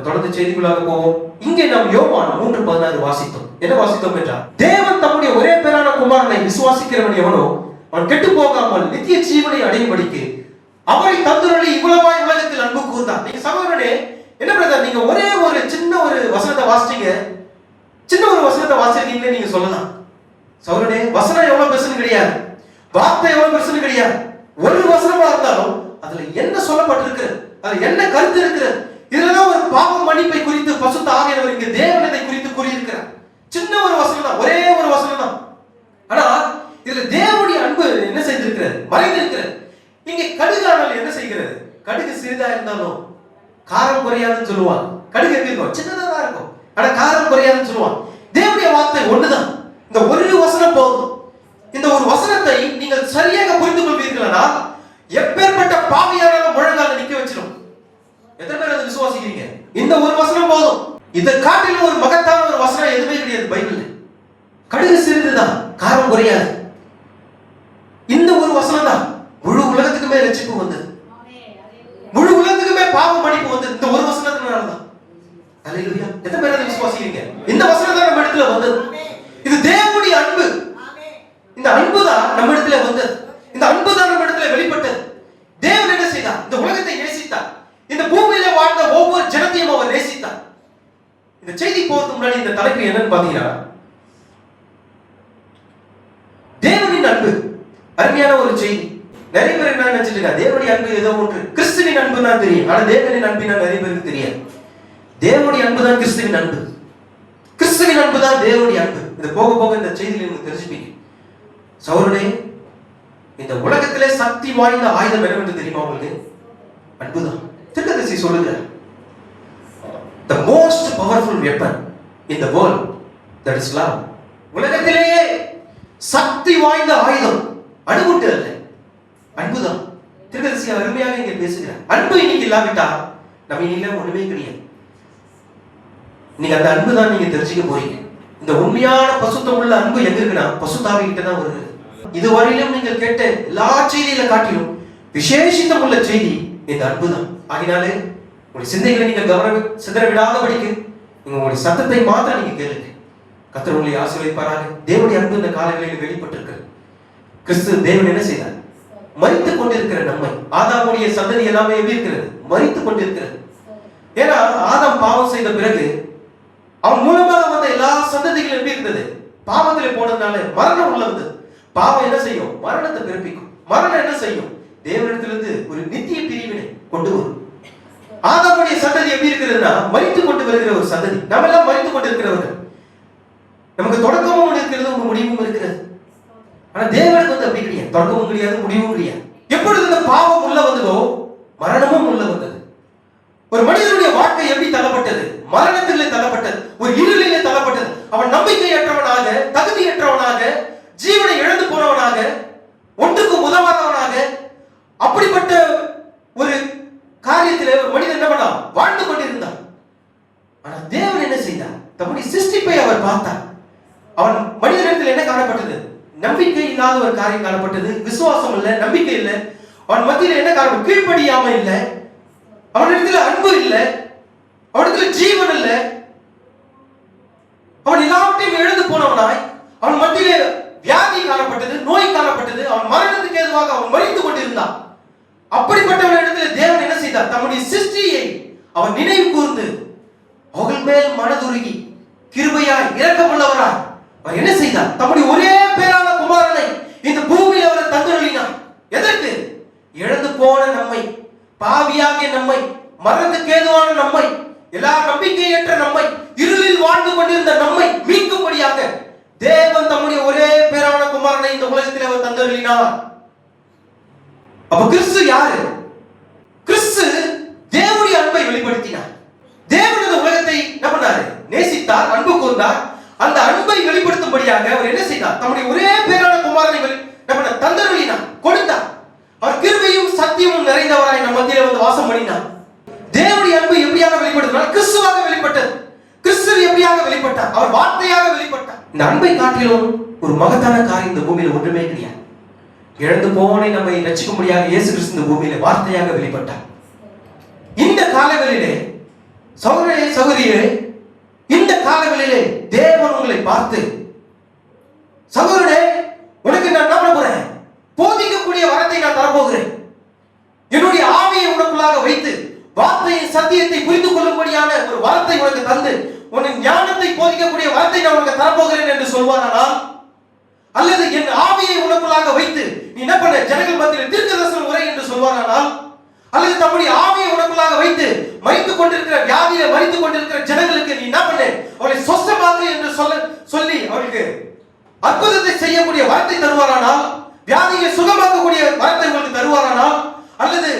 தொடர்ந்து செய்திக்குள்ளாக போவோம். இங்கே நாம் யோவான் 3:16 வாசித்தோம். என்ன வாசித்தோம் என்றால், தேவன் தம்முடைய ஒரே பேரான குமாரனை விசுவாசிக்கிறவன் எவனோ அவன் கெட்டு போகாமல் நித்திய ஜீவனை அடையும்படிக்கு அவரை தந்தருளி இவ்வளவாய் உலகத்தில் அன்பு கூர்ந்தார். நீங்க சகோதரனே, என்ன பிரதர், நீங்க ஒரே ஒரு சின்ன ஒரு வசனத்தை வாசிச்சீங்க, சின்ன ஒரு வசனத்தை வாசிச்சிருக்கீங்களே நீங்க சொல்லலாம். சகோதரனே, வசனம் எவ்வளவு பெருசுன்னு கிடையாது, வார்த்தை எவ்வளவு பெருசுன்னு கிடையாது. ஒரு வசனமா இருந்தாலும் அதுல என்ன சொல்லப்பட்டிருக்கு, அதுல என்ன கருத்து இருக்கு, இதுலதான் ஒரு பாவ மன்னிப்பை குறித்து பசுத்த ஆவியானவர் இங்க தேவனதை குறித்து கூறியிருக்கிறார். சின்ன ஒரு வசனம் தான், ஒரே ஒரு வசனம் தான். ஆனா இதுல தேவனுடைய அன்பு என்ன செய்திருக்கிறது, மறைந்திருக்கிறது. இங்க கடுகானால் என்ன செய்கிறது, கடுகு சிறிதா இருந்தாலும் காரம் குறையாதுன்னு சொல்லுவாங்க. கடுகு எப்படி இருக்கும், சின்னதா தான் இருக்கும், ஆனா காரம் குறையாதுன்னு சொல்லுவாங்க. தேவனுடைய வார்த்தை ஒண்ணுதான். இந்த ஒரு வசனம் போதும். இந்த ஒரு வசனத்தை நீங்கள் சரியாக புரிந்து கொள்வீர்களா, எப்பேற்பட்ட பாவியானாலும் முழங்கால நிக்க வச்சிடும். எத்தனை பேர் அதை விசுவாசிக்கிறீங்க? இந்த ஒரு வசனம் போதும். இதை காட்டிலும் ஒரு மகத்தான ஒரு வசனம் எதுவுமே கிடையாது பைபிள்ல. கடுகு சிறிதுதான், காரம் குறையாது. இந்த ஒரு வசனம் தான் முழு உலகத்துக்குமே ரட்சிப்பு வந்தது, முழு உலகத்துக்குமே பாவ மன்னிப்பு வந்தது இந்த ஒரு வசனத்தினாலதான். அல்லேலூயா. எத்தனை பேர் அதை விசுவாசிக்கிறீங்க? இந்த வசனம் தான் நம்ம இடத்துல வந்தது. இது தேவனுடைய அன்பு. இந்த அன்பு தான் நம்ம இடத்துல வந்தது. இந்த அன்பு தான் நம்ம இடத்துல வெளிப்பட்டது. தேவன் என்ன செய்தார், இந்த உலகத்தை நேசித்தார். இந்த பூமியில வாழ்ந்த ஒவ்வொரு ஜனத்தையும் அவர் நேசித்தார். இந்த செய்தி போறதுக்கு முன்னாடி இந்த தலைப்பு என்னன்னு பாத்தீங்கன்னா, தேவனின் அன்பு. அருமையான ஒரு செய்தி. நிறைய பேர் என்ன நினைச்சிட்டு இருக்காங்க, தேவனுடைய அன்பு ஏதோ ஒன்று, கிறிஸ்துவின் அன்பு தான் தெரியும். ஆனா தேவனின் அன்பினா நிறைய பேருக்கு தெரியாது. தேவனுடைய அன்பு தான் கிறிஸ்துவின் அன்பு. கிறிஸ்துவின் அன்பு தான் தேவனுடைய அன்பு. இது போக போக இந்த செய்தியில நீங்க தெரிஞ்சுப்பீங்க. சகோதரனே, இந்த உலகத்திலே சக்தி வாய்ந்த ஆயுதம் என்னவென்று தெரியுமா உங்களுக்கு? அன்புதான். தீர்க்கதரிசி சொல்லுகிறார், the most powerful weapon in the world, that is love. உலகத்திலேயே சக்தி வாய்ந்த ஆயுதம் அணுகுண்டு அல்ல, அன்புதான். தீர்க்கதரிசி அருமையாக இங்கே பேசுகிறார். அன்பு இன்னைக்கு இல்லாவிட்டா நம்ம இன்னைக்கு ஒண்ணுமே கிடையாது. நீங்க அந்த அன்பு தான் நீங்க தெரிஞ்சுக்க போறீங்க. இந்த உண்மையான பசுத்தம் உள்ள அன்பு எங்க இருக்குன்னா பசுத்தாவிகிட்ட தான் வருது. இதுவரையிலும் நீங்கள் கேட்ட எல்லா செய்தியில காட்டிலும் விசேஷித்தம் உள்ள செய்தி இந்த அன்பு தான். ஆகினாலே உங்களுடைய சிந்தைகளை நீங்கள் கவனம் சிதற விடாதபடிக்கு நீங்க உங்களுடைய சத்தத்தை மாத்திரம் நீங்க கேளுங்க. கர்த்தர் உங்களை ஆசீர்வதிப்பாராக. தேவனுடைய அன்பு இந்த காலங்களில் வெளிப்பட்டிருக்கிறது. கிறிஸ்து தேவன் என்ன செய்தார், மரித்துக் கொண்டிருக்கிற நம்மை, ஆதாமுடைய சந்ததி எல்லாமே எப்படி இருக்கிறது, மரித்துக் கொண்டிருக்கிறது. ஏன்னா ஆதாம் பாவம் செய்த பிறகு அவன் மூலமாக வந்த எல்லா சந்ததிகளும் எப்படி இருந்தது, பாவத்திலே போனதுனால மரணம் உள்ள வந்தது. பாவம் என்ன செய்யும், மரணத்தை பிறப்பிக்கும். மரணம் என்ன செய்யும், தேவனிடத்திலிருந்து ஒரு நித்திய பிரிவினை கொண்டு வரும். ஆதாமுடைய சந்ததி எப்படி இருக்கிறதுனா மரித்துக் கொண்டு வருகிற ஒரு சந்ததி. நம்ம எல்லாம் மரித்துக் கொண்டு இருக்கிறவர்கள். நமக்கு தொடக்கமும் இருக்கிறது, ஒரு முடிவும் இருக்கிறது. ஆனா தேவனுக்கு வந்து அப்படி கிடையாது. தொடக்கமும் கிடையாது, முடிவும் கிடையாது. எப்பொழுது இந்த பாவம் உள்ள வந்ததோ மரணமும் உள்ள வந்தது. ஒரு மனிதனுடைய வாழ்க்கை எப்படி தள்ளப்பட்டது, மரணத்திலே தள்ளப்பட்டது, ஒரு இருளிலே தள்ளப்பட்டது. அவன் நம்பிக்கையற்றவனாக, தகுதியற்றவனாக, ஜீவனை இழந்து போனவனாக, ஒன்றுக்கும் உதவாதவனாக, அப்படிப்பட்ட ஒரு காரியத்திலே ஒரு மனிதன் என்ன பண்ணான், வாழ்ந்து கொண்டிருந்தான். ஆனா தேவன் என்ன செய்தார், தம்முடைய சிருஷ்டிப்பை அவர் பார்த்தார். அவன் மனிதனிடத்தில் என்ன காணப்பட்டது, நம்பிக்கை இல்லாத ஒரு காரியம் காணப்பட்டது. விசுவாசம் இல்லை, நம்பிக்கை இல்லை. அவன் மத்தியில் என்ன காரணம், கீழ்ப்படியாம இல்லை, அவனிடத்துல அன்பு இல்லை, அவனிடத்துல ஜீவன் இல்லை. அவன் எல்லாவற்றையும் இழந்து போனவனாய், அவன் மத்தியிலே வியாதி காணப்பட்டது, நோய் காணப்பட்டது. அவன் மரணத்துக்கு ஏதுவாக அவன் மரித்து கொண்டிருந்தான். அப்படிப்பட்டவனிடத்தில் தேவன் என்ன செய்தார், தம்முடைய சிருஷ்டியை அவன் நினைவு கூர்ந்து அவர்கள் மேல் மனதுருகி கிருபையாய் இரக்கமுள்ளவராய் அவர் என்ன செய்தார், தம்முடைய ஒரே பேரான குமாரனை இந்த பூமியில் அவர் தந்தருளினார். எதற்கு, இழந்து போன நம்மை, பாவியாகிய நம்மை, மரணத்துக்கு ஏதுவான நம்மை, எல்லா நம்பிக்கையற்ற நம்மை, இருளில் வாழ்ந்து கொண்டிருந்த நம்மை மீட்கும்படியாக தேவன் தம்முடைய ஒரே பேரான குமாரனை இந்த உலகத்தில் அவர் தந்தருளினார். அப்ப கிறிஸ்து யாரு, கிறிஸ்து தேவனுடைய அன்பை வெளிப்படுத்தினார். தேவன் இந்த உலகத்தை என்ன பண்ணாரு, நேசித்தார், அன்பு கூர்ந்தார். அந்த அன்பை வெளிப்படுத்தும்படியாக அவர் என்ன செய்தார், தம்முடைய ஒரே பேரான குமாரனை தந்தருளினார், கொடுத்தார். அவர் கிருபையும் சத்தியமும் நிறைந்தவராய் நம் மத்தியிலே வந்து வாசம் பண்ணினார். தேவனுடைய அன்பு எப்படியாக வெளிப்படுத்தினார், கிறிஸ்துவாக வெளிப்பட்டது. கிறிஸ்து எப்படியாக வெளிப்பட்டார், அவர் வார்த்தையாக வெளிப்பட்டார். இந்த அன்பை காட்டிலும் ஒரு மகத்தான காரியம் இந்த பூமியில ஒன்றுமே கிடையாது. இழந்து போனே நம்மை ரட்சிக்கும்படியாக இயேசு கிறிஸ்து இந்த பூமியில வார்த்தையாக வெளிப்பட்டார். இந்த காலங்களிலே சகோதரனே சகோதரியே, இந்த காலங்களிலே தேவன் உங்களை பார்த்து, சகோதரனே உனக்கு நான் என்ன பண்ண போறேன், போதிக்கக்கூடிய வரத்தை நான் தரப்போகிறேன். என்னுடைய ஆவியை உனக்குள்ளாக வைத்து வார்த்தையின் சத்தியத்தை புரிந்து கொள்ளும்படியான ஒரு வரத்தை உனக்கு தந்து உனக்கு ஞானத்தை போதிக்கக்கூடிய வரத்தை நான் உனக்கு தரப்போகிறேன் என்று சொல்வாரானால், அல்லது என் ஆவியை உனக்குள்ளாக வைத்து நீ என்ன பண்ண ஜனங்கள் மத்தியில் தீர்க்கதரிசன உரை என்று சொல்வாரானால், அல்லது தம்முடைய ஆவியை உனக்குள்ளாக வைத்து மரித்துக் கொண்டிருக்கிற வியாதியில மரித்துக் கொண்டிருக்கிற ஜனங்களுக்கு நீ என்ன பண்ண அவளை சொஸ்தமாக்கு என்று சொல்லி அவளுக்கு அற்புதத்தை செய்யக்கூடிய வரத்தை தருவாரானால், வியாதியை சுகமாக்கக்கூடிய வரத்தை உங்களுக்கு தருவாரானால், அல்லது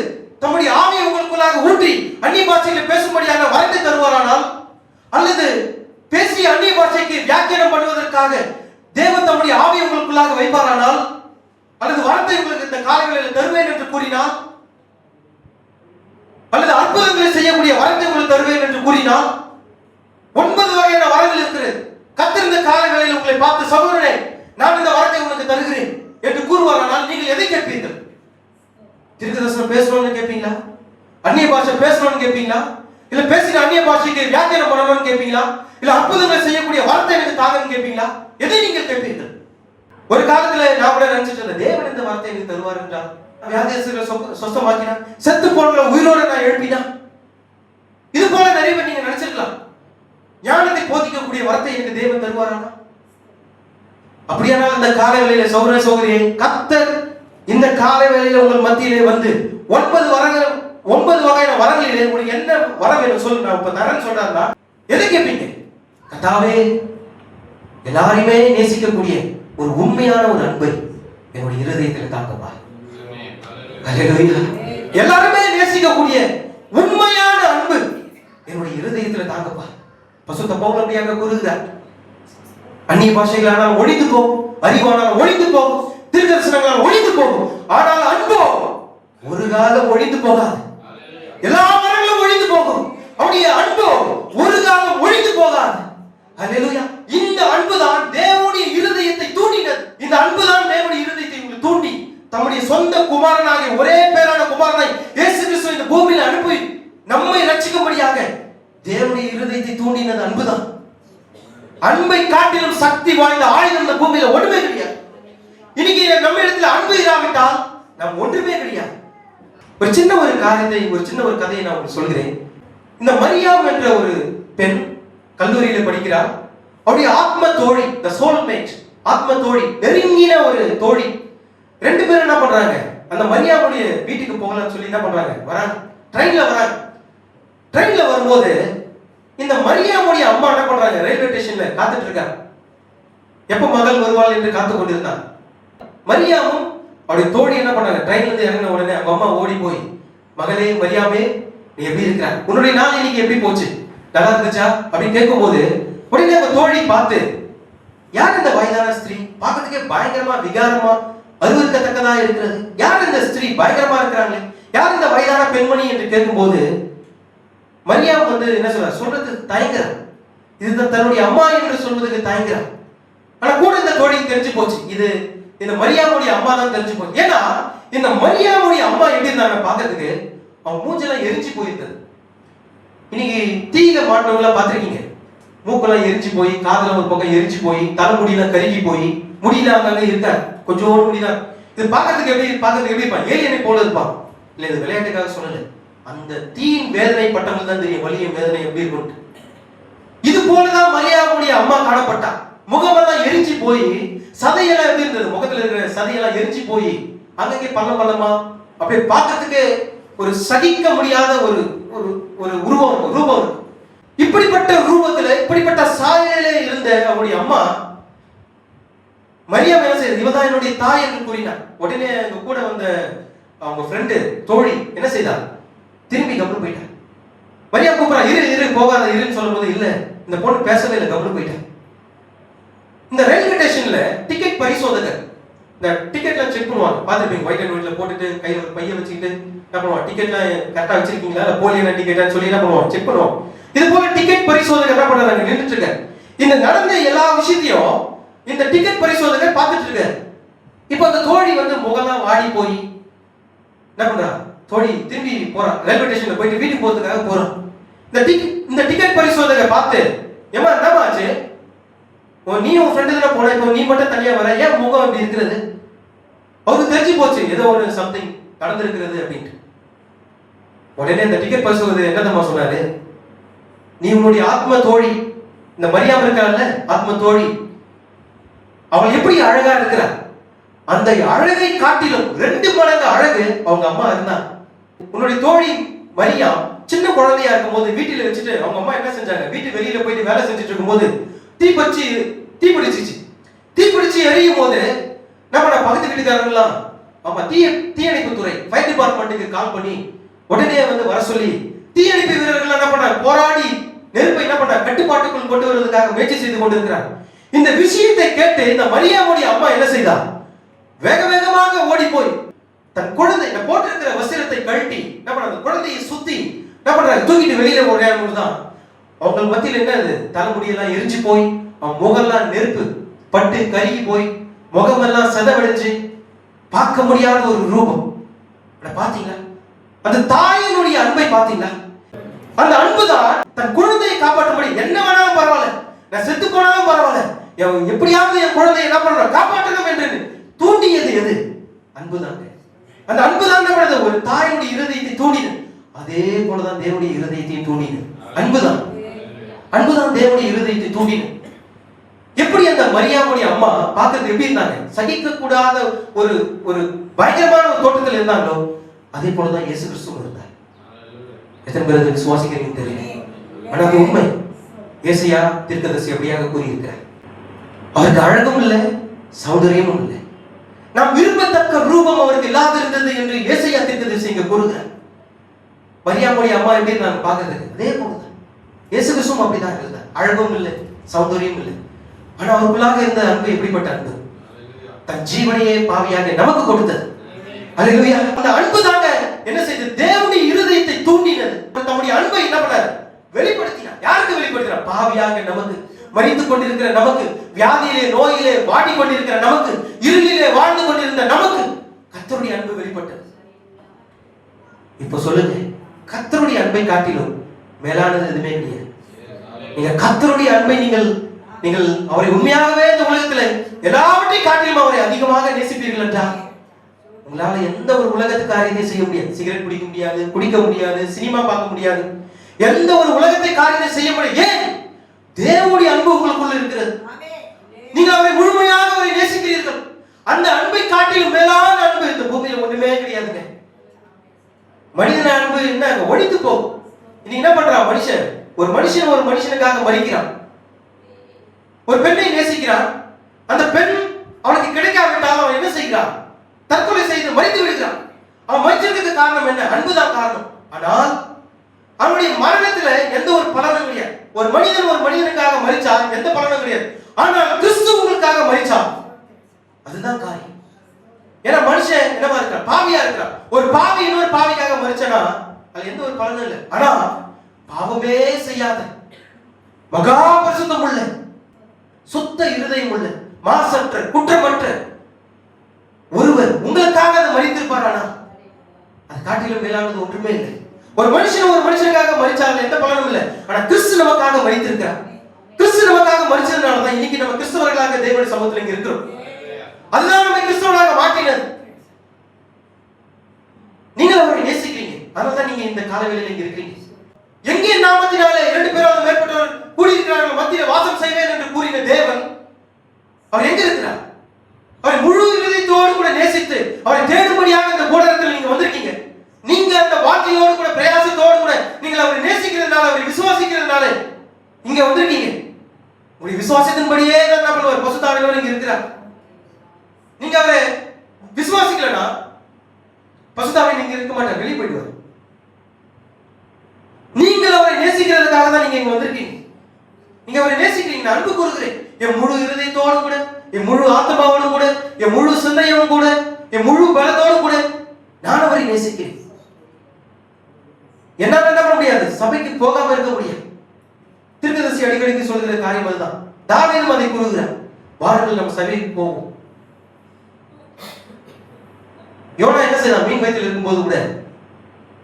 தம்முடைய ஆவியை உங்களுக்குள்ளாக ஊற்றி அந்நிய பாஷையில் பேசும்படியான வரத்தை தருவாரானால், அல்லது பேசிய அந்நிய பாஷைக்கு வியாக்கியானம் பண்ணுவதற்காக தேவன் தம்முடைய ஆவியை உங்களுக்குள்ளாக வைப்பாரானால், அல்லது வரத்தை உங்களுக்கு இந்த காலங்களில் தருவேன் என்று கூறினால், அல்லது அற்புதங்களை செய்யக்கூடிய வரத்தை உங்களுக்கு தருவேன் என்று கூறினால், 9 வகையான வரங்கள் இருக்கிறது. கர்த்தர் இந்த காலங்களில் உங்களை பார்த்து, சகோதரனே நான் இந்த வரத்தை உனக்கு தருகிறேன் என்று கூறுவாரானால் நீங்கள் எதை கேட்பீர்கள்? தீர்க்கதரிசனம் பேசணும்னு கேட்பீங்களா? அந்நிய பாஷை பேசணும்னு கேட்பீங்களா? இல்ல பேசின அந்நிய பாஷைக்கு வியாக்கியானம் பண்ணணும்னு கேட்பீங்களா? இல்ல அற்புதங்களை செய்யக்கூடிய வார்த்தை எனக்கு தாங்கன்னு கேட்பீங்களா? எதை நீங்கள் கேட்பீர்கள்? ஒரு காலத்துல நான் கூட நினைச்சிட்டு இருந்தேன், தேவன் இந்த வார்த்தை எனக்கு தருவார் என்றால் வியாதியஸ்தர்களை சொஸ்தமாக்கினா, செத்து போனவங்களை உயிரோட நான் எழுப்பினா, இது போல நிறைய பேர் நீங்க நினைச்சிருக்கலாம். ஞானத்தை போதிக்கக்கூடிய வார்த்தை எனக்கு தேவன் தருவாரானா? அப்படியானால் இந்த காலை வேளையில சகோதர சகோதரியே, கர்த்தர் இந்த காலை வேளையில உங்கள் மத்தியிலே வந்து 9 வகையான வரங்களிலே உங்களுக்கு என்ன வரம் வேணும் சொல்லு, நான் இப்ப தரேன்னு சொல்றாருன்னா எதை கேட்பீங்க? கர்த்தாவே எல்லாரையுமே நேசிக்கக்கூடிய ஒரு உண்மையான ஒரு அன்பை என்னுடைய இருதயத்தில் தாங்கப்பா. ஹல்லேலூயா. எல்லாருமே நேசிக்கக்கூடிய உண்மையான அன்பு என்னுடைய இருதயத்தில் தாங்கப்பா. பசுத்த பவுல் அப்படியாக கூறுகிறார், அந்நிய பாஷைகளானால் ஒழிந்து போகும், அறிவானால் ஒழிந்து போகும், தீர்க்கதரிசனங்களால் ஒழிந்து போகும், ஆனால் அன்போ ஒரு காலம் ஒழிந்து போகாது. எல்லா வரங்களும் ஒழிந்து போகும், அவருடைய அன்போ ஒரு காலம் ஒழிந்து போகாது. ஹல்லேலூயா. இந்த அன்புதான் தேவனுடைய இருதயத்தை தூண்டினது. இந்த அன்புதான் தேவனுடைய இருதயத்தை தூண்டி தம்முடைய சொந்த குமாரனாகிய ஒரே பேரான குமாரனை இயேசு கிறிஸ்து இந்த பூமியில் அனுப்பி நம்மை ரட்சிக்கும்படியாக தேவனுடைய இருதயத்தை தூண்டினது அன்புதான். அன்பை காட்டிலும் சக்தி வாய்ந்த ஆயுதம் இந்த பூமியில ஒன்றுமே கிடையாது. இன்னைக்கு நம்ம இடத்துல அன்பு இராவிட்டால் நாம் ஒன்றுமே கிடையாது. ஒரு சின்ன ஒரு கதையை நான் உங்களுக்கு சொல்கிறேன். இந்த மரியாம் என்ற ஒரு பெண் கல்லூரியில படிக்கிறார். அவருடைய ஆத்ம தோழி, the soulmate, ஆத்ம தோழி, நெருங்கின ஒரு தோழி, 2 பேரும் என்ன பண்றாங்க, அந்த மரியாமுடைய வீட்டுக்கு போகலாம்னு சொல்லி என்ன பண்றாங்க, வராங்க, ட்ரெயின்ல வரும்போது இந்த மரியாமுடைய அம்மா என்ன பண்றாங்க, ரயில்வே ஸ்டேஷன்ல காத்துட்டு இருக்காங்க. எப்ப மகள் வருவாள் என்று காத்து கொண்டிருந்தாங்க. மரியாமும் அவருடைய தோழி என்ன பண்ணாங்க, ட்ரெயின்ல இருந்து இறங்கின உடனே அவங்க அம்மா ஓடி போய், மகளே மரியாமே நீ எப்படி இருக்கிற, உன்னுடைய நாள் இன்னைக்கு எப்படி போச்சு, நல்லா இருந்துச்சா அப்படின்னு கேட்கும்போது உடனே அந்த தோழி பார்த்து, யார் இந்த வயதான ஸ்திரீ, பார்க்கறதுக்கே பயங்கரமா விகாரமா அருவருக்கத்தக்கதா இருக்கிறது, யார் இந்த ஸ்திரீ பயங்கரமா இருக்கிறாங்களே, யார் இந்த வயதான பெண்மணி என்று கேட்கும்போது மரியாம் என்ன சொல்றது தயங்குறார். இது தன்னுடைய அம்மா என்று சொல்வதற்கு தயங்குறார். ஆனா கூட இந்த தோழிக்கு தெரிஞ்சு போச்சு, இது இந்த மரியாமுடைய அம்மா தான் தெரிஞ்சு போச்சு. ஏன்னா இந்த மரியாமுடைய அம்மா எப்படி இருந்தாங்க பார்க்கறதுக்கு, அவங்க மூஞ்செல்லாம் எரிஞ்சு போயிருந்தது. இன்னைக்கு தீயில மாட்டவங்கள பார்த்திருக்கீங்க, மூக்கெல்லாம் எரிஞ்சு போய், காதுல ஒரு பக்கம் எரிஞ்சு போய், தலைமுடியெல்லாம் கருகி போய், முடியல அங்கங்க இருக்காது, கொஞ்சோடு முடிதான். இது பார்க்கறதுக்கு எப்படி இருப்பான், ஏலியனை போல இருப்பான். இல்ல இது விளையாட்டுக்காக சொல்லல, அந்த தீயின் வேதனை பட்டவங்களுக்கு தான் தெரியும் வலியும் வேதனை எப்படி இருக்கும். இது போலதான் மரியாமுடைய அம்மா காணப்பட்டா. முகமெல்லாம் எரிஞ்சு போய், சதையெல்லாம் எப்படி இருந்தது, முகத்துல இருக்கிற சதையெல்லாம் எரிஞ்சு போய் அங்கங்கே பள்ளமா அப்படியே பார்க்கறதுக்கு ஒரு சகிக்க முடியாத ஒரு ரூபம். இப்படிப்பட்ட ரூபத்துல, இப்படிப்பட்ட சாயலிலே இருந்த அவருடைய அம்மா மரியாம் என்ன செய்யுது, இவதான் என்னுடைய தாய் என்று கூறினார். உடனே அங்க கூட வந்த அவங்க ஃப்ரெண்டு தோழி என்ன செய்தார், திரும்பி கம்முன்னு போயிட்டார். மரியாம் கூப்பிடா, இரு போகாத இருன்னு சொல்லும் போது இல்ல, இந்த பொண்ணு பேசவே இல்லை, கம்முன்னு போயிட்டார். இந்த ரயில்வே ஸ்டேஷன்ல டிக்கெட் பரிசோதகர் இந்த டிக்கெட்லாம் செக் பண்ணுவாங்க, பார்த்துருப்பீங்க, ஒயிட் அண்ட் ஒயிட்ல போட்டுட்டு கையில ஒரு பைய வச்சுக்கிட்டு என்ன பண்ணுவாங்க, டிக்கெட்லாம் கரெக்டா வச்சிருக்கீங்களா இல்ல போலியான டிக்கெட்டான்னு சொல்லி என்ன பண்ணுவாங்க, செக் பண்ணுவோம். இது போல டிக்கெட் பரிசோதகர் என்ன பண்றாங்க, நின்றுட்டு இருக்காரு. இந்த நடந்த எல்லா விஷயத்தையும் இந்த டிக்கெட் பரிசோதகர் பார்த்துட்டு இருக்காரு. இப்போ அந்த தோழி முகம்லாம் வாடி போய் என்ன பண்றா, தோழி திரும்பி போறான், ரயில்வே ஸ்டேஷன்ல போயிட்டு வீட்டுக்கு போறதுக்காக போறான். இந்த டிக்கெட் பரிசோதகை பார்த்து, ஏமா என்னமா ஆச்சு, நீ உன் ஃப்ரெண்டு தானே போன, இப்போ நீ மட்டும் தனியா வர, ஏன் முகம் அப்படி இருக்கிறது? அவருக்கு தெரிஞ்சு போச்சு ஏதோ ஒரு சம்திங் நடந்திருக்கிறது அப்படின்ட்டு. உடனே இந்த டிக்கெட் பரிசோதகர் என்னதம்மா சொன்னாரு, நீ உன்னுடைய ஆத்ம தோழி, இந்த மரியாதை இருக்கால ஆத்ம தோழி, அவள் எப்படி அழகா இருக்கிறா, அந்த அழகை காட்டிலும் 2 மடங்கு அழகு அவங்க அம்மா இருந்தா. உன்னுடைய தோழி மரியா சின்ன குழந்தையா இருக்கும் போது வீட்டில வச்சுட்டு அவங்க அம்மா என்ன செஞ்சாங்க, வீட்டு வெளியில போயிட்டு வேலை செஞ்சுட்டு இருக்கும் போது தீப்பிடிச்சு எரியும் போது நம்ம பக்கத்து வீட்டுக்காரங்களாம் ஆமா தீயணைப்பு துறை ஃபயர் டிபார்ட்மெண்ட்டுக்கு கால் பண்ணி உடனே வந்து வர சொல்லி தீயணைப்பு வீரர்கள் என்ன பண்ண போராடி நெருப்பை என்ன பண்ண கட்டுப்பாட்டுக்குள் கொண்டு வருவதற்காக முயற்சி செய்து கொண்டிருக்கிறார். இந்த விஷயத்தை கேட்டு இந்த மரியாவுடைய அம்மா என்ன செய்தா, வேக வேகமாக ஓடி போய் தன் குழந்தை போட்டிருக்கிற வஸ்திரத்தை கழட்டி என்ன பண்ண அந்த குழந்தையை சுத்தி என்ன பண்றாங்க தூக்கிட்டு வெளியில ஓடியாடும் தான் அவங்க மத்தியில் என்னது தலைமுடியெல்லாம் எரிஞ்சு போய் அவன் முகெல்லாம் நெருப்பு பட்டு கருகி போய் முகமெல்லாம் செதவடைஞ்சு பார்க்க முடியாத ஒரு ரூபம். பாத்தீங்களா அந்த தாயினுடைய அன்பை பாத்தீங்களா? அந்த அன்பு தான் தன் குழந்தையை காப்பாற்றும்படி என்ன வேணாலும் பரவாயில்ல, நான் செத்து போனாலும் பரவாயில்ல, எப்படியாவது என் குழந்தையை என்ன பண்ற காப்பாற்றணும் என்று தூண்டியது எது? அன்புதாங்க. அந்த அன்புதான் என்ன ஒரு தாயுடைய இருதயத்தை தூண்டினது. அதே போலதான் தேவனுடைய இருதயத்தை தூண்டினது. அன்புதான் தேவனுடைய இருதயத்தை தூண்டினது. எப்படி அந்த மரியாவுடைய அம்மா பார்க்கிறது எப்படி இருந்தாங்க, சகிக்க கூடாத ஒரு ஒரு பயங்கரமான ஒரு தோட்டத்தில் இருந்தாங்களோ அதே போலதான் இயேசு கிறிஸ்துவும் இருந்தார். எத்தனை பேர் விசுவாசிக்கிறீங்க தெரியல, ஆனா அது உண்மை. ஏசாயா தீர்க்கதரிசி அப்படியாக கூறியிருக்கிறார். அவருக்கு அழகும் இல்லை, சௌந்தரியமும் இல்லை, நாம் விரும்பத்தக்க ரூபம் அவருக்கு இல்லாது இருந்தது என்று ஏசாயா தீர்க்கதரிசி இங்க கூறுகிறார். மரியாவுடைய அம்மா எப்படி நான் பார்க்கிறது அதே போலதான் இயேசு கிறிஸ்துவும் அப்படிதான் இருந்தார். அழகும் இல்லை, சௌந்தரியம் இல்லை, ஆனா அவருக்குள்ளாக இருந்த அன்பு எப்படிப்பட்ட அன்பு, தன் ஜீவனையே பாவியாக நமக்கு கொடுத்தது. அல்லேலூயா. அந்த அன்பு தாங்க என்ன செய்தது, தேவனுடைய இருதயத்தை தூண்டினது. தம்முடைய அன்பை என்ன பண்ணார், வெளிப்படுத்தினார். யாருக்கு வெளிப்படுத்தினார்? பாவியாக நமக்கு, மரித்துக் கொண்டிருக்கிற நமக்கு, வியாதியிலே நோயிலே வாடி கொண்டிருக்கிற நமக்கு, இருளிலே வாழ்ந்து கொண்டிருந்த நமக்கு கர்த்தருடைய அன்பு வெளிப்பட்டது. இப்ப சொல்லுங்க, கர்த்தருடைய அன்பை காட்டிலும் மேலானது எதுவுமே கிடையாது. நீங்க கர்த்தருடைய அன்பை நீங்கள் அவரை உண்மையாகவே இந்த உலகத்தில் எல்லாவற்றையும் காட்டிலும் அவரை அதிகமாக நேசிப்பீர்கள் என்றால் உங்களால எந்த ஒரு உலகத்து காரியத்தையும் செய்ய முடியாது. சிகரெட் குடிக்க முடியாது, குடிக்க முடியாது, சினிமா பார்க்க முடியாது, எந்த ஒரு உலகத்தை காரியத்தை செய்ய முடியாது. ஏன்? தேவனுடைய அன்பு உங்களுக்குள்ள இருக்கிறது. நீங்க அவரை முழுமையாக அவரை நேசிக்கிறீர்கள். அந்த அன்பை காட்டிலும் மேலான அன்பு இந்த பூமியில ஒண்ணுமே கிடையாதுங்க. மனிதன அன்பு என்ன ஒழித்து போகும். இனி என்ன பண்றான் மனுஷன், ஒரு மனுஷனுக்காக மரிக்கிறான், ஒரு பெண்ணை நேசிக்கிறான், அந்த பெண் அவனுக்கு கிடைக்காவிட்டால் அவன் என்ன செய்கிறான், தற்கொலை செய்து மரித்து விடுகிறான். அவன் மரிச்சதுக்கு காரணம் என்ன? அன்புதான் காரணம். ஆனால் அவனுடைய மரணத்துல எந்த ஒரு பலனும் கிடையாது. ஒரு மனிதனுக்காக மரிச்சா எந்த பலனும் கிடையாது. ஆனால் கிறிஸ்து உங்களுக்காக மரிச்சா அதுதான் காரியம். ஏன்னா மனுஷன் என்னவா இருக்கான், பாவியா இருக்கிறான். ஒரு பாவி இன்னொரு பாவிக்காக மரிச்சனா அது எந்த ஒரு பலனும் இல்லை. ஆனா பாவமே செய்யாத மகா பரிசுத்தம் உள்ள சுத்த இருதயம் உள்ள மாசற்ற குற்றமற்ற ஒருவர் உங்களுக்காக அதை மரித்திருப்பார். ஆனா அது காட்டிலும் மேலானது ஒன்றுமே இல்லை. ஒரு மனுஷனுக்காக மரிச்சால் எந்த பலனும் இல்லை. ஆனா கிறிஸ்து நமக்காக மரித்திருக்கிறார். கிறிஸ்து நமக்காக மரிச்சதுனாலதான் இன்னைக்கு நம்ம கிறிஸ்தவர்களாக தேவனுடைய சமூகத்தில் இங்க இருக்கிறோம். அதுதான் நம்ம கிறிஸ்தவர்களாக மாற்றினது. நீங்கள் அவரை நேசிக்கிறீங்க, அதனால்தான் நீங்க இந்த காலவேளையில் இங்க இருக்கிறீங்க. எங்கே நாமத்தினாலே 2 பேராவது மேற்பட்டவர் கூடியிருக்கிறார்கள் மத்தியிலே வாசம் செய்வேன் என்று கூறின தேவன் அவர் எங்க இருக்கிறார்? அவரை முழு இதயத்தோடு கூட நேசித்து அவரை தேடும்படியாக இந்த கூடாரத்தில் நீங்க வந்திருக்கீங்க. நீங்க அந்த வார்த்தையோடு கூட பிரயாசத்தோடு கூட நீங்கள் அவரை நேசிக்கிறதுனால, அவரை விசுவாசிக்கிறதுனால இங்க வந்திருக்கீங்க. உங்களுடைய விசுவாசத்தின்படியே தான் நம்ம பரிசுத்த ஆவியானவர் இங்க இருக்கிறார். நீங்க அவரை விசுவாசிக்கலனா பரிசுத்த ஆவியானவர் நீங்க இருக்க மாட்டார், வெளியே போயிடுவார். நீங்கள் அவரை நேசிக்கிறதுக்காக தான் நீங்க இங்க வந்திருக்கீங்க. நீங்க அவரை நேசிக்கிறீங்க, அன்பு கூறுகிறேன். என் முழு இருதயத்தோடும் கூட, என் முழு ஆத்மாவோடும் கூட, என் முழு சிந்தையோடும் கூட, என் முழு பலத்தோடும் கூட நான் அவரை நேசிக்கிறேன். என்னால என்ன பண்ண முடியாது, சபைக்கு போகாம இருக்க முடியாது. தீர்க்கதரிசி அடிக்கடிக்கு சொல்கிற காரியம் அதுதான். தாவீதும் அதை கூறுகிறார், வாருங்கள் நம்ம சபைக்கு போவோம். யோனா என்ன செய்தான், மீன் வயிற்றில் இருக்கும்போது கூட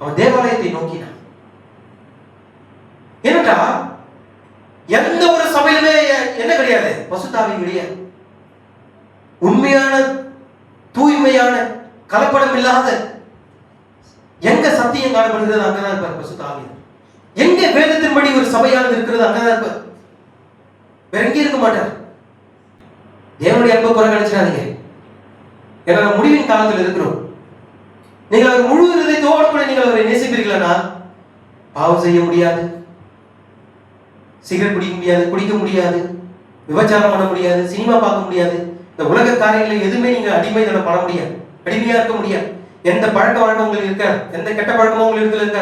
அவன் தேவாலயத்தை நோக்கினான். காரியம் கிடையாது. உண்மையான தூய்மையான கலப்படம் இல்லாத எங்க சத்தியம் காணப்படுகிறது அங்கதான் இருப்பார் பரிசுத்த ஆவியானவர். எங்க வேதத்தின்படி ஒரு சபையானது இருக்கிறது அங்கதான் இருப்பார், வேற எங்கே இருக்க மாட்டார். தேவனுடைய அன்பை புறக்கணிச்சிடாதீங்க. ஏன்னா நம்ம முடிவின் காலத்தில் இருக்கிறோம். நீங்கள் அவர் முழு இதயத்தோடு கூட நீங்கள் அவரை நேசிப்பீர்களா, பாவம் செய்ய முடியாது, சிகரெட் பிடிக்க முடியாது, குடிக்க முடியாது, விபச்சாரம் பண்ண முடியாது, சினிமா பார்க்க முடியாது, இந்த உலக காரியங்களை எதுவுமே நீங்க அடிமை பண்ண முடியாது, அடிமையா இருக்க முடியாது. எந்த பழக்க வழக்கம் உங்களுக்கு இருக்க, எந்த கெட்ட பழக்கமும் உங்களுக்கு இருக்க.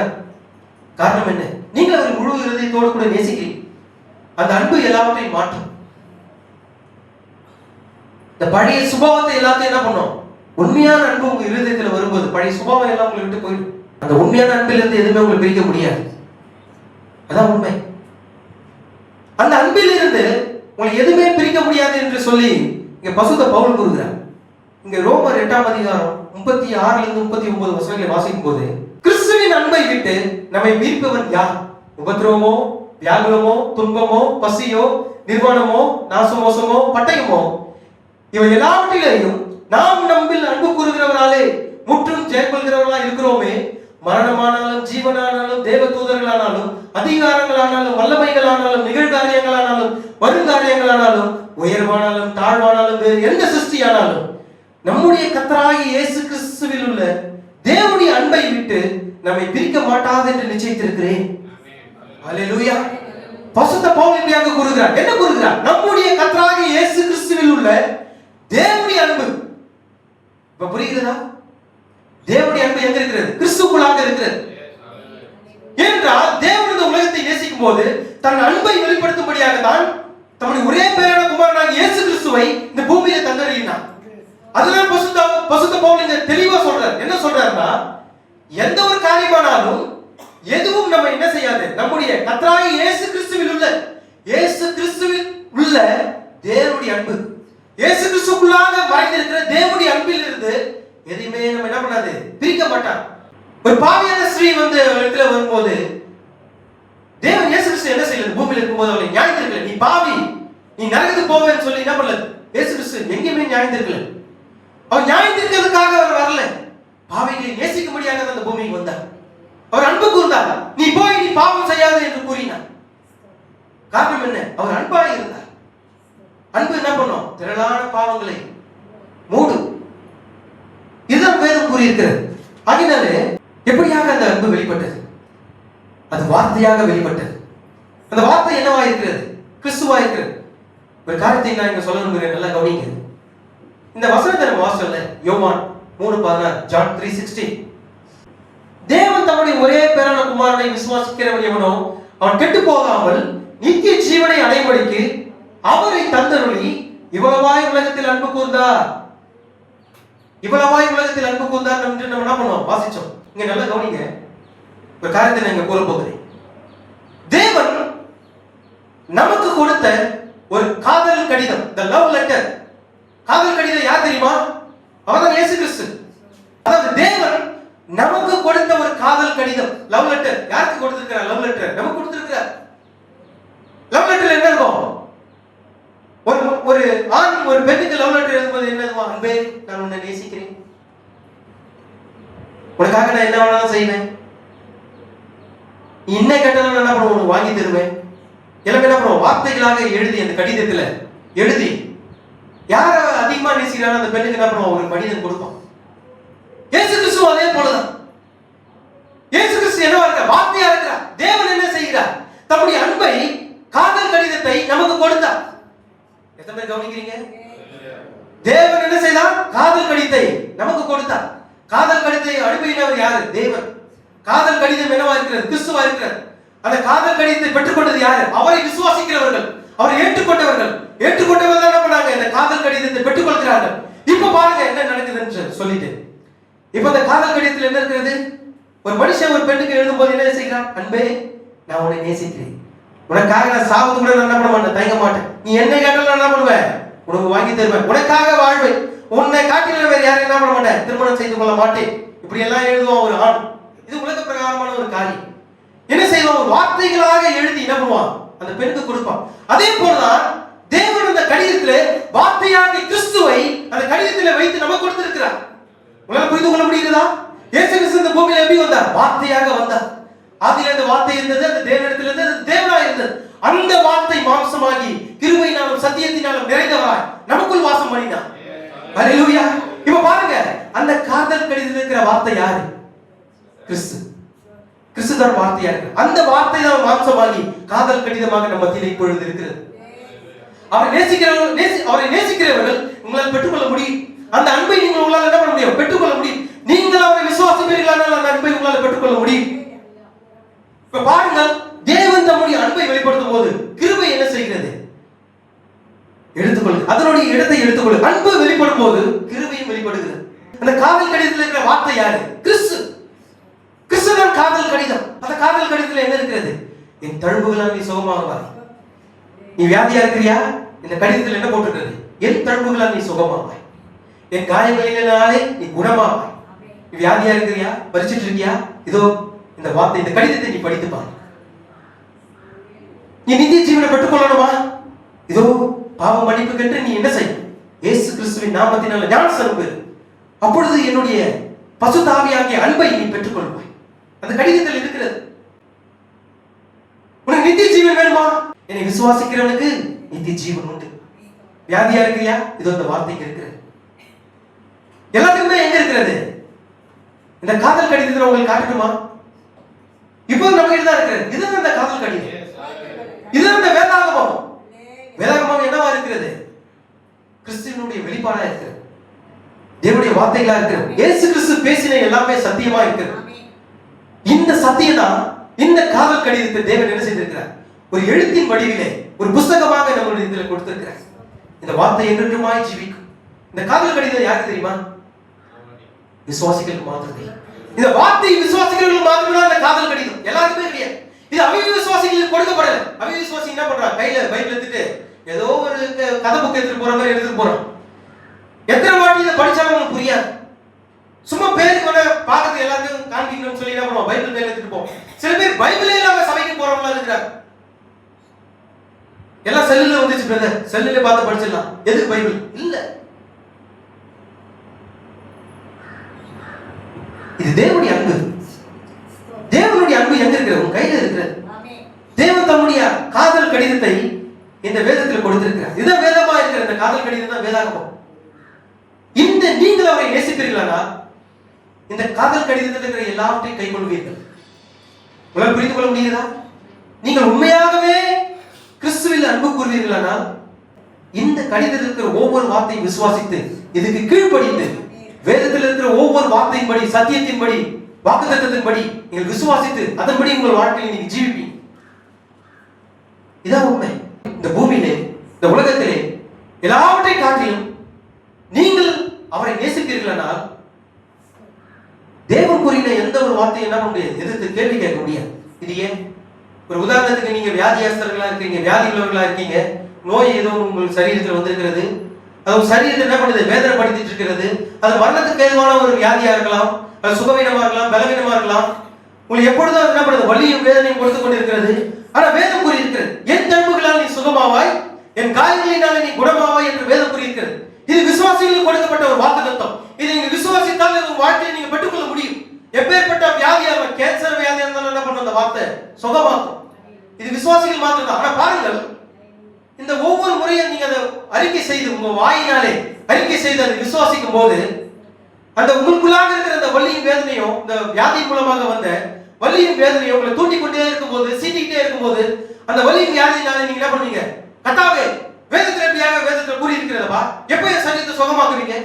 காரணம் என்ன? நீங்கள் அவரை முழு இதயத்தோடு கூட நேசிக்கிறீங்க. அந்த அன்பு எல்லாவற்றையும் மாற்றும். இந்த பழைய சுபாவத்தை எல்லாத்தையும் என்ன பண்ணும்? உண்மையான அன்பு உங்க இருதயத்தில் வரும்போது பழைய சுபாவம் எல்லாம் உங்களை விட்டு போயிடும். அந்த உண்மையான அன்பில் இருந்து எதுவுமே உங்களுக்கு பிரிக்க முடியாது. அதான் உண்மை. அந்த அன்பில் இருந்து உங்களை எதுவுமே பிரிக்க முடியாது என்று சொல்லி இங்க பசுத்த பவுல் கூறுகிறார். இங்க ரோமர் 8ஆம் அதிகாரம் 36 இருந்து 39 வசனங்களை வாசிக்கும் போது, கிறிஸ்துவின் அன்பை விட்டு நம்மை மீட்பவன் யார்? உபத்திரவமோ, வியாகுலமோ, துன்பமோ, பசியோ, நிர்வாணமோ, நாசமோசமோ, பட்டயமோ, இவை எல்லாவற்றிலேயும் நாம் நம்மில் அன்பு கூறுகிறவராலே முற்றும் ஜெயக்கொள்கிறவர்களா இருக்கிறோமே. மரணமானாலும், ஜீவனானாலும், தேவ தூதர்களானாலும், அதிகாரங்களானாலும், வல்லமைகளானாலும், நிகழ்காரியங்களானாலும், வருங்காரியங்களானாலும், உயர்வானாலும், தாழ்வானாலும், வேறு எந்த சிருஷ்டியானாலும் நம்முடைய கர்த்தராகிய இயேசு கிறிஸ்துவில் உள்ள தேவனுடைய அன்பை விட்டு நம்மை பிரிக்க மாட்டாது என்று நிச்சயித்திருக்கிறேன். அல்லேலூயா. பரிசுத்த பவுல் இப்படியாக கூறுகிறார். என்ன கூறுகிறார்? நம்முடைய கர்த்தராகிய இயேசு கிறிஸ்துவில் உள்ள தேவனுடைய அன்பு. இப்ப புரியுதா? தேவனுடைய அன்பு எங்க இருக்கிறது? கிறிஸ்துவுக்குள்ளாக இருக்கிறது. ஏனென்றால் தேவன் இந்த உலகத்தை நேசிக்கும் போது தன் அன்பை வெளிப்படுத்தும்படியாக தான் தம்முடைய ஒரே பேரான குமாரனாகிய இயேசு கிறிஸ்துவை இந்த பூமியில தந்தருளினார். அதனால பரிசுத்த பவுல் இங்க தெளிவா சொல்றார். என்ன சொல்றாருன்னா, எந்த ஒரு காரியமானாலும் எதுவும் நம்ம என்ன செய்யாது, நம்முடைய கர்த்தராகிய இயேசு கிறிஸ்துவில் உள்ள தேவனுடைய அன்பு, இயேசு கிறிஸ்துவுக்குள்ளாக மறைந்திருக்கிற தேவனுடைய அன்பில் இருந்து எதையுமே நம்ம என்ன பண்ணாது, பிரிக்க மாட்டார். ஒரு பாவியான ஸ்ரீ இடத்துல வரும்போது தேவன் இயேசு கிறிஸ்து என்ன செய்யல? பூமியில இருக்கும்போது அவளை நியாயந்திருக்கல. நீ பாவி, நீ நரகத்துக்கு போவேன்னு சொல்லி என்ன பண்ணல? இயேசு கிறிஸ்து எங்கேயுமே நியாயந்திருக்கல. அவர் நியாயந்திருக்கிறதுக்காக அவர் வரல, பாவிகளை நேசிக்கும்படியாக அந்த பூமிக்கு வந்தார். அவர் அன்பு கூர்ந்தார். நீ போய் நீ பாவம் செய்யாத என்று கூறினார். காரணம் என்ன? அவர் அன்பாக இருந்தார். அன்பு என்ன பண்ணும்? திரளான பாவங்களை மூடும். இதுதான் வேதம் கூறியிருக்கிறது. அதனாலே எப்படியாக அந்த அன்பு வெளிப்பட்டது? அது வார்த்தையாக வெளிப்பட்டது. அந்த வார்த்தை என்னவா இருக்கிறது? கிறிஸ்துவா இருக்கிறது. ஒரு காரியத்தை நான் இங்க சொல்ல விரும்புகிறேன், நல்லா கவனிங்க. இந்த வசனத்தை நம்ம வாசிச்சோம்ல, யோவான் 3:16, ஜான் 3:16. தேவன் தம்முடைய ஒரே பேரான குமாரனை விசுவாசிக்கிறவன் எவனோ அவன் கெட்டு போகாமல் நித்திய ஜீவனை அடையும்படிக்கு அவரை தந்தருளி இவ்வளவாய் உலகத்தில் அன்பு கூர்ந்தார். இவ்வளவாய் உலகத்தில் அன்பு கூர்ந்தார் என்று நம்ம என்ன பண்ணுவோம்? வாசிச்சோம். இங்க நல்லா கவனிங்க. ஒரு காரியத்தை நான் இங்க கூற போகிறேன். தேவன் நமக்கு கொடுத்த ஒரு காதல் கடிதம், the love letter. காதல் கடிதம் யார் தெரியுமா? அவர்தான் இயேசு கிறிஸ்து. அதாவது தேவன் நமக்கு கொடுத்த ஒரு காதல் கடிதம், லவ் லெட்டர். யாருக்கு கொடுத்திருக்கிறார்? லவ் லெட்டர் நமக்கு கொடுத்திருக்கிறார். லவ் லெட்டர்ல என்ன இருக்கும்? ஒரு ஆண் ஒரு பெண்ணுக்கு லவ் லெட்டர் எழுதும்போது என்ன இருக்கும்? அன்பே, நான் உன்னை நேசிக்கிறேன், உனக்காக நான் என்ன வேணாலும் செய்வேன், நீ என்ன கேட்டாலும் என்ன பண்ணுவோம்? உனக்கு வாங்கி தருவேன். எல்லாமே என்ன பண்ணுவோம்? வார்த்தைகளாக எழுதி அந்த கடிதத்துல எழுதி யார அதிகமா நேசிக்கிறானோ அந்த பெண்ணுக்கு என்ன பண்ணுவோம்? ஒரு கடிதம் கொடுப்போம். இயேசு கிறிஸ்து அதே போலதான். இயேசு கிறிஸ்து என்னவா இருக்கிறார்? வார்த்தையா இருக்கிறார். தேவன் என்ன செய்கிறார்? தம்முடைய அன்பை, காதல் கடிதத்தை நமக்கு கொடுத்தார். எத்தனை பேர் கவனிக்கிறீங்க? தேவன் என்ன செய்தார்? காதல் கடிதத்தை நமக்கு கொடுத்தார். காதல் கடிதத்தை அனுப்பினவர் யாரு? தேவன். காதல் கடிதம் என்னவா இருக்கிறது? கிறிஸ்துவா இருக்கிறார். அந்த காதல் கடிதத்தை பெற்றுக்கொண்டது யாரு? அவரை விசுவாசிக்கிறவர்கள், அவரை ஏற்றுக்கொண்டவர்கள். ஏற்றுக்கொண்டவர்கள் என்ன பண்ணாங்க? இந்த காதல் கடிதத்தை பெற்றுக்கொள்கிறார்கள். இப்ப பாருங்க என்ன நடக்குதுன்னு சொல்லிட்டு. இப்ப இந்த காதல் கடிதத்தில் என்ன இருக்கிறது? ஒரு மனுஷன் ஒரு பெண்ணுக்கு எழுதும் போது என்ன செய்கிறான்? அன்பே, நான் உன்னை நேசிக்கிறேன், உனக்காக நான் சாவது கூட நான் என்ன பண்ண மாட்டேன், தயங்க மாட்டேன், நீ என்ன கேட்டாலும் நான் என்ன பண்ணுவேன்? உனக்கு வாங்கி தருவேன், உனக்காக வாழ்வேன், உன்னை காட்டில வேற யாரும் என்ன பண்ண மாட்டேன், திருமணம் செய்து கொள்ள மாட்டேன். இப்படி எல்லாம் எழுதுவான் ஒரு ஆண். இது உலக பிரகாரமான ஒரு காரியம். என்ன செய்வான்? வார்த்தைகளாக எழுதி என்ன பண்ணுவான்? அந்த பெண்ணுக்கு கொடுப்பான். அதே போலதான் தேவன் அந்த கடிதத்திலே வார்த்தையாகிய கிறிஸ்துவை அந்த கடிதத்திலே வைத்து நமக்கு கொடுத்திருக்கிறார். உங்களால புரிந்து கொள்ள முடிகிறதா? இயேசு கிறிஸ்து இந்த பூமியில எப்படி வந்தார்? வார்த்தையாக வந்தார். ஆதியிலே அந்த வார்த்தை இருந்தது, அந்த தேவனிடத்தில் இருந்தது, அது தேவனாய் இருந்தது. அந்த வார்த்தை மாம்சமாகி கிருபையினாலும் சத்தியத்தினாலும் நிறைந்தவராய் நமக்குள் வாசம் பண்ணினார். ஹல்லேலூயா. இப்ப பாருங்க, அந்த காதல் கடிதத்தில் இருக்கிற வார்த்தை யாரு? கிறிஸ்து. கிறிஸ்து தான் வார்த்தையா இருக்கு. அந்த வார்த்தை தான் மாம்சமாகி காதல் கடிதமாக நம்ம மத்தியிலே இப்பொழுது இருக்கிறது. அவரை நேசிக்கிறவர்கள் உங்களால் பெற்றுக்கொள்ள முடியும். அந்த அன்பை நீங்கள் உங்களால் என்ன பண்ண முடியும்? பெற்றுக்கொள்ள முடியும். நீங்கள் அவரை விசுவாசிப்பீர்களானால் அந்த அன்பை உங்களால் பெற்றுக்கொள்ள முடியும். இப்ப பாருங்கள், தேவன் தம்முடைய அன்பை வெளிப்படுத்தும் போது கிருபை என்ன செய்கிறது? எடுத்துக்கொள்ளு. அதனுடைய இடத்தை எடுத்துக்கொள்ளு. அன்பு வெளிப்படும் போது கிருபையும் வெளிப்படுகிறது. அந்த காதல் கடிதத்தில் இருக்கிற வார்த்தை யாரு? கிறிஸ்து. கிறிஸ்து தான் காதல் கடிதம். அந்த காதல் கடிதத்தில் என்ன இருக்கிறது? என் தழும்புகளால் நீ சுகமாவாய். நீ வியாதியா இருக்கிறியா? இந்த கடிதத்தில் என்ன போட்டிருக்கிறது? என் தழும்புகளால் நீ சுகமாவாய். என் காயங்களினாலே நீ குணமாவாய். நீ வியாதியா இருக்கிறியா? பரிச்சிட்டு இருக்கியா? இதோ இந்த வார்த்தை, இந்த கடிதத்தை நீ படித்து பாரு. நீ நித்திய ஜீவனை பெற்றுக்கொள்ளணுமா? இதோ பாவ மன்னிப்பு கேட்டு நீ என்ன செய்? இயேசு கிறிஸ்துவின் நாமத்தினால ஞானஸ்நானம் பெறு. அப்பொழுது என்னுடைய பசுத்த ஆவியாகிய அன்பை நீ பெற்றுக்கொள்வாய். அந்த கடிதத்தில் இருக்கிறது. உனக்கு நித்திய ஜீவன் வேணுமா? என்னை விசுவாசிக்கிறவனுக்கு நித்திய ஜீவன் உண்டு. வியாதியா இருக்கிறியா? இதோ இந்த வார்த்தைக்கு இருக்கிறது. எல்லாத்துக்குமே எங்க இருக்கிறது? இந்த காதல் கடிதத்தை உங்களுக்கு காட்டணுமா? இப்போ நம்ம கிட்ட தான் இருக்கிறது. இதுதான் இந்த காதல் கடிதம். இதுதான் இந்த வேதாகமம். வேதாகமம் என்னவா இருக்கிறது? கிறிஸ்துவினுடைய வெளிப்பாடா இருக்கிறது. தேவனுடைய வார்த்தைகளா இருக்கிறது. இயேசு கிறிஸ்து பேசின எல்லாமே சத்தியமா இருக்கிறது. இந்த சத்தியம் தான் இந்த காதல் கடிதத்தை தேவன் என்ன செய்திருக்கிறார்? ஒரு எழுத்தின் வடிவிலே ஒரு புத்தகமாக நம்மளுடைய இதில் கொடுத்திருக்கிறார். இந்த வார்த்தை என்றென்றுமாய் ஜீவிக்கும். இந்த காதல் கடிதம் யாருக்கு தெரியுமா? விசுவாசிகளுக்கு மாத்திரமே. இந்த வார்த்தை விசுவாசிகளுக்கு மாத்திரமே அந்த காதல் கடிதம். எல்லாருக்குமே கிடையாது. இது அவிசுவாசிகளுக்கு கொடுக்கப்படல. அவிசுவாசி என்ன பண்றான்? கையில பைபிள் எடுத்துட்டு ஏதோ ஒரு கதை புக் எடுத்துட்டு போற மாதிரி எடுத்துட்டு போறான். எத்தனை வாட்டி இதை படிச்சாலும் உங்களுக்கு புரியாது. சும்மா பேருக்கு வேணா பார்க்கறது எல்லாருக்கும் காண்பிக்கணும்னு சொல்லி என்ன பண்ணுவோம்? பைபிள் கையில எடுத்துட்டு போவோம். சில பேர் பைபிளே இல்லாம சபைக்கு போறவங்களா இருக்கிறாங்க. எல்லாம் செல்லுல வந்துச்சு பிரதர், செல்லுல பார்த்து படிச்சிடலாம். எதுக்கு பைபிள்? இல்ல, இது தேவனுடைய அன்பு. தேவனுடைய அன்பு எங்க இருக்கிறது? உங்க கையில இருக்கிறது. தேவன் தம்முடைய காதல் கடிதத்தை இந்த வேதத்தில் கொடுத்திருக்கிறார். இதுதான் வேதமா இருக்கிற இந்த காதல் கடிதம் தான் வேதாகமம். இந்த நீங்கள் அவரை நேசிப்பீர்களா? இந்த காதல் கடிதத்தில் இருக்கிற எல்லாவற்றையும் கைக்கொள்வீர்கள். உங்களால் புரிந்து கொள்ள முடியுதா? நீங்கள் உண்மையாகவே கிறிஸ்துவில் அன்பு கூறுவீர்களா? இந்த கடிதத்தில் இருக்கிற ஒவ்வொரு வார்த்தையும் விசுவாசித்து இதுக்கு கீழ்ப்படிந்து வேதத்தில் இருக்கிற ஒவ்வொரு வார்த்தையின்படி, சத்தியத்தின்படி, வாக்குத்தத்தத்தின்படி நீங்கள் விசுவாசித்து அதன்படி உங்கள் வாழ்க்கையில் நீங்க ஜீவிப்பீங்க. இதான் உண்மை. இந்த பூமியிலே, இந்த உலகத்திலே எல்லாவற்றை காட்டிலும் நீங்கள் அவரை நேசிப்பீர்களானால் தேவன் கூறின எந்த ஒரு வார்த்தையை என்ன பண்ண முடியாது? எதிர்த்து கேள்வி கேட்க முடியாது. இது ஏன்? ஒரு உதாரணத்துக்கு, நீங்க வியாதியாஸ்தர்களா இருக்கீங்க, வியாதி உள்ளவர்களா இருக்கீங்க, நோய் ஏதோ உங்கள் சரீரத்தில் வந்திருக்கிறது, அது சரீரத்தை என்ன பண்ணுது? வேதனைப்படுத்திட்டு இருக்கிறது. அது மரணத்துக்கு ஏதுவான ஒரு வியாதியா இருக்கலாம், அது சுகவீனமா இருக்கலாம், பலவீனமா இருக்கலாம். உங்களுக்கு எப்பொழுதும் என்ன பண்ணுது? வலியும் வேதனையும் கொடுத்து கொண்டிருக்கிறது. ஆனா வேதம் கூறி இருக்கிறது, என் தழும்புகளால் நீ சுகமாவாய், என் காயங்களினாலே நீ குணமாவாய் என்று வேதம் கூறி இருக்கிறது. இது விசுவாசிகளுக்கு கொடுக்கப்பட்ட ஒரு வாக்குத்தத்தம். இதை நீங்க விசுவாசித்தால் உங்க வாழ்க்கையை நீங்க பெற்றுக்கொள்ள முடியும். எப்பேற்பட்ட வியாதியாக, கேன்சர் வியாதியா இருந்தாலும் என்ன பண்ண அந்த வார்த்தை சுகமாக்கும். இது விசுவாசிகள் மாத்திரம் தான். ஆனா பாருங்கள், இந்த ஒவ்வொரு முறையும் நீங்க அதை அறிக்கை செய்து உங்க வாயினாலே அறிக்கை செய்து அதை விசுவாசிக்கும் போது அந்த உங்களுக்குள்ளாக இருக்கிற அந்த வலியும் வேதனையும், இந்த வியாதியின் மூலமாக வந்த வலியும் வேதனையும் உங்களை தூண்டிக் கொண்டே இருக்கும்போது, சீட்டிக்கிட்டே இருக்கும்போது, அந்த வலியும் வியாதியினாலே நீங்க என்ன பண்ணுவீங்க? கர்த்தாவே, வேதத்துல எப்படியாக வேதத்துல கூறி இருக்கிறதப்பா, எப்ப என் சரீரத்தை சுகமாக்குவீங்க?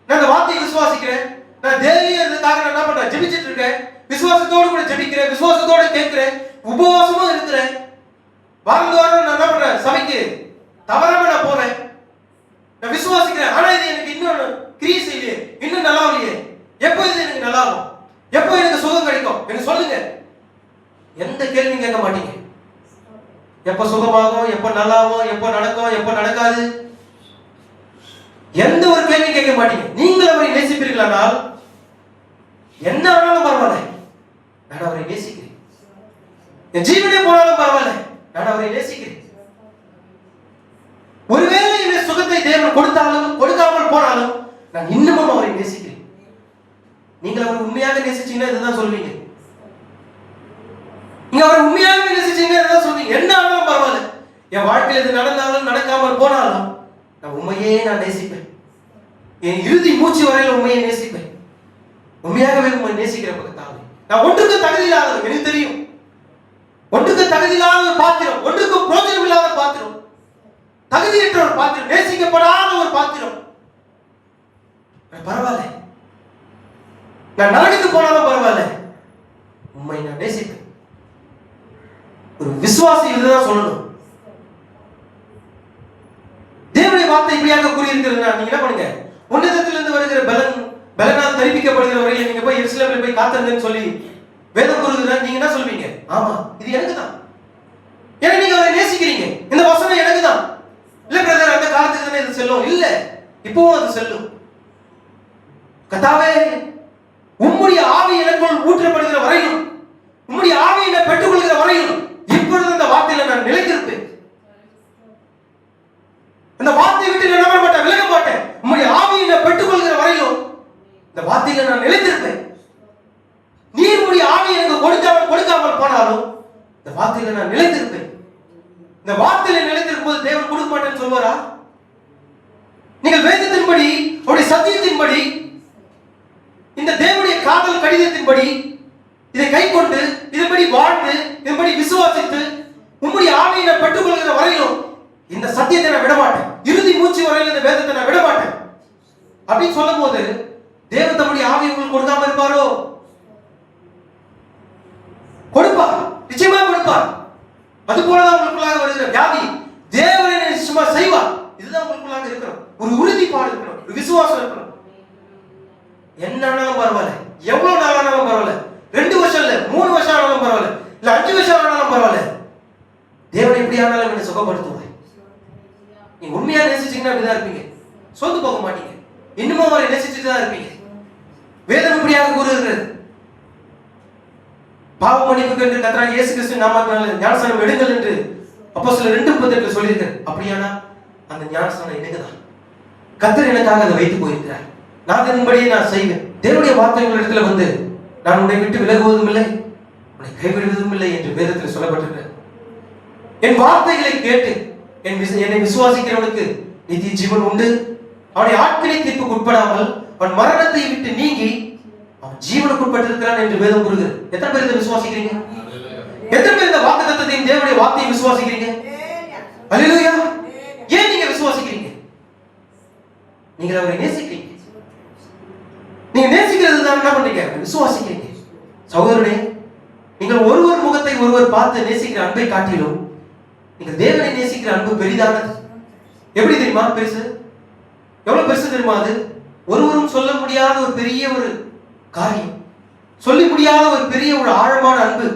நான் அந்த வார்த்தையை விசுவாசிக்கிறேன், நான் தேவையாக நான் என்ன பண்றேன்? ஜெபிச்சிட்டு இருக்கேன், விசுவாசத்தோடு கூட ஜெபிக்கிறேன், விசுவாசத்தோடு கேட்கிறேன், உபவாசமும் இருக்கிறேன், வாரந்தோறும் நான் என்ன பண்றேன்? சபைக்கு தவறாம நான் போறேன், நான் விசுவாசிக்கிறேன். ஆனா இது எனக்கு இன்னும் கிரியை செய்யலையே, இன்னும் நல்லா இல்லையே. எப்போ இது எனக்கு நல்லா ஆகும்? எப்போ எனக்கு சுகம் கிடைக்கும்? எனக்கு சொல்லுங்க. எந்த கேள்வியும் கேட்க மாட்டீங்க. எப்ப சுகமாகும், எப்ப நல்லாவும், எப்ப நடக்கும், எப்ப நடக்காது, எந்த ஒரு கேள்வியும் கேட்க மாட்டீங்க. நீங்கள் அவரை நேசிப்பீர்களானால் என்ன ஆனாலும் பரவாயில்ல, நான் அவரை நேசிக்கிறேன். என் ஜீவனே போனாலும் பரவாயில்ல, நான் அவரை நேசிக்கிறேன். ஒருவேளை தேவன் கொடுத்தாலும் கொடுக்காமல் போனாலும் நான் இன்னமும் அவரை நேசிக்கிறேன். நீங்கள் அவரை உண்மையாக நேசிச்சீங்கன்னா இதுதான் சொல்வீங்க. நீங்க அவரை உண்மையாக நேசிச்சீங்கன்னா இதுதான் சொல்வீங்க. என்ன ஆனாலும் பரவாயில்ல, என் வாழ்க்கையில் இது நடந்தாலும் நடக்காமல் போனாலும் நான் உண்மையே நான் நேசிப்பேன். என் இறுதி மூச்சு வரையில் உண்மையை நேசிப்பேன். உண்மையாகவே உண்மை நேசிக்கிற பக்கத்தாவே. நான் ஒன்றுக்கு தகுதி இல்லாதவன், எனக்கு தெரியும். ஒன்றுக்கு தகுதி இல்லாத ஒரு பாத்திரம், ஒன்றுக்கு பிரோஜனம் இல்லாத பாத்திரம், தகுதியற்ற ஒரு பாத்திரம், நேசிக்கப்படாத ஒரு பாத்திரம். பரவாயில்ல, நான் நரகத்துக்கு போனாலும் பரவாயில்ல, உண்மை நான் நேசிப்பேன். ஒரு விசுவாசி இதுதான் சொல்லணும். தேவனுடைய வார்த்தை இப்படியாக கூறியிருக்கிறதுனா நீங்க என்ன பண்ணுங்க, உன்னதத்திலிருந்து வருகிற பலனால் தெரிவிக்கப்படுகிற வரையில் நீங்க போய் எருசலேமில் போய் காத்திருங்கன்னு சொல்லி வேதம் கூறுகிறதா, நீங்க என்ன சொல்வீங்க? ஆமா, இது எனக்கு தான். ஏன்னா நீங்க அவரை நேசிக்கிறீங்க. இந்த வசனம் எனக்கு தான். இல்ல பிரதர், அந்த காலத்துக்கு தானே இது செல்லும். இல்ல, இப்பவும் அது செல்லும். கர்த்தாவே, உம்முடைய ஆவி எனக்குள் ஊற்றப்படுகிற வரையிலும், உம்முடைய ஆவியை நான் பெற்றுக்கொள்கிற வரையிலும் இப்பொழுது அந்த வார்த்தையில நான் நிலைத்திருப்பேன். அந்த வார்த்தையை விட்டு நான் நம்ப மாட்டேன், விலக மாட்டேன். உம்முடைய ஆவியை நான் பெற்றுக்கொள்கிற வரையிலும் இந்த வார்த்தையில நான் நிலைத்திருப்பேன். நீர் உம்முடைய ஆவியை எனக்கு கொடுக்காமல் போனாலும் இந்த வார்த்தையில நான் நிலைத்திருப்பேன். இந்த வார்த்தையில நிலைத்திருக்கும் போது தேவன் கொடுக்க மாட்டேன்னு சொல்வாரா? நீங்கள் வேதத்தின்படி, அவருடைய சத்தியத்தின்படி, இந்த தேவனுடைய காதல் கடிதத்தின்படி இதை கை கொண்டு இதன்படி வாழ்ந்து இதன்படி விசுவாசித்து உம்முடைய ஆவியை நான் பெற்றுக்கொள்கிற வரையிலும் இந்த சத்தியத்தை நான் விட மாட்டேன். இறுதி மூச்சு வரையில் இந்த வேதத்தை நான் விட மாட்டேன் அப்படின்னு சொல்லும் போது தேவன் தம்முடைய ஆவியை உங்களுக்கு கொடுக்காம இருப்பாரோ? கொடுப்பார், நிச்சயமா கொடுப்பார். அது போலதான் உங்களுக்குள்ளாக வருகிற வியாதி தேவனை நிச்சயமா செய்வார். இதுதான் உங்களுக்குள்ளாக இருக்கணும். ஒரு உறுதிப்பாடு இருக்கணும், ஒரு விசுவாசம் இருக்கணும். என்ன ஆனாலும் பரவாயில்ல, எவ்வளவு நாள் ஆனாலும் பரவாயில்ல, 2 வருஷம் இல்ல 3 வருஷம் ஆனாலும் பரவாயில்ல, இல்ல 5 வருஷம் ஆனாலும் பரவாயில்ல, தேவனை எப்படி ஆனாலும் என்னை சுகப்படுத்துவார். நீங்க உண்மையா நேசிச்சீங்கன்னா அப்படிதான் இருப்பீங்க. சோர்ந்து போக மாட்டீங்க. இன்னமும் அவரை நேசிச்சுட்டு தான் இருப்பீங்க. வேதம் இப்படியாக கூறுகிறது. பாவ மன்னிப்புக்கு என்று கர்த்தராகிய இயேசு கிறிஸ்து நாமத்தினாலே ஞானஸ்நானம் எடுங்கள் என்று அப்போஸ்தலர் 2:38 சொல்லியிருக்கார். அப்படியானா அந்த ஞானஸ்நானம் எனக்குதான். கர்த்தர் எனக்காக அதை வைத்து போயிருக்கிறார். நான் அதன்படியே நான் செய்வேன். தேவனுடைய வார்த்தை இடத்துல வந்து நான் உன்னை விட்டு விலகுவதும் இல்லை, உன்னை கைவிடுவதும் இல்லை என்று வேதத்தில் சொல்லப்பட்டிருக்கிறது. என் வார்த்தைகளை கேட்டு என்னை விசுவாசிக்கிறவனுக்கு நித்திய ஜீவன் உண்டு. அவனை ஆட்களை தீர்ப்புக்கு உட்படாமல் அவன் மரணத்தை விட்டு நீங்கி அவன் ஜீவனுக்கு உட்பட்டிருக்கிறான் என்று வேதம் கூறுகிறது. எத்தனை பேர் இதை விசுவாசிக்கிறீங்க? எத்தனை பேர் இந்த வாக்குத்தத்தத்தையும் தேவனுடைய வார்த்தையை விசுவாசிக்கிறீங்க? அல்லேலூயா! ஏன் நீங்க விசுவாசிக்கிறீங்க? நீங்கள் அவரை நேசிக்கிறீங்க. நீங்க நேசிக்கிறது தான் என்ன பண்றீங்க? விசுவாசிக்கிறீங்க. சகோதரனே, நீங்கள் ஒருவர் முகத்தை ஒருவர் பார்த்து நேசிக்கிற அன்பை காட்டிலும் நீங்கள் தேவனை நேசிக்கிற அன்பு பெரிதானது. எப்படி தெரியுமா? பெருசு. எவ்வளவு பெருசு தெரியுமா? அது ஒருவரும் சொல்ல முடியாத ஒரு பெரிய ஒரு காரியம், சொல்ல முடியாத ஒரு பெரிய ஒரு ஆழமான அன்பு.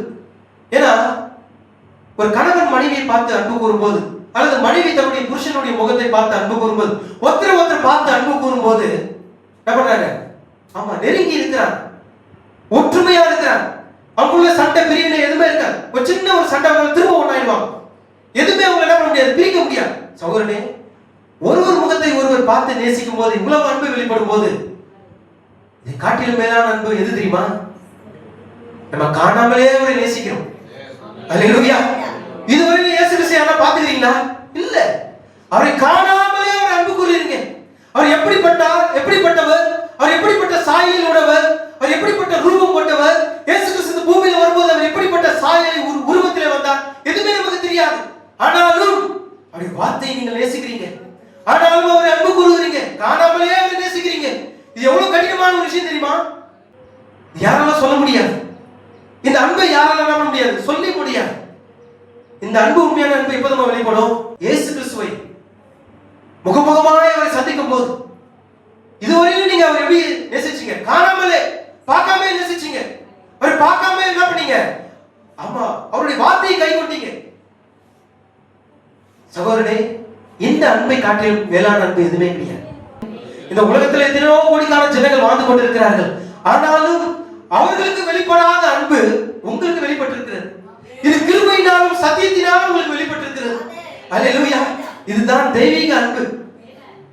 ஏன்னா ஒரு கணவன் மனைவியை பார்த்து அன்பு கூறும்போது, அல்லது மனைவி தன்னுடைய புருஷனுடைய முகத்தை பார்த்து அன்பு கூறும்போது, ஒருத்தர் பார்த்து அன்பு கூறும்போது என்ன பண்றாங்க? ஆமா, நெருங்கி இருக்கிறான், ஒற்றுமையா இருக்கிறான். அவங்களுள்ள சண்டை பிரிவினை எதுவுமே இருக்காது. ஒரு சின்ன ஒரு சண்டை திரும்ப ஒண்ணாயிடுவாங்க. எதுவுமே அவங்க என்ன பண்ண முடியாது, பிரிக்க முடியாது. சகோதரனே, ஒருவர் முகத்தை ஒருவர் பார்த்து நேசிக்கும் போது, இவ்வளவு அன்பு வெளிப்படும் போது, இதை காட்டிலும் மேலான அன்பு எது தெரியுமா? நம்ம காணாமலே அவரை நேசிக்கிறோம். அல்லேலூயா! இதுவரை இயேசு கிறிஸ்துவை பாத்துக்கிறீங்களா? இல்ல. அவரை காணாமலே அவர் அன்பு கூறுறீங்க. அவர் எப்படிப்பட்டவர், அவர் எப்படிப்பட்ட சாயலில் உடையவர், அவர் எப்படிப்பட்ட ரூபம் கொண்டவர், இயேசு கிறிஸ்து பூமியில் வரும்போது அவர் எப்படிப்பட்ட சாயலை உருவத்திலே வந்தார், எதுவுமே நமக்கு தெரியாது. ஆனாலும் அவருடைய வார்த்தையை நீங்கள் நேசிக்கிறீங்க. ஆனாலும் அவரை அன்பு கூறுகிறீங்க, காணாமலே அவரை நேசிக்கிறீங்க. இது எவ்வளவு கடினமான ஒரு விஷயம் தெரியுமா? யாரால சொல்ல முடியாது. இந்த அன்பை யாரால நம்ப முடியாது, சொல்ல முடியாது. இந்த அன்பு உண்மையான அன்பு எப்போது நம்ம வெளிப்படும்? இயேசு கிறிஸ்துவை முகமுகமாய் அவரை சந்திக்கும் போது. இதுவரையிலும் நீங்க அவர் எப்படி நேசிச்சீங்க? காணாமலே, பார்க்காம நேசிச்சீங்க. அவர் பார்க்காம என்ன பண்ணீங்க? ஆமா, அவருடைய வார்த்தையை கை கொண்டீங்க. சகோதரனே, இந்த அன்பை காட்டிலும் மேலான அன்பு எதுவுமே கிடையாது. இந்த உலகத்தில் எத்தனையோ கோடிக்கான ஜனங்கள் வாழ்ந்து கொண்டிருக்கிறார்கள். ஆனாலும் அவர்களுக்கு வெளிப்படாத அன்பு உங்களுக்கு வெளிப்பட்டிருக்கிறது. இது சத்தியத்தினால் உங்களுக்கு வெளிப்பட்டிருக்கிறது. அல்லேலூயா. இதுதான் தெய்வீக அன்பு.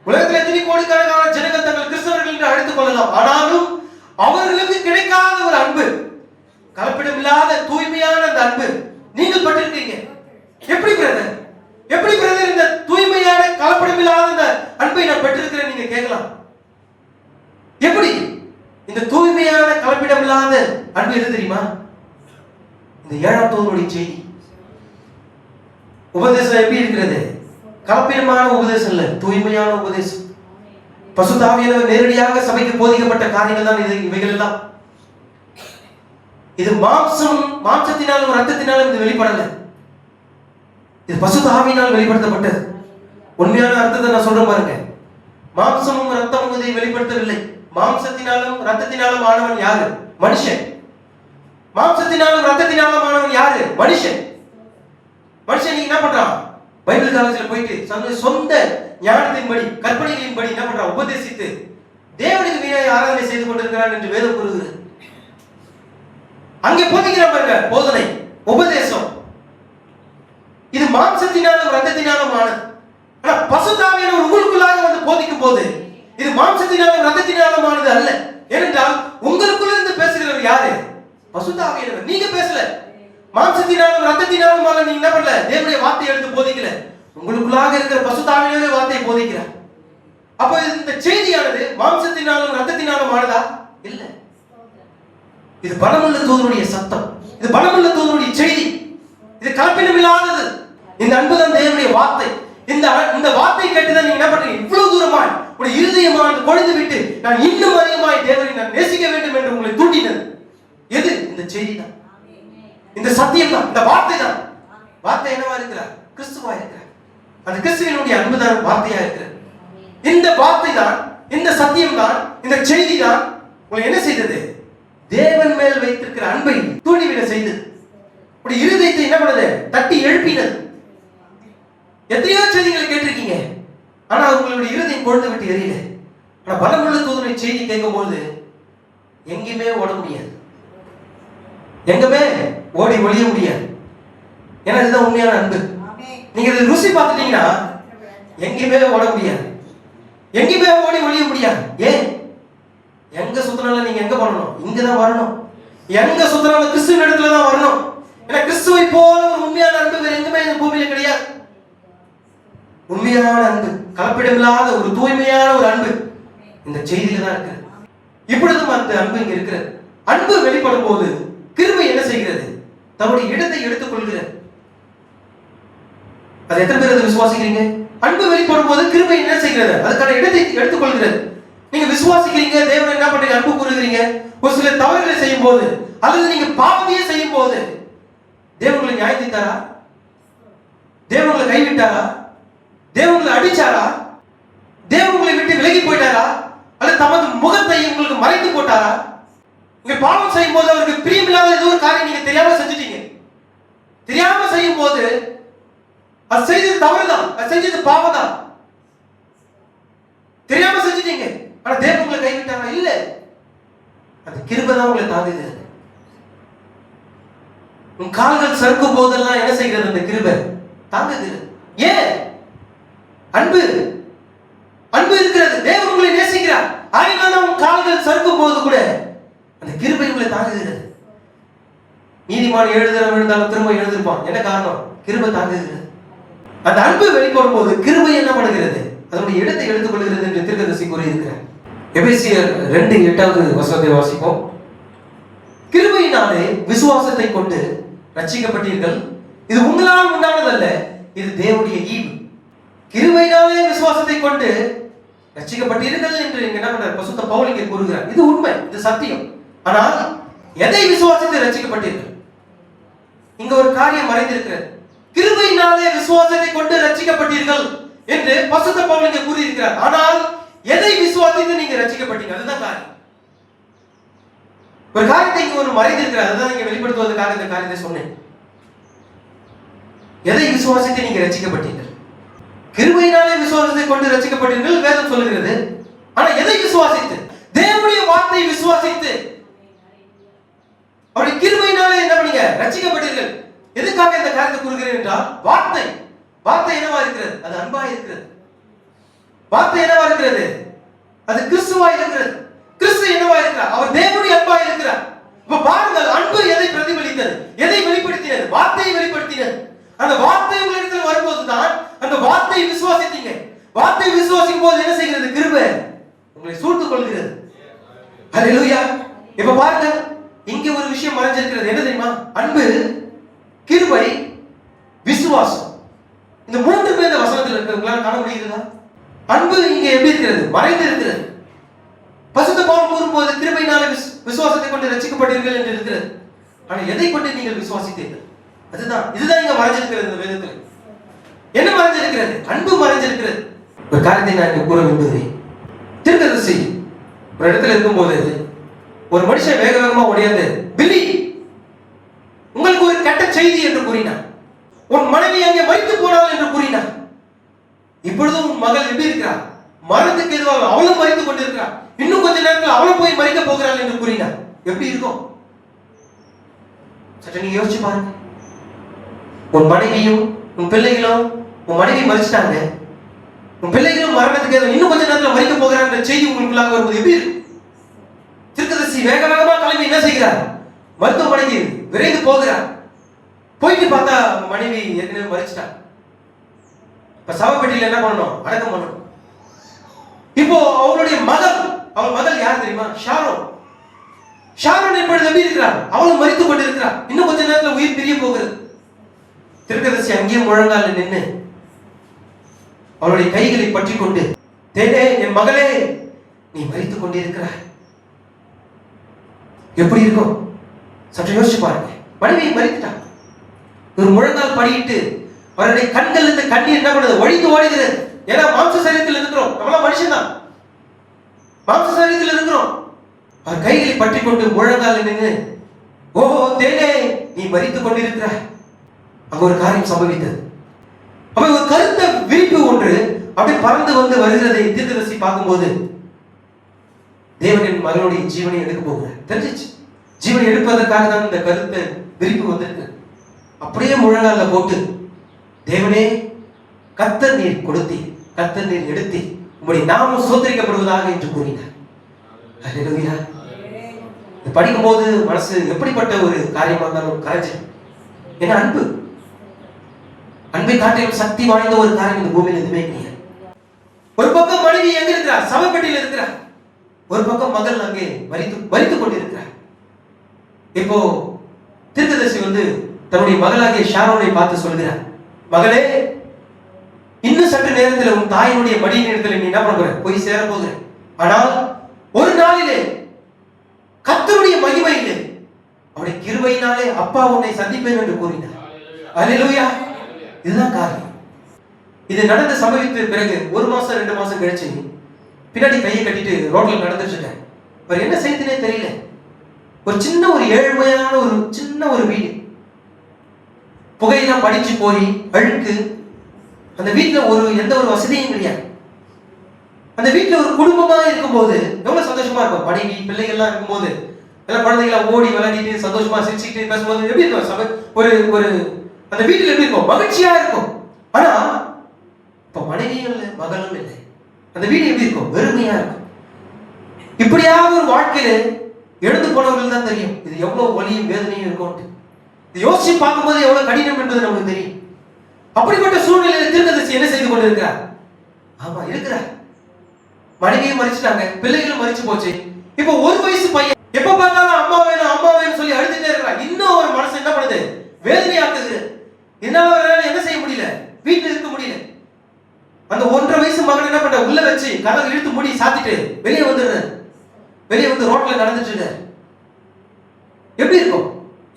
உலகத்தில் எத்தனை கோடிக்கணக்கான ஜனங்கள் தங்கள் கிறிஸ்தவர்கள் என்று அழைத்துக் கொள்ளலாம். ஆனாலும் அவர்களுக்கு கிடைக்காத ஒரு அன்பு, கலப்பிடம் இல்லாத தூய்மையான அந்த அன்பு நீங்கள் பட்டிருக்கீங்க. எப்படி பிரதர், எப்படி பிரதர் இந்த தூய்மையான கலப்படம் இல்லாத இந்த அன்பை நான் பெற்றிருக்கிறேன் நீங்க கேட்கலாம். எப்படி இந்த தூய்மையான கலப்பிடம் இல்லாத அன்பு எது தெரியுமா? இந்த 7ஆம் தூதனுடைய செய்தி. உபதேசம் எப்படி இருக்கிறது? கலப்பிடமான உபதேசம் இல்ல, தூய்மையான உபதேசம். பரிசுத்த ஆவியானவர் நேரடியாக சபைக்கு போதிக்கப்பட்ட காரியங்கள் தான் இவைகள் எல்லாம். இது மாம்சத்தினாலும் ரத்தத்தினாலும் இது வெளிப்படல. இது பரிசுத்த ஆவியினால் வெளிப்படுத்தப்பட்டது. உண்மையான அர்த்தத்தை நான் சொல்றேன் பாருங்க. மாம்சமும் ரத்தமும் இதை வெளிப்படுத்தவில்லை. மாம்சத்தினாலும் ரத்தத்தினாலும் ஆனவன் யாரு? மனுஷன். மாம்சத்தினாலும் ரத்தத்தினாலும் ஆனவன் யாரு? மனுஷன். மனுஷன் நீங்க என்ன பண்றான்? பைபிள் காலேஜ்ல போயிட்டு சொந்த ஞானத்தின்படி கற்பனைகளின்படி என்ன பண்றான்? உபதேசித்து தேவனுக்கு வீணாய் ஆராதனை செய்து கொண்டிருக்கிறான் என்று வேதம் கூறுகிறது. அங்கே போதிக்கிற பாருங்க போதனை, உபதேசம். இது மாம்சத்தினாலும் ரத்தத்தினாலும் ஆனது. ஆனா பரிசுத்த ஆவியானவர் உங்களுக்குள்ளாக வந்து போதிக்கும் போது இது மாம்சத்தினாலும் ரத்தத்தினாலும் ஆனது அல்ல. ஏனென்றால் உங்களுக்குள்ள இருந்து பேசுகிறவர் யாரு? பரிசுத்த ஆவியானவர். நீங்க பேசல. மாம்சத்தினாலும் ரத்தத்தினாலும் நீங்க என்ன பண்ணல? தேவனுடைய வார்த்தையை எடுத்து போதிக்கல. உங்களுக்குள்ளாக இருக்கிற பரிசுத்த ஆவியானவரே வார்த்தையை போதிக்கிறார். அப்ப இந்த செய்தியானது மாம்சத்தினாலும் ரத்தத்தினாலும் ஆனதா? இல்ல. இது பலமுள்ள தூதனுடைய சத்தம். இது பலமுள்ள தூதனுடைய செய்தி. இது கலப்பினம் இல்லாதது. இந்த அன்புதான் தேவனுடைய வார்த்தை. இந்த வார்த்தை கேட்டுதான் நீங்க என்ன பண்றீங்க? இவ்வளவு தூரமாய் உடைய இருதயமானது கொழுந்து விட்டு நான் இன்னும் அதிகமாய் தேவனை நான் நேசிக்க வேண்டும் என்று உங்களை தூண்டினது எது? இந்த செய்தி தான், இந்த சத்தியம் தான், இந்த வார்த்தை தான். வார்த்தை என்னவா இருக்கிறார்? கிறிஸ்துவா இருக்கிறார். அந்த கிறிஸ்துவினுடைய அன்பு தான் வார்த்தையா இருக்கிறார். இந்த வார்த்தை தான், இந்த சத்தியம் தான், இந்த செய்தி தான் உங்களை என்ன செய்தது? தேவன் மேல் வைத்திருக்கிற அன்பை தூண்டிவிட செய்தது. உடைய இருதயத்தை என்ன பண்ணது? தட்டி எழுப்பினது. எத்தனையோ செய்திகளை கேட்டிருக்கீங்க, ஆனா உங்களுடைய இருதயம் கொழுந்து விட்டு எரியல. ஆனா பலமுள்ள தூதனுடைய செய்தி கேட்கும்போது எங்கேயுமே ஓட முடியாது, எங்கமே ஓடி ஒழிய முடியாது. ஏன்னா இதுதான் உண்மையான அன்பு. நீங்க இதை ருசி பார்த்துட்டீங்கன்னா எங்கேயுமே ஓட முடியாது, எங்கேயுமே ஓடி ஒழிய முடியாது. ஏன்? எங்க சுத்தினாலும் நீங்க எங்க பண்ணணும்? இங்கதான் வரணும். எங்க சுத்தினாலும் கிறிஸ்துவின் இடத்துல தான் வரணும். ஏன்னா கிறிஸ்துவை போல ஒரு உண்மையான அன்பு வேற எங்குமே இந்த பூமியில கிடையாது. உண்மையான அன்பு, கலப்பிடமில்லாத ஒரு தூய்மையான ஒரு அன்பு இந்த செய்தியில தான் இருக்கு. இப்பொழுதும் அந்த அன்பு இங்க இருக்கிறது. அன்பு வெளிப்படும் போது கிருபை என்ன செய்கிறது? தன்னுடைய இடத்தை எடுத்துக் கொள்கிறது. அது எத்தனை பேர் அதை விசுவாசிக்கிறீங்க? அன்பு வெளிப்படும் போது கிருபை என்ன செய்கிறது? அதுக்கான இடத்தை எடுத்துக் கொள்கிறது. நீங்க விசுவாசிக்கிறீங்க, தேவனை என்ன பண்றீங்க? அன்பு கூறுகிறீங்க. ஒரு சில தவறுகளை செய்யும் போது அல்லது நீங்க பாவத்தையே செய்யும் போது தேவன் உங்களை நியாயத்திட்டாரா? தேவன் உங்களை கைவிட்டாரா? தேவன் உங்களை அடிச்சாரா? தேவன் உங்களை விட்டு விலகி போயிட்டாரா? அல்லது தமது முகத்தை உங்களுக்கு மறைத்து போட்டாரா? நீங்க பாவம் செய்யும் போது அவருக்கு பிரியமில்லாத ஏதோ ஒரு காரியம் நீங்க தெரியாம செஞ்சுட்டீங்க. தெரியாம செய்யும் போது அது செய்தது தவறுதான், அது செஞ்சது பாவம் தான். தெரியாம செஞ்சுட்டீங்க, ஆனா தேவன் உங்களை கைவிட்டாரா? இல்ல. அந்த கிருபை தான் உங்களை தாங்குது. உன் கால்கள் சறுக்கும் போதெல்லாம் என்ன செய்கிறது? அந்த கிருபை தாங்குது. ஏன்? அன்பு, அன்பு இருக்கிறது. தேவன் உங்களை நேசிக்கிறார். அதனால உன் கால்கள் சறுக்கும் போது கூட அந்த கிருபை உங்களை தாங்குகிறது. நீதிமான் எழுதுறவன் இருந்தாலும் திரும்ப எழுதிருப்பான். என்ன காரணம்? கிருபை தாங்குகிறது. அந்த அன்பு வெளிப்படும் போது கிருபை என்ன பண்ணுகிறது? அதனுடைய இடத்தை எடுத்துக் கொள்கிறது என்று தீர்க்கதரிசி கூறியிருக்கிறார். எபேசியர் 2:8 வாசிப்போம். கிருபையினாலே விசுவாசத்தை கொண்டு ரட்சிக்கப்பட்டீர்கள். இது உங்களால் உண்டானதல்ல, இது தேவனுடைய ஈவு. கிருபையினாலே விசுவாசத்தை கொண்டு ரட்சிக்கப்பட்டீர்கள் என்று என்ன பண்றார்? பரிசுத்த பவுல் இங்கே கூறுகிறார். இது உண்மை, இது சத்தியம். ஆனால் எதை விசுவாசித்து ரட்சிக்கப்பட்டீர்கள்? இங்க ஒரு காரியம் மறைந்திருக்கிறது. கிருபையினாலே விசுவாசத்தை கொண்டு ரட்சிக்கப்பட்டீர்கள் என்று பரிசுத்த பவுல் இங்கே கூறியிருக்கிறார். ஆனால் எதை விசுவாசித்து நீங்க ரட்சிக்கப்பட்டீங்க? அதுதான் காரியம். ஒரு காரியத்தை இங்க ஒரு மறைந்திருக்கிறார். அதுதான் இங்க வெளிப்படுத்துவதற்காக இந்த காரியத்தை சொன்னேன். எதை விசுவாசித்து நீங்க ரட்சிக்கப்பட்டீர்கள்? கிருபையினாலே விசுவாசத்தை கொண்டு ரட்சிக்கப்பட்டீர்கள் வேதம் சொல்லுகிறது. ஆனா எதை விசுவாசித்து? தேவனுடைய வார்த்தையை விசுவாசித்து. அவருடைய கிருபையினாலே என்ன பண்ணீங்க? ரட்சிக்கப்பட்டீர்கள். எதுக்காக இந்த காரியத்தை கூறுகிறேன் என்றால் வார்த்தை, வார்த்தை என்னவா இருக்கிறது? அது அன்பா இருக்கிறது. வார்த்தை என்னவா இருக்கிறது? அது கிறிஸ்துவா இருக்கிறது. கிறிஸ்து என்னவா இருக்கிறார்? அவர் தேவனுடைய அன்பா இருக்கிறார். இப்ப பாருங்கள், அன்பு எதை பிரதிபலித்தது? எதை வெளிப்படுத்தினது? வார்த்தையை வெளிப்படுத்தினது. அந்த வார்த்தை உங்களிடத்தில் வரும்போது தான் அந்த வார்த்தையை விசுவாசித்தீங்க. வார்த்தையை விசுவாசிக்கும் போது என்ன செய்கிறது? கிருபை உங்களை சூழ்ந்து கொள்கிறது. ஹல்லேலூயா. இப்ப பாருங்க, இங்க ஒரு விஷயம் மறைஞ்சிருக்கிறது. என்ன தெரியுமா? அன்பு, கிருபை, விசுவாசம். இந்த மூன்று பேர் இந்த வசனத்தில் இருக்கிறவங்களால காண முடியுதா? அன்பு இங்க எப்படி இருக்கிறது? மறைந்து இருக்கிறது. பரிசுத்த பவுல் கூறும்போது கிருபையினால விசுவாசத்தை கொண்டு ரட்சிக்கப்பட்டீர்கள் என்று இருக்கிறது. ஆனா எதை கொண்டு நீங்கள் விசுவாசித்தீர்கள்? இதுதான் இங்க மறைஞ்சிருக்கிறது. இந்த வேதத்தில் என்ன மறைஞ்சிருக்கிறது? அன்பு மறைஞ்சிருக்கிறது. ஒரு காரியத்தை நான் இங்க கூற விரும்புகிறேன். தீர்க்கதரிசி ஒரு இடத்துல இருக்கும்போது ஒரு மனுஷன் வேக வேகமா ஓடியாந்து, பில்லி, உங்களுக்கு ஒரு கெட்ட செய்தி என்று கூறினார். உன் மனைவி அங்கே மரித்து போனாள் என்று கூறினார். இப்பொழுதும் உன் மகள் எப்படி இருக்கிறார்? மரணத்துக்கு எதுவாக அவளும் மரித்து கொண்டிருக்கிறார். இன்னும் கொஞ்ச நேரத்தில் அவளும் போய் மரிக்க போகிறாள் என்று கூறினார். எப்படி இருக்கும்? சற்று நீங்க யோசிச்சு பாருங்க. உன் மனைவியும் உன் பிள்ளைகளும், உன் மனைவி மரிச்சிட்டாங்க, உன் பிள்ளைகளும் மரணத்துக்கு இன்னும் கொஞ்ச நேரத்தில் மரிக்க போகிறான்ற செய்தி உங்களுக்குள்ளாக வரும்போது எப்படி இருக்கும்? தீர்க்கதரிசி வேக வேகமா கிளம்பி என்ன செய்கிறார்? மருத்துவமனைக்கு விரைந்து போகிறார். போயிட்டு பார்த்தா மனைவி ஏற்கனவே மரிச்சிட்டார். இப்ப சவப்பெட்டியில என்ன பண்ணணும்? அடக்கம் பண்ணணும். இப்போ அவளுடைய மகள், அவள் மகள் யார் தெரியுமா? ஷாரோன். ஷாரோன் இப்பொழுது எப்படி இருக்கிறார்? அவளும் மரித்து கொண்டிருக்கிறார். இன்னும் கொஞ்ச நேரத்தில் உயிர் பிரிய போகிறது. தீர்க்கதரிசி அங்கேயே முழங்கால நின்று அவளுடைய கைகளை பற்றி கொண்டு, தேனே, என் மகளே, நீ மரித்துக் கொண்டிருக்கிறாய். எப்படி இருக்கும்? சற்று யோசிச்சு பாருங்க. மனைவி மரித்துட்டான். ஒரு முழங்கால் படியிட்டு அவருடைய கண்கள் இருந்து கண்ணீர் என்ன பண்ணுது? ஒழிந்து ஓடுகிறது. ஏன்னா மாம்ச சரீரத்தில் இருக்கிறோம், நம்மளாம் மனுஷன் தான், மாம்ச சரீரத்தில் இருக்கிறோம். அவர் கைகளை பற்றி கொண்டு முழங்கால் நின்று, ஓஹோ தேனே, நீ மரித்துக் கொண்டிருக்கிறாய். அங்க ஒரு காரியம் சம்பவித்தது. அப்ப ஒரு கருத்த விரிப்பு ஒன்று அப்படி பறந்து வந்து வருகிறதை தீர்க்கதரிசி பார்க்கும்போது, தேவனின் மகனுடைய ஜீவனை எடுக்க போகிறார். தெரிஞ்சிச்சு, ஜீவனை எடுப்பதற்காக தான் இந்த கருத்த விரிப்பு வந்திருக்கு. அப்படியே முழங்கால போட்டு, தேவனே, கர்த்தர் நீர் கொடுத்தி, கர்த்தர் நீர் எடுத்தி, உம்முடைய நாமம் சோதரிக்கப்படுவதாக என்று கூறினார். ஹல்லேலூயா. படிக்கும் போது மனசு எப்படிப்பட்ட ஒரு காரியமா இருந்தாலும் கரைஞ்சு. ஏன்னா அன்பு, அன்பை காட்டிலும் சக்தி வாய்ந்த ஒரு காரியம் இந்த பூமியில் எதுவுமே கிடையாது. ஒரு பக்கம் மனைவி எங்க இருக்கிறார்? சவப்பெட்டியில் இருக்கிறார். ஒரு பக்கம் மகள் அங்கே மரித்துக் கொண்டிருக்கிறார். இப்போ தீர்க்கதரிசி தன்னுடைய மகளாகிய ஷாரோனை பார்த்து சொல்கிறார், மகளே, இன்னும் சற்று நேரத்தில் உன் தாயினுடைய மடியின் இடத்துல நீ என்ன பண்ண போற? போய் சேர போகிற. ஆனால் ஒரு நாளிலே கர்த்தருடைய மகிமையிலே அவருடைய கிருபையினாலே அப்பா உன்னை சந்திப்பேன் என்று கூறினார். அல்லேலூயா. இதுதான் காரியம். இது நடந்து சம்பவித்த பிறகு 1 மாசம் 2 மாசம் கழிச்சு பின்னாடி கையை கட்டிட்டு ரோட்ல நடந்துட்டு இருக்கேன். அவர் என்ன செய்தனே தெரியல. ஒரு சின்ன ஒரு ஏழ்மையான ஒரு சின்ன ஒரு வீடு, புகையெல்லாம் படிச்சு போய் அழுக்கு. அந்த வீட்டுல எந்த ஒரு வசதியும் கிடையாது. அந்த வீட்டுல ஒரு குடும்பமா இருக்கும்போது எவ்வளவு சந்தோஷமா இருக்கும். மனைவி பிள்ளைகள்லாம் இருக்கும்போது எல்லாம் குழந்தைகளா ஓடி விளையாடிட்டு சந்தோஷமா சிரிச்சுக்கிட்டு பேசும்போது எப்படி இருக்கும்? ஒரு அந்த வீட்டுல எப்படி இருக்கும்? மகிழ்ச்சியா இருக்கும். ஆனா இப்ப மனைவியும் இல்லை, மகளும் இல்லை. அந்த வீடு எப்படி இருக்கும்? வெறுமையா இருக்கும். இப்படியாக ஒரு வாழ்க்கையில எழுந்து போனவர்கள் தான் தெரியும் இது எவ்வளவு வலியும் வேதனையும் இருக்கும். இது யோசிச்சு பார்க்கும்போது எவ்வளவு கடினம் என்பது நமக்கு தெரியும். அப்படிப்பட்ட சூழ்நிலையில் தீர்க்கதரிசி என்ன செய்து கொண்டிருக்கிறார்? ஆமா, இருக்கிறார். மனைவியும் மரிச்சுட்டாங்க, பிள்ளைகளும் மரிச்சு போச்சு. இப்போ 1 வயசு பையன் எப்ப பார்த்தாலும் அம்மா வேணும் அம்மா வேணும் சொல்லி அழுதுட்டே இருக்கிறான். இன்னும் ஒரு மனசு என்ன பண்ணுது? வேதனையாக்குது. என்னால என்ன செய்ய முடியல, வீட்டுல இருக்க முடியல. அந்த 1.5 வயசு மகன் என்ன பண்ண, உள்ள வச்சு கதவை இழுத்து மூடி சாத்திட்டு வெளியே வந்துடுற. வெளியே வந்து ரோட்ல நடந்துட்டு இருக்க. எப்படி இருக்கும்?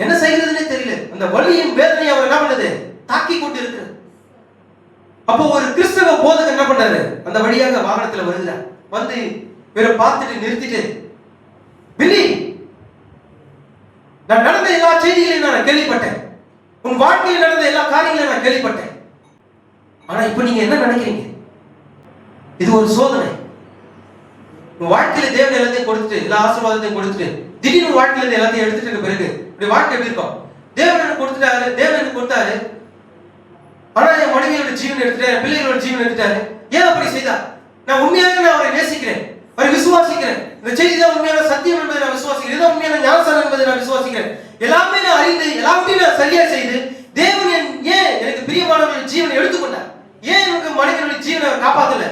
என்ன செய்யறதுன்னே தெரியல. அந்த வலியும் வேதனையும் அவர் என்ன பண்ணுது? தாக்கி கொண்டு இருக்கு. அப்போ ஒரு கிறிஸ்தவ போதகர் என்ன பண்றாரு? அந்த வழியாக வாகனத்துல வருகிறார். வந்து இவரை பார்த்துட்டு நிறுத்திட்டு, பில்லி, நான் நடந்த எல்லா செய்திகளையும் நான் கேள்விப்பட்டேன், உன் வாழ்க்கையில் நடந்த எல்லா காரியங்களையும் நான் கேள்விப்பட்டேன். ஆனா இப்ப நீங்க என்ன நினைக்கிறீங்க? இது ஒரு சோதனை. உன் வாழ்க்கையில தேவன் எல்லாத்தையும் கொடுத்துட்டு, எல்லா ஆசீர்வாதத்தையும் கொடுத்துட்டு, திடீர்னு வாழ்க்கையில எல்லாத்தையும் எடுத்துட்டு இருக்க பிறகு இப்படி வாழ்க்கை எப்படி இருக்கும்? தேவன் எனக்கு கொடுத்துட்டாரு, தேவன் எனக்கு கொடுத்தாரு, ஆனா என் மனைவியோட ஜீவன் எடுத்துட்டாரு, பிள்ளைகளோட ஜீவன் எடுத்துட்டாரு. ஏன் அப்படி செய்தா? நான் உண்மையாக நான் அவரை நேசிக்கிறேன், அவரை விசுவாசிக்கிறேன், இந்த செய்தி தான் உண்மையான சத்தியம் என்பதை நான் விசுவாசிக்கிறேன், இதுதான் உண்மையான ஞானசாரம் என்பதை நான் விசுவாசிக்கிறேன், எல்லாமே நான் அறிந்து எல்லாவற்றையும் நான் சரியா செய்து தேவன் ஏன் எனக்கு பிரியமானவர்களின் ஜீவனை எடுத்துக்கொண்டார், ஏன் எனக்கு மனிதனுடைய ஜீவனை காப்பாத்தல,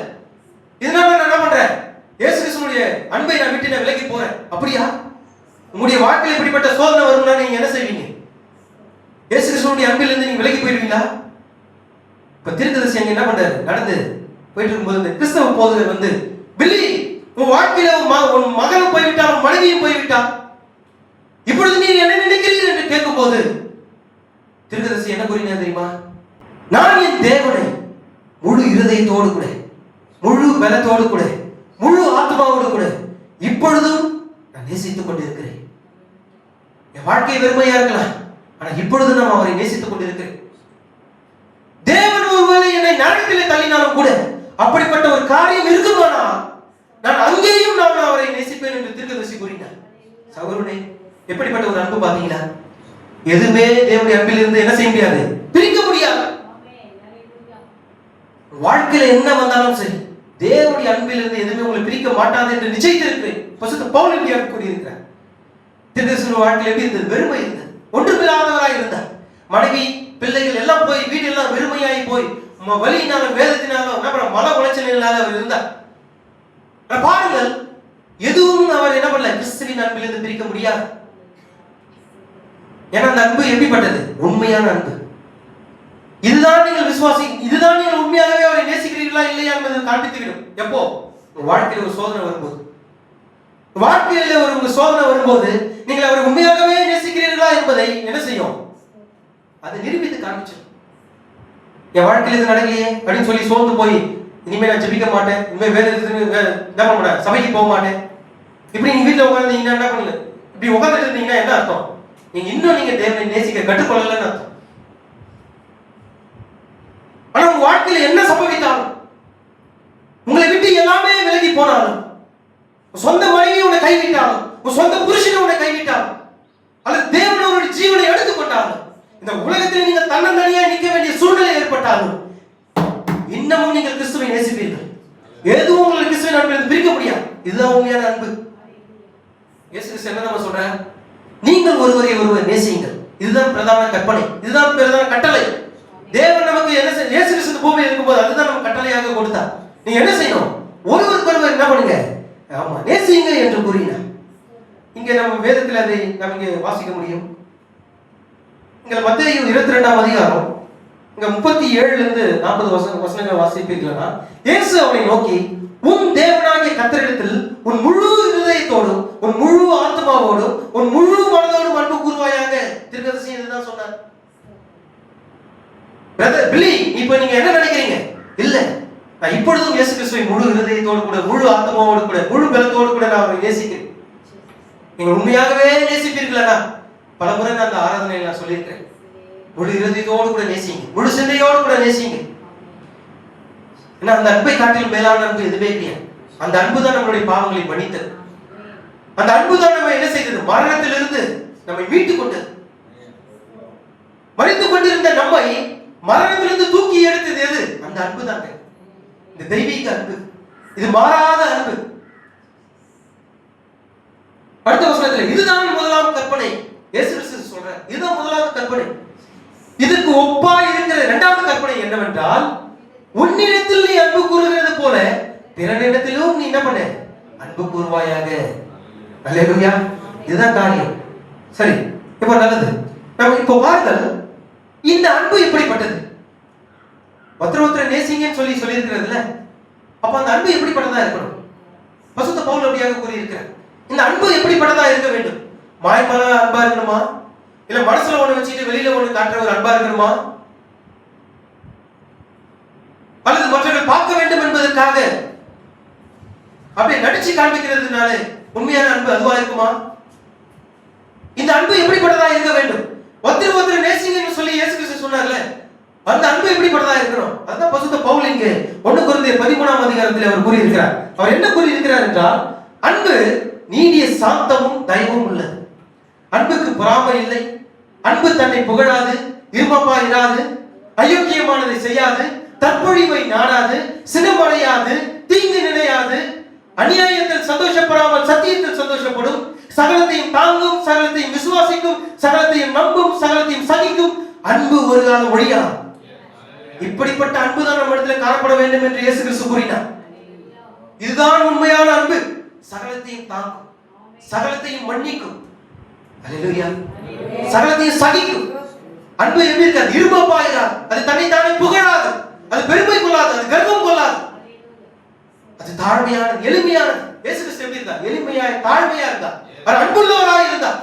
இதனால நான் என்ன பண்றேன், இயேசு கிறிஸ்துவினுடைய அன்பை நான் விட்டு நான் விலகி போறேன். அப்படியா? உங்களுடைய வாழ்க்கையில் இப்படிப்பட்ட சோதனை வரும்னா நீங்க என்ன செய்வீங்க? இயேசு கிறிஸ்துவினுடைய அன்பிலிருந்து நீங்க விலகி போயிடுவீங்களா? இப்ப தீர்க்கதரிசி அங்க என்ன பண்றாரு, நடந்து போயிட்டு இருக்கும்போது இந்த கிறிஸ்தவ போதகர் வந்து, பில்லி உன் வாழ்க்கையில உன் மகனும் போய்விட்டான், உன் மனைவியும் போய்விட்டான், இப்பொழுது நீ என்ன நினைக்கிறீர்கள் என்று கேட்கும் போது தீர்க்கதரிசி என்ன கூறினார் தெரியுமா? நான் என் தேவனை முழு இருதயத்தோடு கூட, முழு பலத்தோடு கூட, முழு ஆத்மாவோடு கூட இப்பொழுதும் நான் நேசித்துக் கொண்டிருக்கிறேன். என் வாழ்க்கை வெறுமையா இருக்கலாம், ஆனா இப்பொழுது நான் அவரை நேசித்துக் கொண்டிருக்கிறேன். தேவன் ஒருவேளை என்னை நரகத்திலே தள்ளினாலும் கூட அப்படிப்பட்ட ஒரு காரியம் இருக்குமானா நான் அங்கேயும் நான் அவரை நேசிப்பேன் என்று தீர்க்கதரிசி கூறினார். சகோதரனே, எப்படிப்பட்ட ஒரு அன்பு பாத்தீங்களா? எதுவுமே தேவனுடைய அன்பில் இருந்து என்ன செய்ய முடியாது, பிரிக்க முடியாது. வாழ்க்கையில என்ன வந்தாலும் சரி, தேவனுடைய அன்பில் இருந்து எதுவுமே உங்களை பிரிக்க மாட்டாது என்று நிச்சயித்திருக்கிறேன். பரிசுத்த பவுல் இப்படியாக கூறியிருக்கிறார். தீர்க்கதரிசி வாழ்க்கையில் எப்படி இருந்தது? வெறுமை இருந்தது, ஒன்றுமில்லாதவராய் இருந்தார். மனைவி பிள்ளைகள் எல்லாம் போய் வீடு எல்லாம் வெறுமையாகி போய் வலியினாலும் வேதத்தினாலும் மன உளைச்சலினால அவர் இருந்தார். பாருங்கள், எதுவும் அவர் என்ன பண்ணல, கிறிஸ்துவின் அன்பிலிருந்து பிரிக்க முடியாது. ஏன்னா அந்த அன்பு எப்படிப்பட்டது? உண்மையான அன்பு. இதுதான் நீங்கள் விசுவாசி, இதுதான் நீங்கள் உண்மையாகவே அவரை நேசிக்கிறீர்களா இல்லையா என்பதை காண்பித்துவிடும். எப்போ? வாழ்க்கையில் ஒரு சோதனை வரும்போது, வாழ்க்கையில் ஒரு சோதனை வரும்போது நீங்கள் அவரை உண்மையாகவே நேசிக்கிறீர்களா என்பதை என்ன செய்யும், அதை நிரூபித்து காண்பிச்சிடும். என் வாழ்க்கையில் இது நடக்கலையே அப்படின்னு சொல்லி சோர்ந்து போய் இனிமேல் நான் ஜெபிக்க மாட்டேன், இனிமேல் வேற என்ன பண்ண மாட்டேன், சபைக்கு போக மாட்டேன், இப்படி நீங்க வீட்டில் உட்காந்துருந்தீங்கன்னா என்ன பண்ணல, இப்படி உட்காந்துட்டு இருந்தீங்கன்னா என்ன அர்த்தம்? நீங்க இன்னும் நீங்க தேவனை நேசிக்க கற்றுக்கொள்ளலன்னு அர்த்தம். ஆனா உங்க வாழ்க்கையில என்ன சம்பவித்தாலும், உங்களை விட்டு எல்லாமே விலகி போனாலும், சொந்த மனைவி உன்னை கைவிட்டாலும், உன் சொந்த புருஷனை உன்னை கைவிட்டாலும், அல்லது தேவன் உங்களுடைய ஜீவனை எடுத்துக்கொண்டாலும், இந்த உலகத்தில் நீங்கள் தன்னந்தனியா நிற்க வேண்டிய சூழ்நிலை ஏற்பட்டாலும், இன்னமும் நீங்கள் கிறிஸ்துவை நேசிப்பீர்கள். எதுவும் உங்களுக்கு கிறிஸ்துவின் அன்பிலிருந்து பிரிக்க முடியாது. இதுதான் உண்மையான அன்பு. இயேசு கிறிஸ்து என்ன நம்ம சொல்ற, நீங்கள் ஒருவரை ஒருவர் நேசியுங்கள். இதுதான் பிரதான கற்பனை, இதுதான் பிரதான கட்டளை. தேவன் நமக்கு என்ன செய்ய, இயேசு கிறிஸ்து பூமியில் இருக்கும்போது அதுதான் நம்ம கட்டளையாக கொடுத்தார். நீங்க என்ன செய்யணும், ஒருவருக்கு ஒருவர் என்ன பண்ணுங்க, ஆமா நேசியுங்க என்று கூறினார். இங்க நம்ம வேதத்தில் அதை நமக்கு வாசிக்க முடியும். இங்க மத்தேயு 22ஆம் அதிகாரம் இங்க 37ல இருந்து 40 வசனங்களை வாசிப்பீர்களா? இயேசு அவனை நோக்கி, உன் தேவனாகிய கர்த்தரிடத்தில் உன் முழு இருதயத்தோடும், உன் முழு ஆத்மாவோடும், உன் முழு மனதோடும் அன்பு கூறுவாயாக. தீர்க்கதரிசி இதுதான் சொன்னார். பிரதர் பில்லி, இப்போ நீங்க என்ன நினைக்கிறீங்க? இல்ல, நான் இப்பொழுதும் இயேசு கிறிஸ்துவை முழு இருதயத்தோடு கூட, முழு ஆத்மாவோடு கூட, முழு பலத்தோடு கூட நான் அவரை நேசிக்கிறேன். நீங்க உண்மையாகவே நேசிப்பீர்களா? பல முறை நான் அந்த ஆராதனையில் நான் சொல்லியிருக்கிறேன். முழு இருதயத்தோடு கூட நேசிங்க, முழு சிந்தையோடு கூட நேசிங்க. ஏன்னா அந்த அன்பை காட்டிலும் மேலான அன்பு எதுவே கிடையாது. அந்த அன்பு தான் நம்மளுடைய பாவங்களை மன்னித்தது. அந்த அன்பு தான் நம்ம என்ன செய்தது, மரணத்திலிருந்து நம்மை மீட்டுக் கொண்டது. மரித்துக் கொண்டிருந்த நம்மை மரணத்திலிருந்து தூக்கி எடுத்தது எது? அந்த அன்பு தாங்க, இந்த தெய்வீக அன்பு. இது மாறாத அன்பு. அடுத்த வசனத்தில் இதுதான் முதலாம் கற்பனை. இயேசு கிறிஸ்து சொல்றார், இதுதான் முதலாவது கற்பனை. இதற்கு ஒப்பா இருக்கிற இரண்டாவது கற்பனை என்னவென்றால், உன்னிடத்தில் நீ அன்பு கூறுகிறது போல பிறனிடத்திலும் நீ என்ன பண்ண, அன்பு கூறுவாயாக. அல்லேலூயா. இதுதான் காரியம். சரி, இப்ப நல்லது. நம்ம இப்போ பாருங்கள், இந்த அன்பு எப்படிப்பட்டது? ஒருத்தர் நேசிங்கன்னு சொல்லி இருக்கிறதுல, அப்ப அந்த அன்பு எப்படிப்பட்டதா இருக்கணும்? பரிசுத்த பவுல் அப்படியாக கூறி இருக்கிறார். இந்த அன்பு எப்படிப்பட்டதா இருக்க வேண்டும்? மாயமான அன்பா இருக்கணுமா, இல்ல மனசுல ஒண்ணு வச்சுட்டு வெளியில ஒண்ணு காட்டுற ஒரு அன்பா இருக்கணுமா, அல்லது மற்றவர்கள் பார்க்க வேண்டும் என்பதற்காக அப்படியே நடிச்சு காண்பிக்கிறதுனால உண்மையான அன்பு அதுவா இருக்குமா? இந்த அன்பு எப்படிப்பட்டதா இருக்க வேண்டும்? ஒருத்தர் நேசிங்கன்னு சொல்லி இயேசு கிறிஸ்து சொன்னார்ல, அந்த அன்பு எப்படிப்பட்டதா இருக்கணும்? அதுதான் பரிசுத்த பவுல் இங்கே 1 கொரிந்தியர் 13ஆம் அதிகாரத்தில் அவர் கூறி இருக்கிறார். அவர் என்ன கூறி இருக்கிறார் என்றால், அன்பு நீடிய சாந்தமும் தயவும் உள்ளது, அன்புக்கு பொறாமை இல்லை, அன்பு தன்னை புகழாது, இருமப்பா இராது, அயோக்கியமானதை செய்யாது, தற்பொழிவை நாடாது, சினமடையாது, தீங்கு நினையாது, அநியாயத்தில் சந்தோஷப்படாமல் சத்தியத்தில் சந்தோஷப்படும், சகலத்தையும் தாங்கும், சகலத்தையும் விசுவாசிக்கும், சகலத்தையும் நம்பும், சகலத்தையும் சகிக்கும். அன்பு ஒரு காலம் ஒழியாது. இப்படிப்பட்ட அன்பு தான் நம்ம இடத்துல காணப்பட வேண்டும் என்று இயேசு கிறிஸ்து கூறினார். இதுதான் உண்மையான அன்பு. சகலத்தையும் தாங்கும், சகலத்தையும் மன்னிக்கும், அல்லேலூயா, சகலத்தையும் சகிக்கும். அன்பு எப்படி இருக்காது? இருமப்பாயிராது, அது தன்னைத்தானே புகழாது, அது பெருமை கொள்ளாது, அது கர்வம் கொள்ளாது, அது தாழ்மையானது, எளிமையானது. இயேசு கிறிஸ்து எப்படி இருந்தார்? எளிமையாய் தாழ்மையா இருந்தார். அவர் அன்புள்ளவராய் இருந்தார்.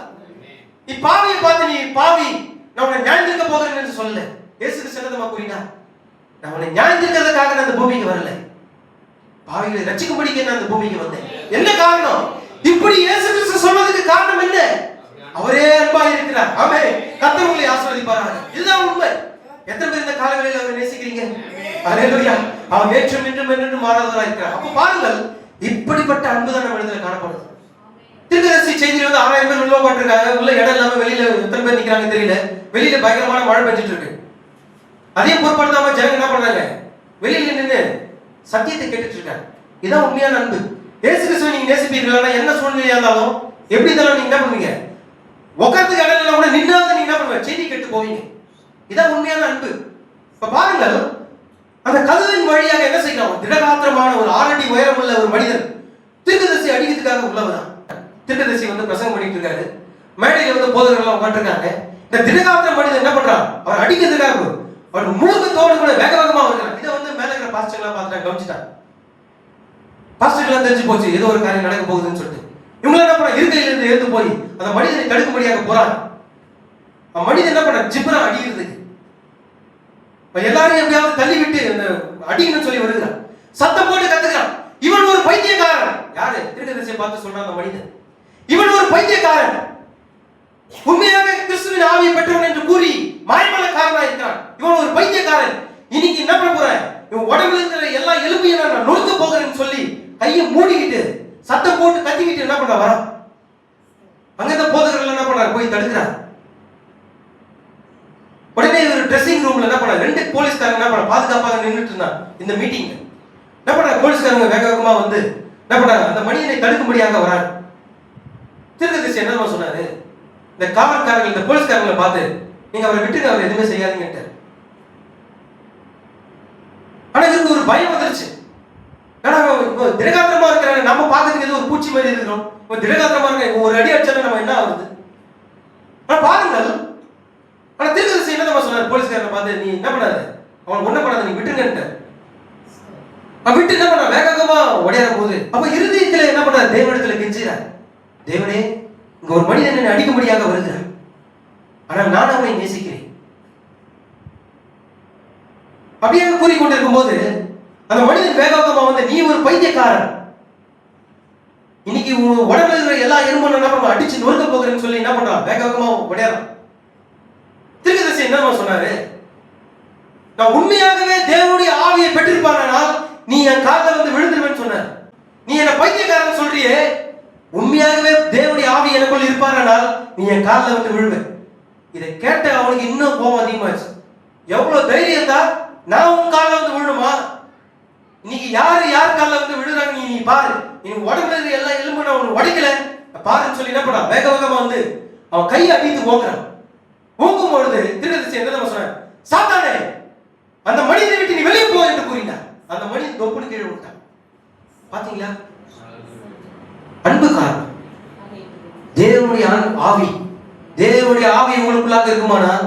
நீ பாவியை பார்த்து நீ பாவி, நான் உன்னை நியாயந்திருக்க போகிறேன் என்று சொல்லல. இயேசு கிறிஸ்து என்னதமா கூறினார்? நான் உன்னை நியாயந்திருக்கிறதுக்காக நான் அந்த பூமிக்கு வரல, பாவிகளை ரட்சிக்கும்படிக்கு நான் அந்த பூமிக்கு வந்தேன். என்ன காரணம்? இப்படி இயேசு கிறிஸ்து சொன்னதுக்கு காரணம் என்ன? அவரே அன்பாய் இருக்கிறார். ஆமென். கர்த்தர் உங்களை ஆசீர்வதிப்பாராக. இதுதான் உண்மை. எத்தனை பேர் இந்த காலங்களில் அவரை நேசிக்கிறீங்க? அல்லேலூயா. அவர் நேற்றும் இன்றும் என்றும் மாறாதவராய் இருக்கிறார். அப்ப பாருங்கள், இப்படிப்பட்ட அன்பு தான் நம்ம இடத்துல காணப்படுது. திருக்கதர்சி செய்தியில வந்து 6000 பேர் உள்ள உட்கார்ந்திருக்காங்க. உள்ள இடம் இல்லாம வெளியில எத்தனை பேர் நிக்கிறாங்க தெரியல. வெளியில பயங்கரமான மழை பெஞ்சிட்டு இருக்கு. அதே பொறுப்படுத்தாம ஜனங்க என்ன பண்றாங்க? வெளியில நின்று சத்தியத்தை கேட்டுட்டு இருக்காங்க. இதான் உண்மையான அன்பு. இயேசு கிறிஸ்துவை நீங்க நேசிப்பீர்களா? என்ன சூழ்நிலையா இருந்தாலும், எப்படி இருந்தாலும் நீங்க என்ன பண்ணுவீங்க? உட்கார்ந்துக்கு இடம் இல்ல கூட நின்னாத நீங்க என்ன பண்ணுவீங்க? செய்தி கேட்டு போவீங்க. இதான் உண்மையான அன்பு. இப்ப பாருங்கள், அந்த கதவின் வழியாக என்ன செய்யலாம்? திடகாத்திரமான ஒரு 6 அடி உயரமுள்ள ஒரு மனிதன் திருக்கதர்சி அடிக்கிறதுக்காக உள்ளவதான். திருக்கதர்சி வந்து பிரசங்கம் பண்ணிட்டு இருக்காரு. மேடையில வந்து போதகர்கள் எல்லாம் உட்கார்ந்திருக்காங்க. இந்த திடகாத்திர மனிதன் என்ன பண்றான்? அவர் அடிக்கிறதுக்காக அவர் மூர்க்கத்தோடு கூட வேக வேகமா வருகிறார். இதை வந்து மேல இருக்கிற பாஸ்டர்லாம் பார்த்துட்டாங்க, கவனிச்சுட்டாங்க. பாஸ்டர்லாம் தெரிஞ்சு போச்சு ஏதோ ஒரு காரியம் நடக்க போகுதுன்னு சொல்லிட்டு இவங்க என்ன பண்ண, இருக்கையில இருந்து எழுந்து போய் அந்த மனிதனை தடுக்கும்படியாக போறாங்க. அந்த மனிதன் என்ன பண்ண, ஜிப்ரா அடிக்கிறதுக்கு எல்லாரையும் எப்படியாவது தள்ளி விட்டு அந்த அடின்னு சொல்லி வருகிறான். சத்தம் போட்டு கத்துக்கிறான். இவன் ஒரு பைத்தியக்காரன். யாரு? திருக்கதர்சியை பார்த்து சொல்றான் அந்த மனிதன், இவன் ஒரு பைத்தியக்காரன், உண்மையாக கிறிஸ்துவின் ஆவியை பெற்றவன் என்று கூறி மாயமலக்காரனா இருக்கிறான். இவன் ஒரு பைத்தியக்காரன். இன்னைக்கு என்ன பண்ண போறேன்? இவன் உடம்புல இருக்கிற எல்லா எலும்பையும் நான் நொறுக்க போகிறேன்னு சொல்லி கையை மூடிக்கிட்டு சத்தம் போட்டு கத்திக்கிட்டு என்ன பண்ண வரான். அங்க போதகர்கள் என்ன பண்றாரு? போய் தடுக்கிறார். உடனே ஒரு ட்ரெஸ்ஸிங் ரூம்ல என்ன பண்ண, 2 போலீஸ்காரங்க என்ன பண்ண பாதுகாப்பாக நின்றுட்டு இருந்தாங்க. இந்த மீட்டிங்ல என்ன பண்ண, போலீஸ்காரங்க வேக வேகமா வந்து என்ன பண்ணாங்க, அந்த மனிதனை தடுக்கும்படியாக வராங்க. திருக்கதர்சி என்ன சொன்னாரு? இந்த காவல்காரர்கள் இந்த போலீஸ்காரங்களை பார்த்து, நீங்க அவரை விட்டுங்க, அவர் எதுவுமே செய்யாதீங்கன்னு. ஆனா இதுக்கு ஒரு பயம் வந்துருச்சு. ஆனா திடகாத்திரமா இருக்கிறாங்க, நம்ம பார்க்கறதுக்கு ஏதோ ஒரு பூச்சி மாதிரி இருக்கிறோம். திடகாத்திரமா இருக்க ஒரு அடி அடிச்சாலும் நம்ம என்ன ஆகுது? ஆனா பாருங்கள், ஆனா திருக்கதர்சி என்ன சொன்னார்? போலீஸ்காரனை பார்த்து, நீ என்ன பண்ணாத, அவன் ஒண்ணு பண்ணாத, நீ விட்டுருங்கன்ட்டு. அவன் விட்டு என்ன பண்ண, வேகமா உடையாற போது அப்ப இருதயத்துல என்ன பண்ண, தேவனிடத்துல கெஞ்சுறார். தேவனே, இங்க ஒரு மனிதன் என்னை அடிக்கும்படியாக வருகிறான், ஆனால் நான் அவனை நேசிக்கிறேன். அப்படியே கூறிக்கொண்டிருக்கும் போது அந்த மனிதன் வேகமா வந்து, நீ ஒரு பைத்தியக்காரன், இன்னைக்கு உடம்புல இருக்கிற எல்லா எலும்பும் என்ன பண்ண அடிச்சு நொறுக்க போகிறேன்னு சொல்லி என்ன பண்றான்? வேகமா உடையாறான். திருக்கதர்சி என்ன சொன்னாரு? நான் உண்மையாகவே தேவனுடைய ஆவியை பெற்றிருப்பானால் நீ என் காலில் வந்து விழுந்துருவேன்னு சொன்னார். நீ என்ன பைத்தியக்காரன் சொல்றியே, உண்மையாகவே தேவனுடைய ஆவி எனக்குள்ள இருப்பாரானால் நீ என் காலில் வந்து விழுவேன். இதை கேட்ட அவனுக்கு இன்னும் கோபம் அதிகமாச்சு. எவ்வளவு தைரியம் தான், நான் உன் காலில் வந்து விழுணுமா? இன்னைக்கு யாரு யார் காலில் வந்து விழுறாங்க நீ பாரு. நீ உடம்புல இருக்கிற எல்லா எலும்பு நான் உனக்கு உடைக்கல பாருன்னு சொல்லி என்ன பண்ணா, வேக வேகமா வந்து அவன் கையை அடித்து ஓங்குறான். ஓங்கும் பொழுது திருக்கதர்சி என்ன சொன்னார்? சாத்தானே, அந்த மனிதனை விட்டு நீ வெளியே போ என்று கூறினார். அந்த மனிதன் தொப்புன்னு கீழே விட்டான். பாத்தீங்களா? அன்பு காரணம். தேவனுடைய ஆவி, தேவனுடைய ஆவி உங்களுக்குள்ளாக இருக்குமானால்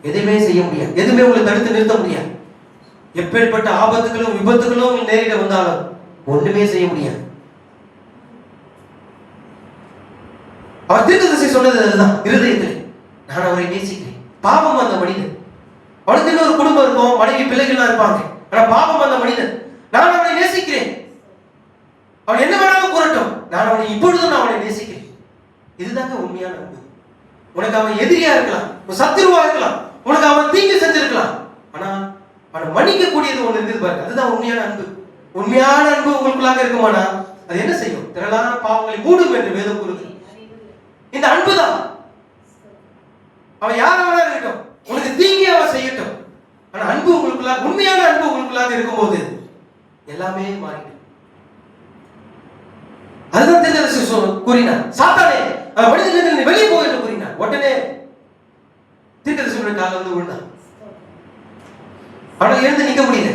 எதுவுமே செய்ய முடியாது, எதுவுமே உங்களை தடுத்து நிறுத்த முடியாது. எப்பேற்பட்ட ஆபத்துகளும் விபத்துகளும் நேரிட வந்தாலும் ஒண்ணுமே செய்ய முடியாது. அவர் திருக்கதர்சி சொன்னது அதுதான், இருதயத்தில் நான் அவரை நேசிக்கிறேன். பாவம் அந்த மனிதன், அவனுக்கு இன்னொரு குடும்பம் இருக்கும், மனைவி பிள்ளைகள்லாம் இருப்பாங்க. ஆனா பாவம் அந்த மனிதன், நான் அவனை நேசிக்கிறேன். அவன் என்ன வேணாலும் கூறட்டும், நான் அவனை இப்பொழுதும் நான் அவனை நேசிக்கிறேன். இதுதாங்க உண்மையான அன்பு. உனக்கு அவன் எதிரியா இருக்கலாம், ஒரு சத்துருவா இருக்கலாம், உனக்கு அவன் தீங்கு செஞ்சிருக்கலாம், ஆனா அவனை மன்னிக்க கூடியது ஒண்ணு இருக்குது பாருங்க, அதுதான் உண்மையான அன்பு. உண்மையான அன்பு உங்களுக்குள்ளாக இருக்குமானா அது என்ன செய்யும்? திரளான பாவங்களை மூடும் என்று வேதம் கூறுது. இந்த அன்பு தான். அவன் யார வேணா இருக்கட்டும், உனக்கு தீங்கி அவன் செய்யட்டும், ஆனா அன்பு உங்களுக்குள்ளாக, உண்மையான உள்ளவர்களாக இருக்கும்போது எல்லாமே மாறிடும். அதுதான் தீர்க்கதரிசி கூறினார், சாத்தானே அந்த மனிதனிலிருந்து நீ வெளியே போ என்று கூறினார். உடனே தீர்க்கதரிசியுடைய காலில் வந்து விழுந்தான். ஆனால் எழுந்து நிற்க முடியல.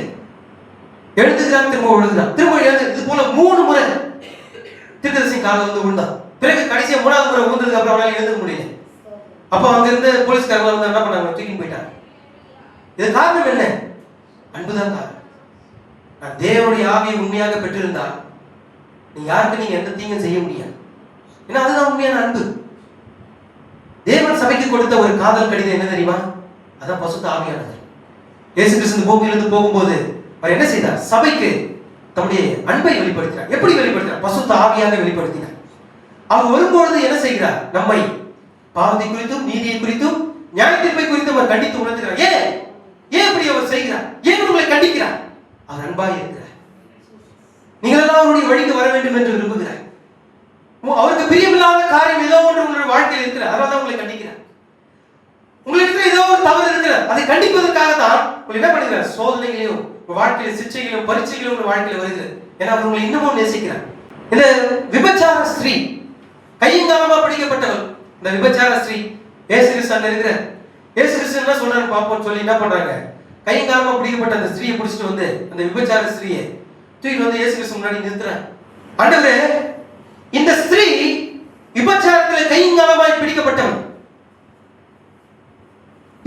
எழுந்துக்கிறான், திரும்ப விழுந்தான், திரும்ப எழுந்து. இது போல 3 முறை தீர்க்கதரிசி காலில் வந்து விழுந்தான். பிறகு கடைசியா 3வது முறை விழுந்ததுக்கு அப்புறம் அவனால எழுந்துக்க முடியல. அப்போ அங்க இருந்து போலீஸ்காரங்க வந்து என்ன பண்ணாங்க, தூக்கி போயிட்டாங்க. இது காரணம் என்ன? அன்புதான் காரணம். நான் தேவனுடைய ஆவியை உண்மையாக பெற்றிருந்தால் நீங்க எந்த தீங்கும் செய்ய முடியாது. ஏன்னா அதுதான் உண்மையான அன்பு. தேவன் சபைக்கு கொடுத்த ஒரு காதல் கடிதம் என்ன தெரியுமா? அதான் பசுத்த ஆவியானவர். இயேசு கிறிஸ்து பூமியிலிருந்து போகும்போது அவர் என்ன செய்தார்? சபைக்கு தம்முடைய அன்பை வெளிப்படுத்தினார். எப்படி வெளிப்படுத்தினார்? பசுத்த ஆவியாக வெளிப்படுத்தினார். அவர் வரும்பொழுது என்ன செய்கிறார்? நம்மை பாவத்தை குறித்தும் நீதியை குறித்தும் நியாய தீர்ப்பை குறித்தும் அவர் கண்டித்து உணர்த்துகிறார். ஏன் இப்படி அவர் செய்கிறார்? ஏன் உங்களை கண்டிக்கிறார்? அவர் அன்பாக இருக்கிறார். நீங்கள் எல்லாம் அவருடைய வழிக்கு வர வேண்டும் என்று விரும்புகிறார். அவருக்கு பிரியமில்லாத காரியம் ஏதோ ஒன்று உங்களுடைய வாழ்க்கையில் இருக்கிற, அதனால தான் உங்களை கண்டிக்கிறார். உங்களுக்கு ஏதோ ஒரு தவறு இருக்கிற, அதை கண்டிப்பதற்காக தான் உங்களை என்ன பண்ணுகிறார்? சோதனைகளையும் வாழ்க்கையில சிச்சைகளையும் பரீட்சைகளும் உங்கள் வாழ்க்கையில் வருகிறது. ஏன்னா அவர் உங்களை இன்னமும் நேசிக்கிறார். இந்த விபச்சார ஸ்திரீ கையங்காலமா பிடிக்கப்பட்டவள், இந்த விபச்சார ஸ்திரீ இயேசு கிறிஸ்து அங்க இருக்கிற இயேசு கிறிஸ்து என்ன சொல்றாரு பாப்போம்னு சொல்லி என்ன பண்றாங்க? கையங்காலமா பிடிக்கப்பட்ட அந்த ஸ்திரீயை பிடிச்சிட்டு வந்து அந்த விபச்சார ஸ்திரீயை தூக்கிட்டு வந்து இயேசு கிறிஸ்து முன்னாடி நிறுத்துறாங்க. ஆண்டவரே, இந்த ஸ்திரீ விபச்சாரத்தில் கையங்காலமாய் பிடிக்கப்பட்டவள்.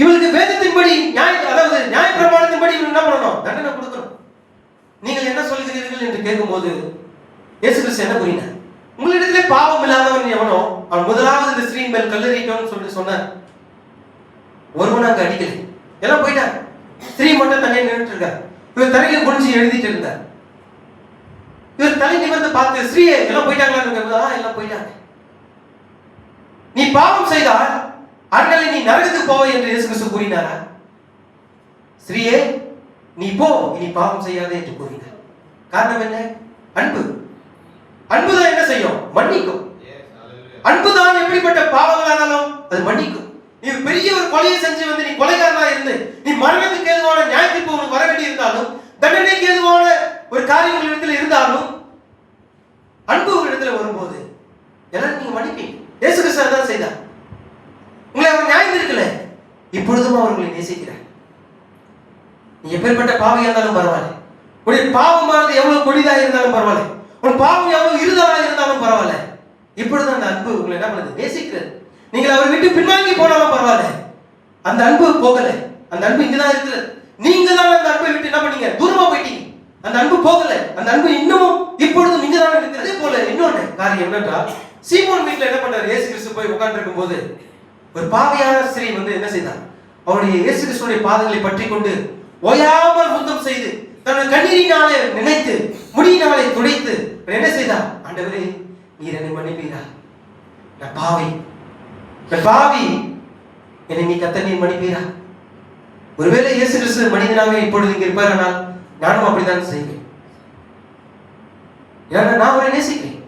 இவளுக்கு வேதத்தின்படி அதாவது நியாய பிரமாணத்தின்படி இவங்க என்ன பண்ணணும்? தண்டனை கொடுக்கணும். நீங்கள் என்ன சொல்கிறீர்கள் என்று கேட்கும்போது இயேசு கிறிஸ்து என்ன கூறினார்? உங்களிடத்திலே பாவம் இல்லாதவன் எவனோ அவன் முதலாவது இந்த ஸ்திரீ மேல் கல்லெறியட்டும்னு சொல்லி சொன்னார். ஒருவன் அங்க அடிக்கல, எல்லாம் போயிட்டாங்க. ஸ்திரீ மட்டும் தனியா நின்றுட்டு இருக்கார். இவர் தரையில குனிஞ்சு எழுதிட்டு இருந்தார். இவர் தலை நிமிர்ந்து பார்த்து, ஸ்திரீயே எல்லாம் போயிட்டாங்களா? எல்லாம் போயிட்டாங்க. நீ பாவம் செய்தால் அண்ணலை நீ நரகத்துக்கு போவ என்று இயேசு கிறிஸ்து கூறினாரா? ஸ்திரீயே நீ போ, இனி பாவம் செய்யாதே என்று கூறினார். காரணம் என்ன? அன்பு. அன்புதான் என்ன செய்யும்? மன்னிக்கும். அன்புதான் எப்படிப்பட்ட பாவங்களானாலும் அது மன்னிக்கும். நீ பெரிய ஒரு கொலையை செஞ்சு வந்து நீ கொலைகாரனா இருந்து நீ மரணத்துக்கு ஏதுவான நியாயத்திற்கு உனக்கு வர வேண்டி இருந்தாலும், தண்டனைக்கு ஏதுவான ஒரு காரியம் உங்கள் இடத்துல இருந்தாலும், அன்பு ஒரு இடத்துல வரும்போது எல்லாரும் நீங்க மன்னிப்பீங்க. இயேசு கிறிஸ்து அதான் செய்தார். உங்களை அவர் நியாயம் இருக்கல, இப்பொழுதும் அவர்களை நேசிக்கிறார். நீ எப்பேற்பட்ட பாவியா இருந்தாலும் பரவாயில்ல, உன்னுடைய பாவமானது எவ்வளவு கொடிதாக இருந்தாலும் பரவாயில்ல, உன் பாவம் எவ்வளவு இருதலாக இருந்தாலும் பரவாயில்ல, இப்பொழுது அந்த அன்பு உங்களை என்ன பண்ணுது? நேசிக்கிறது. நீங்கள் அவரை விட்டு பின்வாங்கி போனாலும் பரவாயில்ல, அந்த அன்பு போகல. அந்த அன்பு இங்கதான் இருக்குது. நீங்க தான் அந்த அன்பை விட்டு என்ன பண்ணீங்க? தூரமா போயிட்டீங்க. அந்த அன்பு போகல. அந்த அன்பு இன்னமும் இப்பொழுதும் இங்கதான் இருக்குது. அதே போல இன்னொன்னு காரியம் என்னென்றால், சீமோன் வீட்டுல என்ன பண்ணார்? இயேசு கிறிஸ்து போய் உட்கார்ந்து இருக்கும் போது ஒரு பாவியான ஸ்திரீ வந்து என்ன செய்தார்? அவருடைய இயேசு கிறிஸ்துடைய பாதங்களை பற்றி கொண்டு ஓயாமல் முத்தம் செய்து தன்னுடைய கண்ணீரினாலே நினைத்து முடியினாலே துடைத்து என்ன செய்தார்? ஆண்டவரே, நீர் என்னை மன்னிப்பீரா? நான் பாவி, என்னை நீ கர்த்தர் நீர் மன்னிப்பீரா? ஒருவேளை இயேசு கிறிஸ்து மனிதனாக இப்பொழுது இங்க இருப்பாரானால் நானும் அப்படித்தான் செய்வேன். நான் அவரை நேசிக்கிறேன்.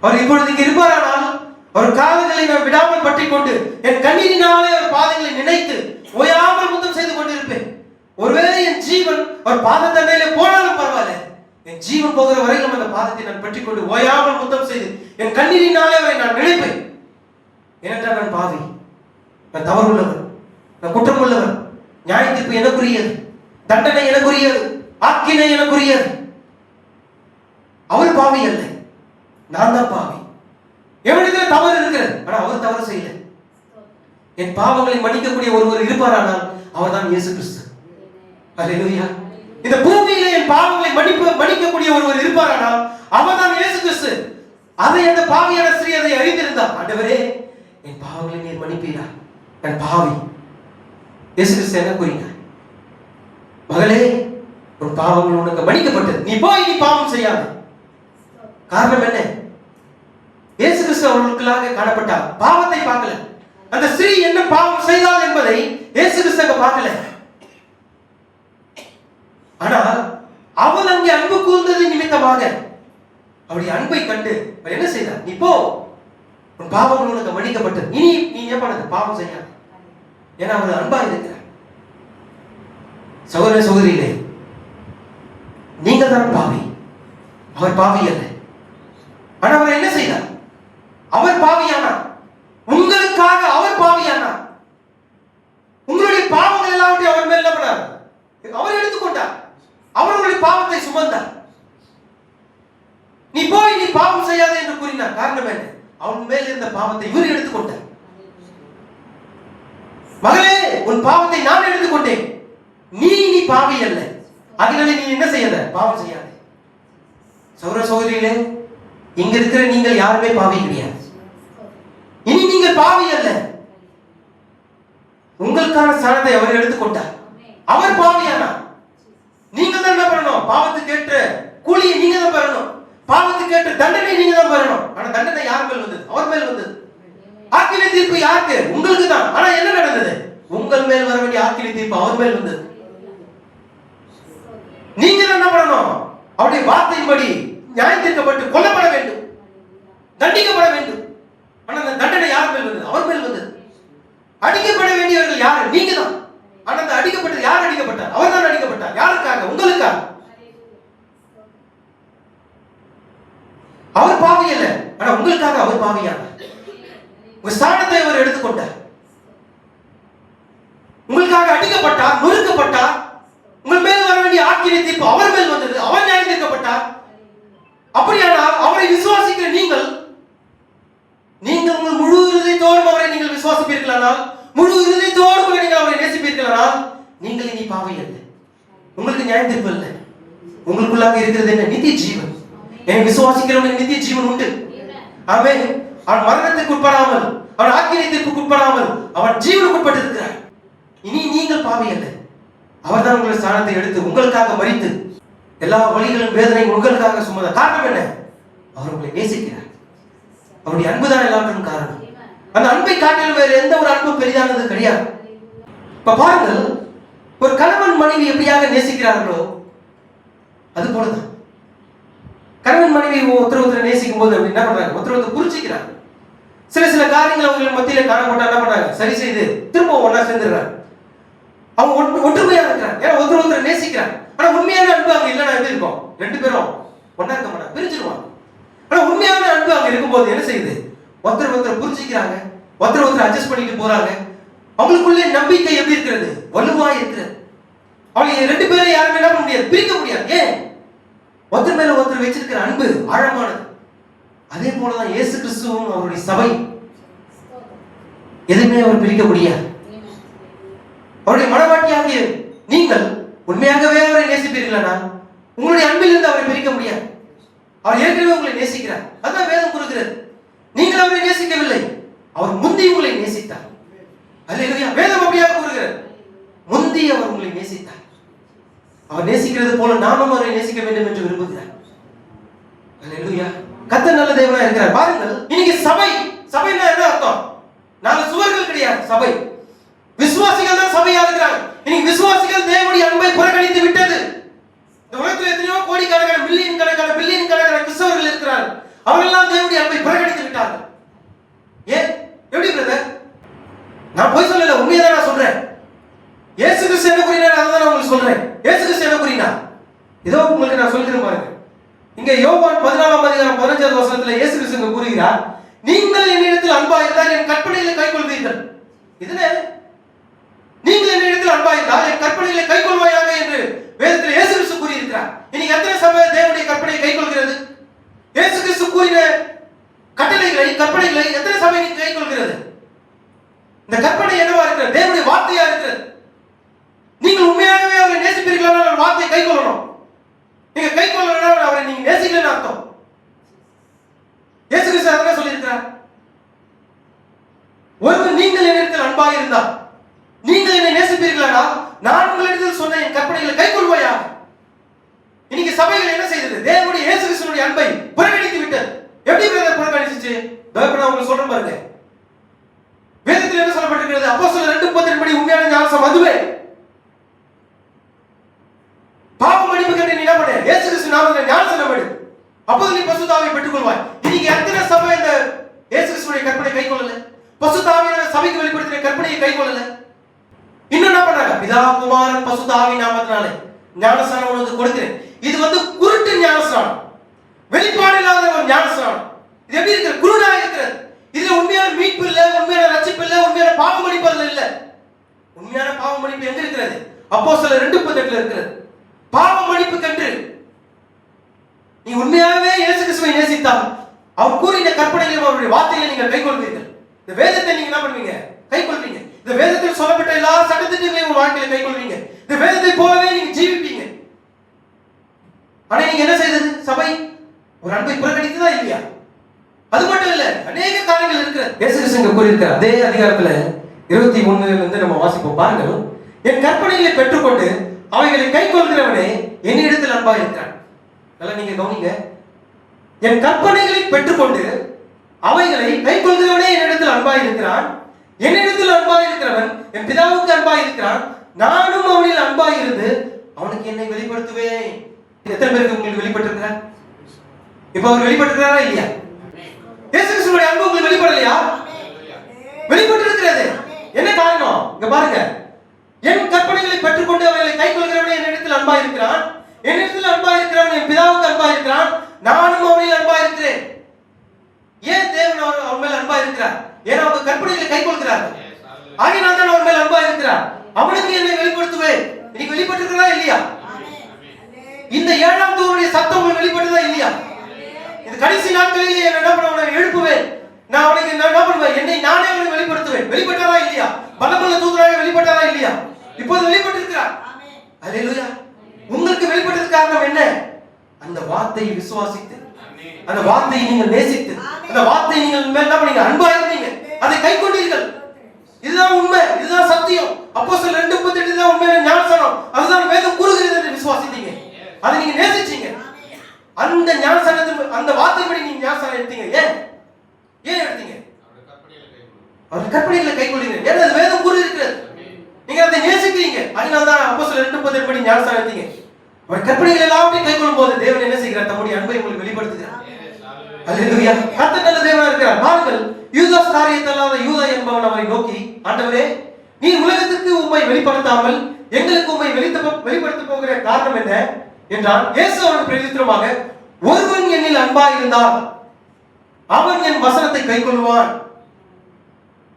அவர் இப்பொழுது இங்க இருப்பாரானால் அவர் காலங்களை நான் விடாமல் பற்றி கொண்டு என் கண்ணீரினாலே அவர் பாதங்களை நினைத்து ஓயாமல் முத்தம் செய்து கொண்டிருப்பேன். ஒருவேளை என் ஜீவன் அவர் பாத தண்டையிலே போனாலும் பரவாயில்ல, என் ஜீவன் போகிற வரையிலும் அந்த பாதத்தை நான் பற்றி கொண்டு ஓயாமல் முத்தம் செய்து என் கண்ணீரினாலே அவரை நான் நினைப்பேன். ஏனென்றால் நான் பாவி, நான் தவறு உள்ளவன், நான் குற்றம் உள்ளவன். நியாய தீர்ப்பு எனக்குரியது, தண்டனை எனக்குரியது, ஆக்கினை எனக்குரியது. அவர் பாவி அல்ல, நான் தான் பாவி. எவனிடத்துல தவறு இருக்கிறது, ஆனா அவர் தவறு செய்யல. என் பாவங்களை மன்னிக்கக்கூடிய ஒருவர் இருப்பாரானால் அவர் தான் இயேசு கிறிஸ்து. அல்லேலூயா. இந்த பூமியில என் பாவங்களை மன்னிக்கக்கூடிய ஒருவர் இருப்பாரானால் அவர் தான் இயேசு கிறிஸ்து. அதை அந்த பாவியான ஸ்திரீ அதை அறிந்திருந்தார். ஆண்டவரே, என் பாவங்களை நீர் மன்னிப்பீரா? நான் பாவி. இயேசு கிறிஸ்து என்ன கூறினார்? மகளே, உன் பாவங்கள் உனக்கு மன்னிக்கப்பட்டது, நீ போய் நீ பாவம் செய்யாதே. காரணம் என்ன? இயேசு கிறிஸ்து அவர்களுக்காக காணப்பட்டார். பாவத்தை பார்க்கல. அந்த ஸ்திரீ என்ன பாவம் செய்தாள் என்பதை இயேசு கிறிஸ்து பார்க்கல. ஆனால் அவள் அங்கே அன்பு கூர்ந்தது நிமித்தமாக அவருடைய அன்பை கண்டு அவர் என்ன செய்தார்? நீ போ, உன் பாவங்கள் உனக்கு மன்னிக்கப்பட்டது, இனி நீ என்ன பண்ணது? பாவம் செய்யாது. ஏன்னா அவர் அன்பா இருக்கிறார். சகோதர சகோதரிகளே, தான் பாவி. அவர் பாவி அல்ல. ஆனா அவர் என்ன செய்தார்? அவர் பாவியானார். உங்களுக்காக அவர் பாவியானார். உங்களுடைய பாவங்கள் எல்லாவற்றையும் அவர் மேல் என்ன பண்ணார்? அவர் எடுத்துக்கொண்டார். அவர்களுடைய பாவத்தை சுமந்தார். நீ போய் நீ பாவம் செய்யாதே என்று கூறினார். காரணம் என்ன? அவன் மேல் இருந்த பாவத்தை இவர் எடுத்துக்கொண்டார். மகளே, உன் பாவத்தை நான் எடுத்துக்கொண்டேன். நீ பாவி அல்ல. அதனால நீ என்ன செய்யாத? பாவம் செய்யாத. சகோதர சகோதரிகளே, இங்க இருக்கிற நீங்கள் யாருமே பாவி கிடையாது. இனி நீங்கள் பாவி அல்ல. உங்களுக்கான ஸ்தானத்தை அவர் எடுத்துக்கொண்டார். அவர் பாவியானார். நீங்கள் தான் என்ன பண்ணணும்? பாவத்துக்கு ஏற்ற கூலியை நீங்க தான் பெறணும். பாவத்துக்கு ஏற்ற தண்டனை நீங்க தான் பெறணும். ஆனா தண்டனை யார் மேல் வந்தது? அவர் மேல் வந்தது. ஆக்கினை தீர்ப்பு யாருக்கு? உங்களுக்கு தான். ஆனா என்ன நடந்தது? உங்கள் மேல் வர வேண்டிய ஆக்கினை தீர்ப்பு அவர் மேல் வந்தது. நீங்க என்ன பண்ணணும்? அவருடைய வார்த்தையின்படி நியாயம் தீர்க்கப்பட்டு கொல்லப்பட வேண்டும், தண்டிக்கப்பட வேண்டும். ஆனா அந்த தண்டனை யார் மேல் வந்தது? அவர் மேல் வந்தது. அடிக்கப்பட வேண்டியவர்கள் யாரு? நீங்க தான். ஆனா அந்த அடிக்கப்பட்டது யார் அடிக்கப்பட்டார்? அவர் தான் அடிக்கப்பட்டார். யாருக்காக? உங்களுக்காக. அவர் பாவி அல்ல. ஆனா உங்களுக்காக அவர் பாவியானார். உங்க ஸ்தானத்தை அவர் எடுத்துக்கொண்டார். உங்களுக்காக அடிக்கப்பட்டார், நொறுக்கப்பட்டார். உங்கள் மேல் வர வேண்டிய ஆக்கினை தீர்ப்பு அவர் மேல் வந்தது. அவர் நியாயம் தீர்க்கப்பட்டார். அப்படியானால் அவரை விசுவாசிக்கிற நீங்கள் உங்கள் முழு இருதயத்தோடு அவரை நீங்கள் விசுவாசிப்பீர்களானால், முழு இருதயத்தோடு நீங்கள் அவரை நேசிப்பீர்களானால், நீங்கள் இனி பாவி அல்ல. உங்களுக்கு நியாயம் தீர்ப்பு இல்லை. உங்களுக்குள்ளாக இருக்கிறது என்ன? நித்திய ஜீவன். என்னை விசுவாசிக்கிறவனுக்கு நித்திய ஜீவன் உண்டு. ஆமென். அவன் மரணத்துக்கு உட்படாமல், அவன் ஆக்கினை தீர்ப்புக்கு உட்படாமல், அவன் ஜீவனுக்கு உட்பட்டு இருக்கிறார். இனி நீங்கள் பாவி அல்ல. அவர் தான் உங்களுடைய ஸ்தானத்தை எடுத்து உங்களுக்காக மரித்து எல்லா வழிகளும் வேதனை உங்களுக்காக சுமந்தார். காரணம் என்ன? அவர் உங்களை நேசிக்கிறார். அவருடைய அன்பு தான் எல்லாருக்கும் காரணம். அந்த அன்பை காட்டிலும் வேறு எந்த ஒரு அன்பும் பெரிதானது கிடையாது. இப்ப பாருங்கள், ஒரு கணவன் மனைவி எப்படியாக நேசிக்கிறார்களோ அது போலதான் கணவன் மனைவி ஒருத்தர் நேசிக்கும் போது என்ன பண்றாங்க? ஒருத்தர் புரிஞ்சுக்கிறாங்க. சில காரியங்கள் அவங்க மத்தியில காணப்பட்டா என்ன பண்றாங்க? சரி செய்து திரும்ப ஒன்னா சேர்ந்துடுறாங்க. அவங்க ஒற்றுமையா இருக்கிறாங்க. ஏன்னா ஒருத்தர் நேசிக்கிறாங்க. ஆனா உண்மையான அன்பு அங்க இல்லைன்னா எப்படி இருக்கும்? ரெண்டு பேரும் ஒன்னா இருக்க மாட்டாங்க, பிரிஞ்சிருவாங்க. ஆனா உண்மையான அன்பு அங்க இருக்கும்போது என்ன செய்யுது? ஒருத்தர் புரிஞ்சுக்கிறாங்க, ஒருத்தர் அட்ஜஸ்ட் பண்ணிட்டு போறாங்க. அவங்களுக்குள்ளே நம்பிக்கை எப்படி இருக்கிறது? வலுவா இருக்கிறது. அவங்க ரெண்டு பேரும் யாருமே என்ன பண்ண முடியாது? பிரிக்க முடியாது. ஏன்? ஒருத்தர் மேல ஒருத்தர் வச்சிருக்கிற அன்பு ஆழமானது. அதே போலதான் இயேசு கிறிஸ்துவும் அவருடைய சபை. எதுவுமே அவர் பிரிக்க முடியாது. அவருடைய மனவாட்டியாகிய நீங்கள் உண்மையாகவே அவரை நேசிப்பீர்களா? உங்களுடைய அன்பிலிருந்து அவரை பிரிக்க முடியாது. அவர் ஏற்கனவே உங்களை நேசிக்கிறார். அதான் வேதம் கூறுகிறது. நீங்கள் அவரை நேசிக்கவில்லை, அவர் முந்தி உங்களை நேசித்தார். அல்லேலூயா. வேதம் அப்படியாக கூறுகிறது. முந்தி அவர் உங்களை நேசித்தார். அவர் நேசிக்கிறது போல நாமும் அவரை நேசிக்க வேண்டும் என்று விரும்புகிறார். அல்லேலூயா. கர்த்தர் நல்ல தேவனா இருக்கிறார். பாருங்கள், இன்னைக்கு சபைனா என்ன அர்த்தம்? நாங்க சுவர்கள் கிடையாது. சபை விசுவாசிகள் தான் சபையா இருக்கிறாங்க. இன்னைக்கு விசுவாசிகள் தேவனுடைய அன்பை புறக்கணித்து விட்டது. இந்த உலகத்தில் எத்தனையோ கோடிக்கணக்கான பில்லியன் கணக்கான கிறிஸ்தவர்கள் இருக்கிறார்கள். அவர்களெல்லாம் தேவனுடைய அன்பை புறக்கணித்து விட்டார்கள். ஏன்? எப்படி பிரதர்? நான் போய் சொல்லல, உண்மையை நான் சொல்றேன். இயேசு கிறிஸ்து என்ன கூறினார் அதை நான் உங்களுக்கு சொல்றேன். இயேசு கிறிஸ்து என்ன கூறினார்? இதோ உங்களுக்கு நான் சொல்கிறேன் பாருங்க. இங்க யோவான் 14ஆம் அதிகாரம் 15வது வசனத்துல இயேசு கிறிஸ்து கூறுகிறார், நீங்கள் என்னிடத்தில் அன்பா இருந்தால் என் கற்பனைகளை கைக்கொள்வீர்கள். இதுனே நீங்கள் என்னிடத்தில் அன்பா இருந்தால் என் கற்பனைகளை கைக்கொள்வாயாக என்று வேதத்தில் இயேசு கிறிஸ்து கூறியிருக்கிறார். இன்னைக்கு எத்தனை சபை தேவனுடைய கற்பனையை கைக்கொள்கிறது? இயேசு கிறிஸ்து கூறின கட்டளைகளை கற்பனைகளை எத்தனை சபை கைக்கொள்கிறது? இந்த கற்பனை என்னவா இருக்கிறது? தேவனுடைய வார்த்தையா இருக்கிறது. நீங்கள் உண்மையாகவே அவரை நேசிப்பீர்களா? அவர் வார்த்தையை கைக்கொள்ளணும். நீங்க கைக்கொள்ளணும், அவரை நீங்க நேசிக்கலன்னு அர்த்தம். இயேசு கிறிஸ்து என்ன சொல்லியிருக்கிறார்? ஒருவர் நீங்கள் என்னிடத்தில் அன்பாக இருந்தால், நீங்கள் என்னை நேசிப்பீர்களா? நான் உங்களிடத்தில் சொன்ன என் கற்பனைகளை கைக்கொள்வாயா? இன்னைக்கு சபைகள் என்ன செய்தது? தேவனுடைய இயேசு கிறிஸ்துவின் அன்பை புறக்கணித்து விட்டது. எப்படி பிரதர் புறக்கணிச்சிச்சு? நான் உங்களுக்கு சொல்றேன் பாருங்க. வேதத்தில் என்ன சொல்லப்பட்டிருக்கிறது? அப்போஸ்தலர் 2:32 படி உண்மையான ஞானஸ்நானம் அதுவே. பாவ மன்னிப்பு கண்டு நீ என்ன பண்ணு? இயேசு கிறிஸ்து நாமத்தில் ஞானஸ்நானம் எடு. அப்போது நீ பரிசுத்த ஆவியை பெற்றுக்கொள்வாய். இன்னைக்கு எத்தனை சபை இந்த இயேசு கிறிஸ்துவின் கற்பனை கைக்கொள்ளல? பரிசுத்த ஆவியான சபைக்கு வெளிப்படுத்தின கற்பனையை கைக்கொள்ளல. இன்னும் என்ன பண்றாங்க? பிதா குமாரன் பரிசுத்த ஆவி நாமத்தினாலே ஞானஸ்நானம் உனக்கு கொடுக்கிறேன். இது குருட்டு ஞானஸ்நானம், வெளிப்பாடு இல்லாத ஒரு ஞானஸ்நானம். இது எப்படி இருக்கு? குருடா இருக்கிறது. இதுல உண்மையான மீட்பு இல்ல, உண்மையான ரட்சிப்பு இல்ல, உண்மையான பாவ மன்னிப்பு இல்ல. உண்மையான பாவ மன்னிப்பு எங்க இருக்கிறது? அப்போஸ்தலர் 2:18 இருக்கிறது. பாவ மன்னிப்பு கன்று. நீ உண்மையாகவே இயேசு கிறிஸ்துவை நேசித்தால் அவர் கூறின கற்பனைகளையும் அவருடைய வார்த்தைகளை நீங்கள் கைக்கொள்வீர்கள். இந்த வேதத்தை நீங்க என்ன பண்ணுவீங்க? கைக்கொள்வீங்க. இந்த வேதத்தில் சொல்லப்பட்ட எல்லா சட்டத்திட்டங்களையும் உங்க வாழ்க்கையில கைக்கொள்வீங்க. இந்த வேதத்தை போலவே நீங்க ஜீவிப்பீங்க. ஆனா நீங்க என்ன செய்தது? சபை ஒரு அன்பை புறக்கணித்ததா இல்லையா? அது மட்டும் இல்ல, அநேக காரியங்கள் இருக்கிறது. இயேசு கிறிஸ்து கூறியிருக்கிறார். அதே அதிகாரத்துல 21 நம்ம வாசிப்போம் பாருங்க. என் கற்பனைகளை பெற்றுக்கொண்டு அவைகளை கைக்கொள்கிறவனே என்னிடத்தில் அன்பா இருக்கிறான். நல்லா நீங்க கவனிங்க. என் கற்பனைகளை பெற்றுக்கொண்டு அவைகளை கைக்கொள்கிறவனே என்னிடத்தில் அன்பா இருக்கிறான். என்னிடத்தில் அன்பா இருக்கிறவன் என் பிதாவுக்கு அன்பா இருக்கிறான். நானும் அவனில் அன்பா இருந்து அவனுக்கு என்னை வெளிப்படுத்துவேன். எத்தனை பேருக்கு உங்களுக்கு வெளிப்பட்டிருக்கிறார்? இப்ப அவர் வெளிப்பட்டிருக்கிறாரா இல்லையா? இயேசு கிறிஸ்துவின் அன்பு உங்களுக்கு வெளிப்படலையா? வெளிப்பட்டிருக்கிறது. என்ன காரணம்? இங்க பாருங்க. என் கற்பனைகளை பெற்றுக்கொண்டு அவைகளை கைக்கொள்கிறவனே என்னிடத்தில் அன்பா இருக்கிறான். என்னிடத்தில் அன்பா இருக்கிறவன் என் பிதாவுக்கு அன்பா இருக்கிறான். நானும் அவனில் அன்பா இருக்கிறேன். ஏன் தேவன் அவர் மேல் அன்பா இருக்கிறார்? ஏன்னா அவங்க கற்பனைகளை கைக்கொள்கிறார்கள். ஆகையினால் தான் அவர் மேல் அன்பா இருக்கிறார். அவனுக்கு என்னை வெளிப்படுத்துவேன். இன்னைக்கு வெளிப்பட்டிருக்கிறதா இல்லையா? இந்த 7ஆம் தூதனுடைய சத்தம் உங்களுக்கு வெளிப்பட்டதா இல்லையா? இந்த கடைசி நாட்களிலே என்ன பண்ணுவேன்? எழுப்புவேன். நான் அவனுக்கு என்ன பண்ணுவேன்? என்னை நானே அவனுக்கு வெளிப்படுத்துவேன். வெளிப்பட்டாரா இல்லையா? பலமுள்ள தூதராக வெளிப்பட்டாரா இல்லையா? இப்போது வெளிப்பட்டிருக்கிறார். அல்லேலூயா. உங்களுக்கு வெளிப்பட்டது காரணம் என்ன? அந்த வார்த்தையை விசுவாசித்து, அந்த வார்த்தையை நீங்கள் நேசித்து, அந்த வார்த்தையை நீங்கள் மேல் என்ன பண்ணீங்க? அன்பா இருந்தீங்க. அதை கைக்கொண்டீர்கள். இதுதான் உண்மை, இதுதான் சத்தியம். அப்போஸ்தலர் 2:18 தான் உண்மையான ஞானஸ்நானம். அதுதான் வேதம் கூறுகிறது என்று விசுவாசித்தீங்க. அதை நீங்க நேசிச்சீங்க. அந்த ஞானஸ்நானத்தின் அந்த வார்த்தைப்படி நீங்க ஞானஸ்நானம் எடுத்தீங்க. ஏன் எடுத்தீங்க? அவர் கற்பனைகளை கைக்கொள்ளுங்க. ஏன்னா அது வேதம் கூறி இருக்கிறது. நீங்க அதை நேசிக்கிறீங்க. அதனால தான் அப்போஸ்தலர் 2:18 படி ஞானஸ்நானம் எடுத்தீங்க. அவர் கற்பனைகளை எல்லாவற்றையும் கைக்கொள்ளும் போது தேவன் என்ன செய்கிறார்? தம்முடைய அன்பை உங்களுக்கு வெளிப்படுத்துகிறார். அல்லேலூயா. கர்த்தர் நல்ல தேவனா இருக்கிறார். பாருங்கள், யூதாஸ் காரியத்தல்லாத யூதா என்பவன் அவரை நோக்கி, ஆண்டவரே, நீ உலகத்துக்கு உம்மை வெளிப்படுத்தாமல் எங்களுக்கு உம்மை வெளிப்படுத்த போகிற காரணம் என்ன என்றான். இயேசு அவனுக்கு பிரதித்திரமாக, ஒருவன் என்னில் அன்பா இருந்தால் அவன் என் வசனத்தை கைக்கொள்வான்.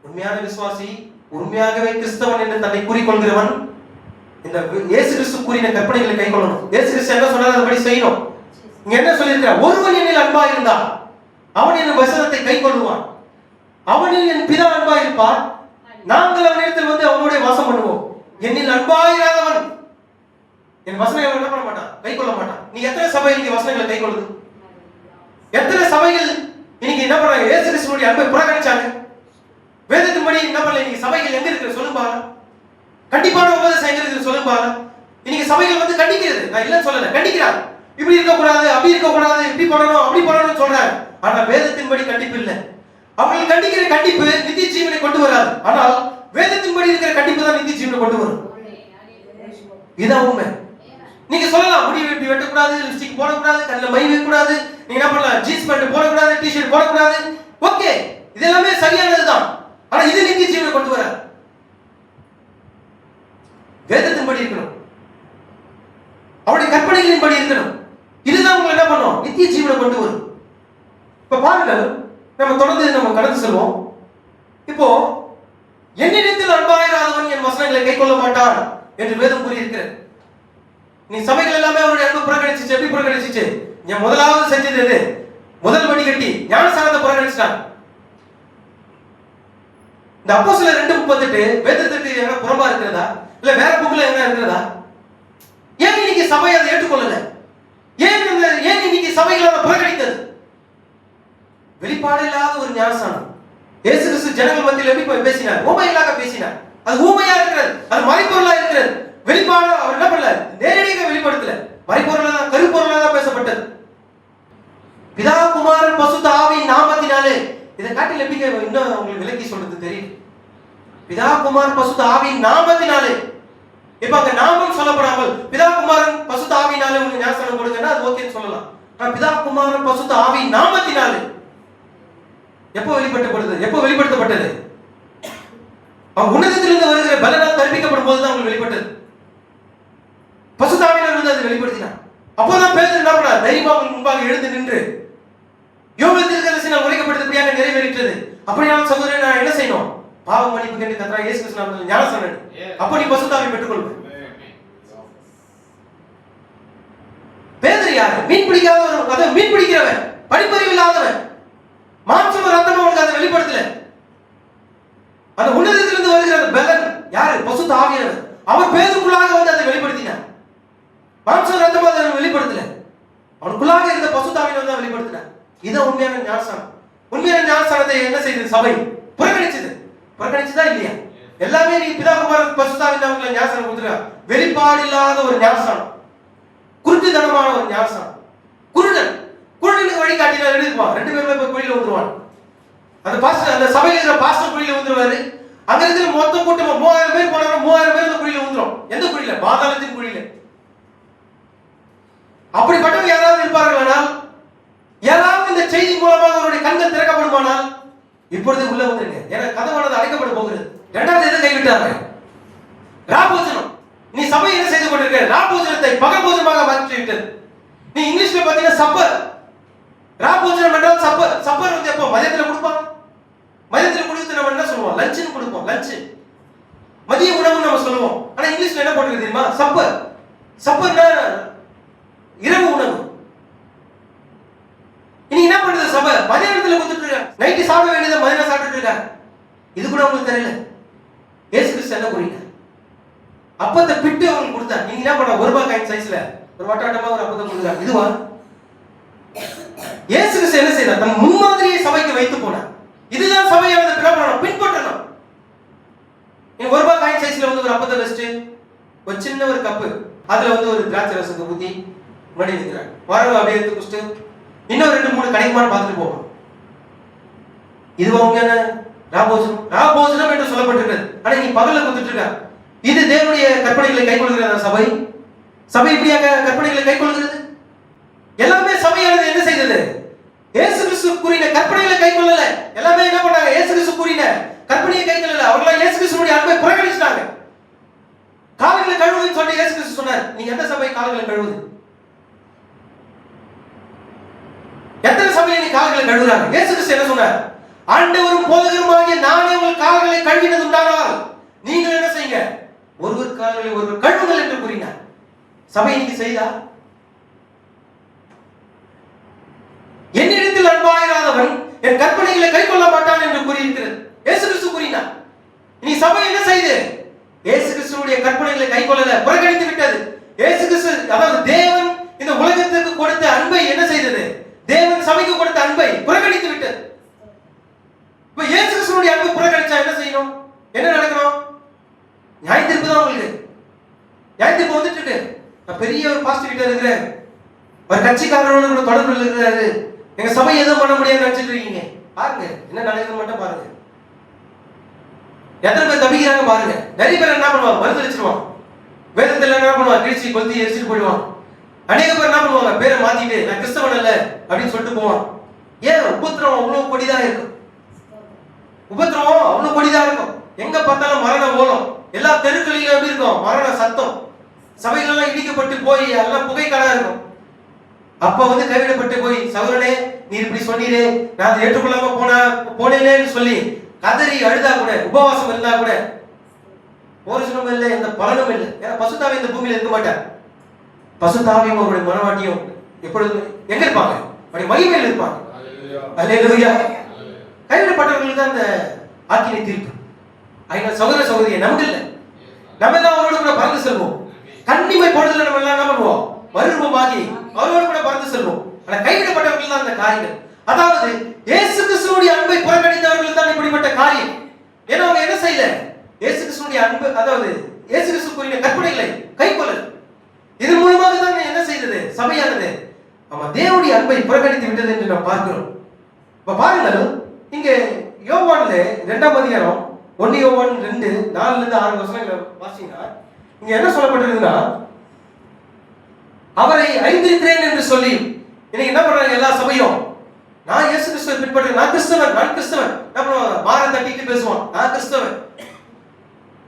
உண்மையான விசுவாசி, உண்மையாகவே கிறிஸ்தவன் என்று தன்னை கூறிக்கொள்கிறவன் இந்த இயேசு கிறிஸ்து கூறின கற்பனைகளை கைக்கொள்ளணும். இயேசு கிறிஸ்து என்ன சொன்னார் அதுபடி செய்யணும். இங்க என்ன சொல்லியிருக்கிறார்? ஒருவன் என்னில் அன்பா இருந்தால் அவன் என் வசனத்தை கைக்கொள்வான். அவனில் என் பிதா அன்பா இருப்பார். நாங்கள் அவனிடத்தில் அவனுடைய வாசம் பண்ணுவோம். என்னில் அன்பாயிராதவன் என் வசனங்களை என்ன பண்ண மாட்டான்? கைக்கொள்ள மாட்டான். நீ எத்தனை சபை இன்னைக்கு வசனங்களை கைக்கொள்ளுது? எத்தனை சபைகள் இன்னைக்கு என்ன பண்றாங்க? இயேசு கிறிஸ்துவின் அன்பை புறக்கணிச்சாங்க. வேதத்தின்படி என்ன பண்ணல? இன்னைக்கு சபைகள் எங்க இருக்கு சொல்லுங்க. கண்டிப்பான உபதேசம் எங்க இருக்கு சொல்லுங்க. இன்னைக்கு சபைகள் கண்டிக்கிறது. நான் இல்லைன்னு சொல்லல, கண்டிக்கிறாங்க. இப்படி இருக்க கூடாது, அப்படி இருக்க கூடாது, இப்படி பண்ணணும், அப்படி பண்ணணும்னு சொல்றாங்க. ஆனா வேதத்தின்படி கண்டிப்பு இல்லை. அவர்கள் கண்டிக்கிற கண்டிப்பு நித்திய ஜீவனை கொண்டு வராது. ஆனால் வேதத்தின்படி இருக்கிற கண்டிப்பு தான் நித்திய ஜீவனை கொண்டு வரும். இதுதான் உண்மை. நீங்க சொல்லலாம், முடி இப்படி வெட்டக்கூடாது, லிப்ஸ்டிக் போடக்கூடாது, கண்ணில் மை வைக்கக்கூடாது, நீங்க என்ன பண்ணலாம், ஜீன்ஸ் பேண்ட் போடக்கூடாது, டிஷர்ட் போடக்கூடாது. ஓகே, இது எல்லாமே சரியானதுதான். ஆனா இது நித்திய ஜீவனை கொண்டு வராது. வேதத்தின்படி இருக்கணும், அவருடைய கற்பனைகளின் படி இருக்கணும். இதுதான் உங்களை என்ன பண்ணும்? நித்திய ஜீவனை கொண்டு வரும். இப்ப பாருங்கள், நம்ம தொடர்ந்து நம்ம கடந்து செல்வோம். இப்போ என்னிடத்தில் அன்பாயிராதவன் என் வசனங்களை கைக்கொள்ள மாட்டான் என்று வேதம் கூறியிருக்கிறது. நீ சபைகள் எல்லாமே அவருடைய அன்பு புறக்கணிச்சிச்சு. எப்படி புறக்கணிச்சிச்சு? என் முதலாவது செஞ்சது எது? முதல் வடி கட்டி ஞானஸ்நானத்தை புறக்கணிச்சிட்டான். இந்த அப்போஸ்தலர் 2:38 வேதத்திற்கு என்ன புறம்பா இருக்கிறதா? இல்ல வேற புக்ல என்ன இருக்கிறதா? ஏன் இன்னைக்கு சபை அதை ஏற்றுக்கொள்ளல? ஏன் இன்னைக்கு சபைகள் அதை புறக்கணித்தது? வெளிப்பாடு இல்லாத ஒரு ஞானஸ்நானம். இயேசு கிறிஸ்து ஜனங்கள் மத்தியில் எப்படி பேசினார்? ஊமையாக பேசினார். அது ஊமையா இருக்கிறது, அது மறைப்பொருளா இருக்கிறது. வெளிப்பாடு அவர் என்ன பண்ணல? நேரடியாக வெளிப்படுத்தல. மறைப்பொருளா தான், கருப்பொருளா தான் பேசப்பட்டது. பிதா குமாரன் பசுத்த ஆவியின் நாமத்தினாலே. இதை காட்டில் எப்படி இன்னும் உங்களுக்கு விளக்கி சொல்றது தெரியும். பிதா குமாரன் பசுத்த ஆவியின் நாமத்தினாலே. இப்ப அங்க நாமம் சொல்லப்படாமல் பிதா குமாரன் பசுத்த ஆவியினாலே உங்களுக்கு ஞானஸ்நானம் கொடுங்கன்னா அது ஓகேன்னு சொல்லலாம். ஆனா பிதா குமாரன் பசுத்த ஆவியின் நாமத்தினாலே எப்போ வெளிப்படுத்தப்பட்டது? அவன் உன்னதத்திலிருந்து வருகிற பலனால் கற்பிக்கப்படும் போதுதான் அவங்களுக்கு வெளிப்பட்டது. பசுத்த ஆவியினால் அது வெளிப்படுத்தினான். அப்போதான் பேதுரு என்ன பண்ணார்? தைரியமா முன்பாக எழுந்து நின்று, யோவேல் தீர்க்கதரிசியால் உரைக்கப்பட்டபடியாக நிறைவேறிட்டது. அப்படியான சகோதரன், நான் என்ன செய்யணும்? பாவ மன்னிப்பு கேட்டு கர்த்தராகிய இயேசு கிறிஸ்து நாமத்தில் ஞானஸ்நானம் எடு. அப்போ நீ பரிசுத்தாவியை பெற்றுக்கொள்வே. பேதுரு யாரு? மீன் பிடிக்காதவன், அத மீன் பிடிக்கிறவன், படிப்பறிவு இல்லாதவன், மாம்சமும் ரத்தமும் அவனுக்கு அதை வெளிப்படுத்தல. அந்த உன்னதத்திலிருந்து வருகிற அந்த பலன் யாரு? பரிசுத்த ஆவியானவர். அவர் பேதுருக்குள்ளாக வந்து அதை வெளிப்படுத்தினார். மாம்சம் ரத்தமும் அதை வெளிப்படுத்தல, அவனுக்குள்ளாக இருந்த பரிசுத்த ஆவியானவர் தான் வெளிப்படுத்தினார். இதான் உண்மையான ஞானஸ்நானம். உண்மையான ஞானஸ்நானத்தை என்ன செய்தது? சபை புறக்கணிச்சது. புறக்கணிச்சதா இல்லையா? எல்லாமே நீ பிதா குமாரன் பரிசுத்த ஆவியானவர்களை ஞானஸ்நானம் கொடுத்துருக்க. வெளிப்பாடு இல்லாத ஒரு ஞானஸ்நானம், குருட்டுத்தனமான ஒரு ஞானஸ்நானம். குருடனுக்கு வழி காட்டினா எழுதிருப்பான். 2 பேருமே போய் குழியில விழுந்துருவான். அந்த பாஸ்டர், அந்த சபையில இருக்கிற பாஸ்டர் குழியில விழுந்துருவாரு. அங்க இருக்கிற மொத்த கூட்டமா 3000 பேர் போனாலும் 3000 பேர் அந்த குழியில விழுந்துரும். எந்த குழியில? பாதாளத்தின் குழியில. அப்படிப்பட்டவங்க யாராவது இருப்பார்களானால், யாராவது இந்த செய்தி மூலமாக அவருடைய கண்கள் திறக்கப்படுமானால் இப்பொழுது உள்ள வந்துருங்க. ஏன்னா கதவானது அடைக்கப்பட போகிறது. 2வது எதை கைவிட்டாங்க? ராபோஜனம். நீ சபை என்ன செய்து கொண்டிருக்க? ராபோஜனத்தை பகல்போஜனமாக மாற்றி விட்டது. நீ இங்கிலீஷ்ல பாத்தீங்கன்னா சப்பர். ராபோஜனம் என்றால் சப்பர். சப்பர் வந்து எப்போ? மதியத்துல கொடுப்பாங்க. மதியத்துல கொடுத்து நம்ம என்ன சொல்லுவோம்? லஞ்சுன்னு கொடுப்போம். லஞ்சு, மதிய உணவுன்னு நம்ம சொல்லுவோம். ஆனா இங்கிலீஷ்ல என்ன போட்டுருக்கு தெரியுமா? சப்பர். சப்பர்னா இரவு உணவு. இனி என்ன பண்ணுது சபை? மதியானத்துல கொடுத்துட்டு இருக்காங்க. நைட்டு சாப்பிட வேண்டியதை மதியம் சாப்பிட்டுட்டு இருக்காங்க. இது கூட உங்களுக்கு தெரியல. இயேசு கிறிஸ்து என்ன கூறினார்? அப்பத்தை பிட்டு அவங்களுக்கு கொடுத்தா. நீங்க என்ன பண்ண? 1 ரூபாய் காயின் சைஸ்ல ஒரு வட்டாட்டமா ஒரு அப்பத்தை கொடுக்குறாங்க. இதுவா? இயேசு கிறிஸ்து என்ன செய்தார்? தம் முன்மாதிரியை சபைக்கு வைத்து போனார். இதுதான் சபையானது பின்பற்றணும். நீங்க 1 ரூபாய் காயின் சைஸ்ல வந்து ஒரு அப்பத்தை வச்சுட்டு ஒரு சின்ன ஒரு கப்பு, அதுல வந்து ஒரு திராட்சை ரசத்தை ஊத்தி முன்னாடி நிற்கிறாங்க. வரவங்க அப்படியே எடுத்து குடிச்சிட்டு இன்னும் 2-3 கிடைக்குமான்னு பார்த்துட்டு போவோம். இதுவா உண்மையான ராபோஜனம்? ராபோஜனம் என்று சொல்லப்பட்டிருக்கிறது. ஆனா நீ பகல்ல கொடுத்துட்டு இருக்க. இது தேவனுடைய கற்பனைகளை கைக்கொள்கிற சபை. சபை இப்படியாக கற்பனைகளை கைக்கொள்கிறது. எல்லாமே சபையானது என்ன செய்தது? இயேசு கிறிஸ்து கூறின கற்பனைகளை கைக்கொள்ளல. எல்லாமே என்ன பண்ணாங்க? இயேசு கிறிஸ்து கூறின கற்பனையை கைக்கொள்ளல. அவர்கள் இயேசு கிறிஸ்துவின் அன்பை புறக்கணிச்சிட்டாங்க. கால்களை கழுவுதுன்னு சொல்லி இயேசு கிறிஸ்து சொன்னார். நீங்க எந்த சபை கால்களை கழுவுது? எத்தனை சபையில நீ கால்களை கழுவுறாங்க? இயேசு கிறிஸ்து என்ன சொன்னார்? ஆண்டவரும் போதகருமாகிய நானே உங்கள் கால்களை கழுவினது உண்டானால் நீங்கள் என்ன செய்யுங்க? ஒருவர் கால்களை ஒருவர் கழுவுங்கள் என்று கூறினார். சபை இன்னைக்கு செய்தா? என்னிடத்தில் அன்பாயிராதவன் என் கற்பனைகளை கைக்கொள்ள மாட்டான் என்று கூறியிருக்கிறது. இயேசு கிறிஸ்து கூறினார். இனி சபை என்ன செய்து? இயேசு கிறிஸ்துவுடைய கற்பனைகளை கைக்கொள்ளல, புறக்கணித்து விட்டது. இயேசு கிறிஸ்து, அதாவது தேவன் இந்த உலகத்திற்கு கொடுத்த அன்பை என்ன செய்தது? தேவன் சபைக்கு கொடுத்த அன்பை புறக்கணித்து விட்டது. இப்ப இயேசு கிறிஸ்துவுடைய அன்பை புறக்கணிச்சா என்ன செய்யணும்? என்ன நடக்கணும்? நியாயத்தீர்ப்பு தான் உங்களுக்கு. நியாயத்தீர்ப்பு வந்துட்டு இருக்கு. நான் பெரிய ஒரு பாஸ்டர் கிட்ட இருக்கிறேன், ஒரு கட்சிக்காரரோட கூட தொடர்பு இருக்கிறாரு, எங்க சபை எதுவும் பண்ண முடியாது நினைச்சிட்டு இருக்கீங்க. பாருங்க என்ன நடக்குது மட்டும் பாருங்க. எத்தனை பேர் தப்பிக்கிறாங்க பாருங்க. நிறைய பேர் என்ன பண்ணுவாங்க? மறுதளிச்சிருவான். வேதத்துல என்ன பண்ணுவான்? கிழிச்சி கொளுத்தி எரிச்சிட்டு போயிடுவான். அநேக பேர் என்ன பண்ணுவாங்க? பேரை மாத்திட்டு நான் கிறிஸ்தவன் அல்ல அப்படின்னு சொல்லிட்டு போவான். ஏன்? உபத்திரவம் அவ்வளவு கொடிதான் இருக்கும். உபத்திரவம் அவ்வளவு கொடிதான் இருக்கும். எங்க பார்த்தாலும் மரண ஓலம். எல்லா தெருக்களிலும் எப்படி இருக்கும்? மரண சத்தம். சபைகள் எல்லாம் இடிக்கப்பட்டு போய் எல்லாம் புகைக்கடா இருக்கும். அப்ப வந்து கைவிடப்பட்டு போய், சகோதரனே நீ இப்படி சொன்னீரே, நான் அதை ஏற்றுக்கொள்ளாம போனேன்னு சொல்லி கதறி அழுதா கூட, உபவாசம் இருந்தா கூட போரசனம் இல்லை, எந்த பலனும் இல்லை. ஏன்னா பசுத்தாவி இந்த பூமியில இருக்க மாட்டார். பசுத்தாவியும் அவருடைய மனவாட்டியும் எப்பொழுது எங்க இருப்பாங்க? அப்படி மகிமையில் இருப்பாங்க. அல்லேலூயா. கைவிடப்பட்டவர்களுக்கு தான் அந்த ஆக்கினை தீர்ப்பு. அதனால சகோதர சகோதரியை நமக்கு இல்லை. நம்ம எல்லாம் அவரோடு கூட பறந்து செல்வோம். கண்ணிமை பொழுதுல நம்ம எல்லாம் என்ன பண்ணுவோம்? மறுரூபமாகி அவரோடு கூட பறந்து செல்வோம். ஆனா கைவிடப்பட்டவர்கள் தான் அந்த காரியங்கள். அதாவது இயேசு கிறிஸ்துவுடைய அன்பை புறக்கணித்தவர்கள் தான் இப்படிப்பட்ட காரியம். ஏன்னா அவங்க என்ன செய்யல? இயேசு கிறிஸ்துவுடைய அன்பு, அதாவது இயேசு கிறிஸ்து கூறின கற்பனைகளை கைக்கொள்ளல். இது மூலமாக தான் என்ன செய்தது? சபையானது ஆமா தேவனுடைய அன்பை புறக்கணித்து விட்டது என்று நாம் பார்க்கிறோம். இப்ப பாருங்கள், இங்க யோவான்ல 2ஆம் அதிகாரம் 1 யோவான் 2 4 இருந்து 6 வசனங்களை வாசிங்கன்னா இங்க என்ன சொல்லப்பட்டிருக்குன்னா, அவரை அறிந்திருக்கிறேன் என்று சொல்லி இன்னைக்கு என்ன பண்றாங்க எல்லா சபையும்? நான் இயேசு கிறிஸ்துவை பின்பற்றுறேன், நான் கிறிஸ்தவன் நம்ம மாற தட்டிட்டு பேசுவான், நான் கிறிஸ்தவன்.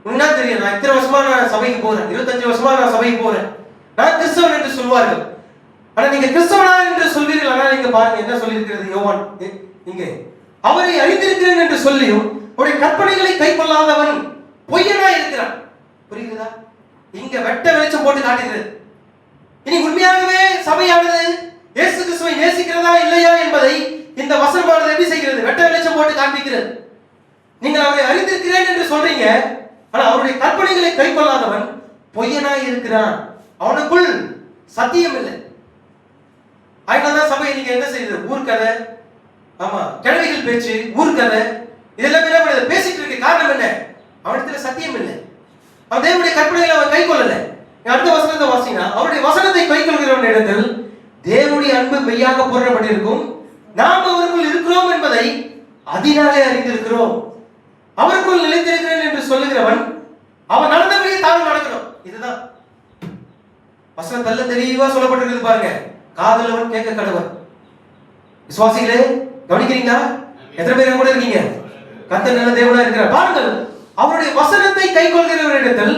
உன்னா தெரியும், நான் இத்தனை வருஷமா நான் சபைக்கு போறேன், 25 வருஷமா நான் சபைக்கு போறேன், நான் கிறிஸ்தவன் என்று சொல்வார்கள். ஆனா நீங்க கிறிஸ்தவனா என்று சொல்வீர்கள். ஆனால் நீங்க பாருங்க என்ன சொல்லியிருக்கிறது யோவான் இங்கே, அவரை அறிந்திருக்கிறேன் என்று சொல்லியும் அவருடைய கற்பனைகளை கைக்கொள்ளாதவன் பொய்யனா இருக்கிறான். புரியுதா? இங்க வெட்ட வெளிச்சம் போட்டு காட்டுகிறது. இனி உண்மையாகவே சபையானது இயேசு கிறிஸ்துவை நேசிக்கிறதா இல்லையா என்பதை இந்த வசனமானது எப்படி செய்கிறது? வெட்ட வெளிச்சம் போட்டு காண்பிக்கிறது. நீங்கள் அவரை அறிந்திருக்கிறேன் என்று சொல்றீங்க, ஆனா அவருடைய கற்பனைகளை கைக்கொள்ளாதவன் பொய்யனாய் இருக்கிறான், அவனுக்குள் சத்தியம் இல்லை. அதனாலதான் சபையை நீங்க என்ன செய்யுது? ஊர்க்கதை, ஆமா கிழவிகள் பேச்சு, ஊர்க்கதை, இதெல்லாம் என்ன பேசிட்டு இருக்க காரணம் என்ன? அவனிடத்துல சத்தியம் இல்லை. அவன் தேவனுடைய கற்பனைகளை அவன் கை கொள்ளல. அடுத்த வசனத்தை வாசினா, அவருடைய வசனத்தை கை கொள்கிறவன் இடத்தில் தேவனுடைய அன்பு மெய்யாக பூரணப்பட்டிருக்கும், நாம் அவருக்குள் இருக்கிறோம் என்பதை அதனாலே அறிந்திருக்கிறோம். அவருக்குள் நிலைத்திருக்கிறேன் என்று சொல்லுகிறவன் அவன் நடந்தபடியே தானும் நடக்கணும். இதுதான் வசனம் நல்ல தெளிவா சொல்லப்பட்டிருக்கிறது பாருங்க. காதலவன் கேட்க கடவன். விசுவாசிகளே கவனிக்கிறீங்களா? எத்தனை பேர் கூட இருக்கீங்க? கர்த்தர் நல்ல தேவனா இருக்கிறார். பாருங்கள், அவருடைய வசனத்தை கை கொள்கிறவரிடத்தில்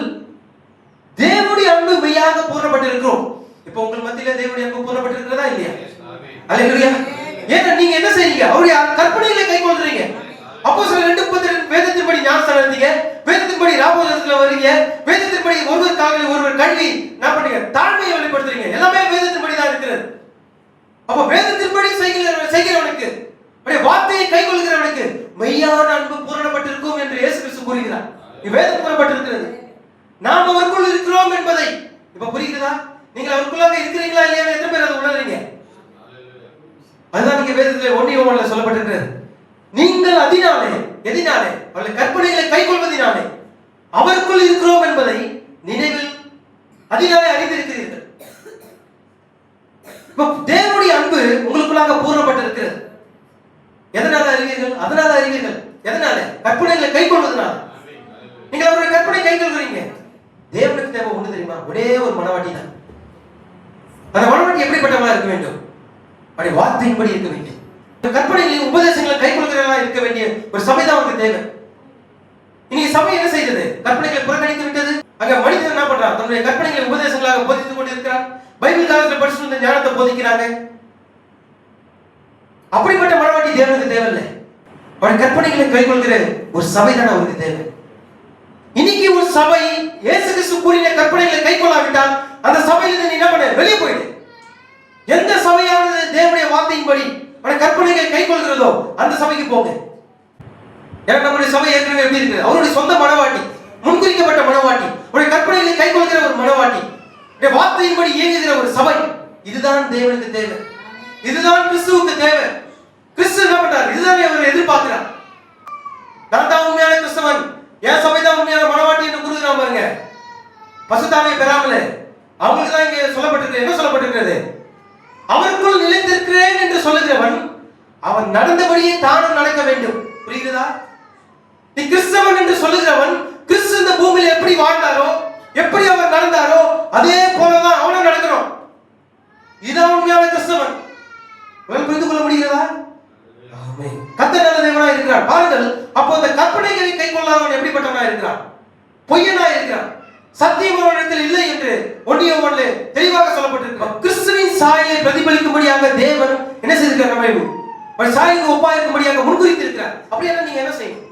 தேவனுடைய அன்பு மெய்யாக பூரணப்பட்டிருக்கிறோம். இப்போ உங்கள் மத்தியில தேவனுடைய அன்பு பூரணப்பட்டிருக்கிறதா இல்லையா? அல்லேலூயா. ஏன்னா நீங்க என்ன செய்றீங்க? அவருடைய கற்பனைகளை கை கொள்றீங்க. அப்போஸ்தலர் 2:32 வேதத்தின்படி ஞானஸ்நானம் எடுத்தீங்க, வேதத்தின்படி ராபோஜனத்துல வரீங்க, வேதத்தின்படி ஒருவருக்காக ஒருவர் கல்வி என்ன பண்ணீங்க? தாழ்மையை வெளிப்படுத்துறீங்க. எல்லாமே வேதத்தின்படி தான் இருக்கிறது. அப்ப வேதத்தின்படி செய்கிறவனுக்கு, அவருடைய வார்த்தையை கை கொள்கிறவனுக்கு மெய்யான அன்பு பூரணப்பட்டிருக்கும் என்று இயேசு கிறிஸ்து கூறுகிறார். வேதம் கூறப்பட்டிருக்கிறது. நாம் அவருக்குள் இருக்கிறோம் என்பதை இப்ப புரியுதா? நீங்கள் அவருக்குள்ளாக இருக்கிறீங்களா இல்லையா? எத்தனை பேர் அதை உணர்றீங்க? அதுதான் நீங்க வேதத்தில் 1 யோவான்ல சொல்லப்பட்டிருக்கிறது. நீங்கள் அதனாலே, எதினாலே? அவருடைய கற்பனைகளை கை கொள்வதினாலே அவருக்குள் இருக்கிறோம் என்பதை நினைவில் அதனாலே அறிந்திருக்கிறீர்கள். தேவனுடைய அன்பு உங்களுக்குள்ளாக பூரணப்பட்டிருக்கிறது. எதனால அறிவீர்கள்? அதனால அறிவீர்கள். எதனால? கற்பனைகளை கை கொள்வதனால. நீங்கள் அவருடைய கற்பனை கை கொள்கிறீங்க. தேவனுக்கு தேவை ஒண்ணு தெரியுமா? ஒரே ஒரு மனவாட்டி தான். அந்த மனவாட்டி எப்படிப்பட்டவளா இருக்க வேண்டும்? அப்படி வார்த்தையின்படி இருக்க வேண்டும். கற்பனைகளின் உபதேசங்களை கை கொள்கிறவர்களா இருக்க வேண்டிய ஒரு சபை தான் உங்களுக்கு தேவை. இன்னைக்கு சபை என்ன செய்தது? கற்பனைகளை புறக்கணித்து விட்டது. அங்க மனிதன் என்ன பண்றான்? தன்னுடைய கற்பனைகளை உபதேசங்களாக போதித்துக் கொண்டு இருக்கிறான். பைபிள் காலத்தில் படிச்சு வந்த ஞானத்தை போதிக்கிறாங்க. அப்படிப்பட்ட மனவாட்டி தேவனுக்கு தேவையில்லை. அவருடைய கற்பனைகளை கை கொள்கிற ஒரு சபை தான் அவருக்கு தேவை. இன்னைக்கு ஒரு சபை இயேசு கிறிஸ்து கூறின கற்பனைகளை கை கொள்ளாவிட்டால் அந்த சபையிலிருந்து நீ என்ன பண்ண? வெளியே போயிடு. எந்த சபையானது தேவனுடைய வார்த்தையின்படி அவருடைய கற்பனைகளை கை கொள்கிறதோ அந்த சபைக்கு போங்க. ஏன்னா நம்முடைய சபை ஏற்கனவே எப்படி இருக்கு? அவருடைய சொந்த மனவாட்டி, முன்குறிக்கப்பட்ட மனவாட்டி, அவருடைய கற்பனைகளை கை கொள்கிற ஒரு மனவாட்டி, வார்த்தையின்படி இயங்குகிற ஒரு சபை. இதுதான் தேவனுக்கு தேவை. இதுதான் கிறிஸ்துவுக்கு தேவை. கிறிஸ்து என்ன பண்றார்? இதுதான் அவர் எதிர்பார்க்கிறார். நான் தான் உண்மையான கிறிஸ்தவன், என் சபை தான் உண்மையான மனவாட்டி என்று கூறுகிறான் பாருங்க. பசுத்தாவை பெறாமல அவங்களுக்கு தான் இங்கே சொல்லப்பட்டிருக்கிறது. என்ன சொல்லப்பட்டிருக்கிறது? அவருக்குள் நிலைத்திருக்கிறேன் என்று சொல்லுகிறவன் அவன் நடந்தபடியே தானும் நடக்க வேண்டும். புரியுதா? நீ கிறிஸ்தவன் என்று சொல்லுகிறவன் கிறிஸ்து இந்த பூமியில் எப்படி வாழ்ந்தாரோ, எப்படி அவர் நடந்தாரோ அதே போலதான் அவனும் நடக்கணும். இதான் உண்மையான கிறிஸ்தவன். புரிந்து கொள்ள முடிகிறதா? கர்த்தர் நல்ல தேவனாய் இருக்கிறார். பாருங்கள், அப்போ அந்த கற்பனைகளை கை கொள்ளாதவன் எப்படிப்பட்டவனாய் இருக்கிறான்? பொய்யனாய் இருக்கிறான். சத்தியம் அவனிடத்தில் இல்லை என்று 1 யோவான்ல தெளிவாக சொல்லப்பட்டிருக்கிறது. கிறிஸ்துவின் சாயலை பிரதிபலிக்கும்படியாக தேவன் என்ன செய்திருக்கிறார்? நம்மை சாயலுக்கு ஒப்பா இருக்கும்படியாக முன்குறித்திருக்கிறார். அப்படின்னா நீங்க என்ன செய்யணும்?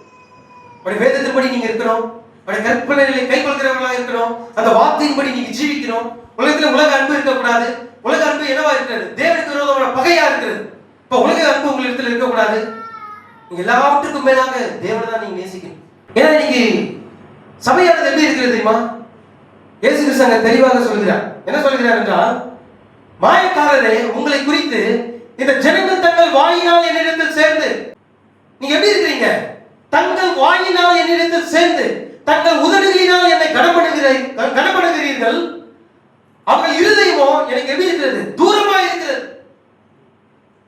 வேதத்தின்படி நீங்க இருக்கணும். கற்பனைகளை கை கொள்கிறவர்களா இருக்கணும். அந்த வார்த்தையின்படி நீங்க ஜீவிக்கணும். உலகத்துல உலக அன்பு இருக்கக்கூடாது. உலக அன்பு என்னவா இருக்கிறது? தேவனுக்கு விரோதமான பகையா இருக்கிறது. இப்ப உலக அன்பு உங்களிடத்தில் இருக்கக்கூடாது. நீங்க எல்லாவற்றுக்கும் மேலாக தேவனை தான் நீங்க நேசிக்கணும். ஏன்னா இன்னைக்கு சபையானது எப்படி இருக்கிறது தெரியுமா? இயேசு கிறிஸ்து அங்க தெளிவாக சொல்கிறார். என்ன சொல்கிறார் என்றால், மாயக்காரரே, உங்களை குறித்து இந்த ஜனங்கள் தங்கள் வாயினால் என்னிடத்தில் சேர்ந்து, நீங்க எப்படி இருக்கிறீங்க? தங்கள் வாயினால் என்னிடத்தில் சேர்ந்து தங்கள் உதடுகளினால் என்னை கனப்படுகிறீர்கள். அவர்கள் இருதயமோ எனக்கு எப்படி இருக்கிறது? தூரமா இருக்கிறது.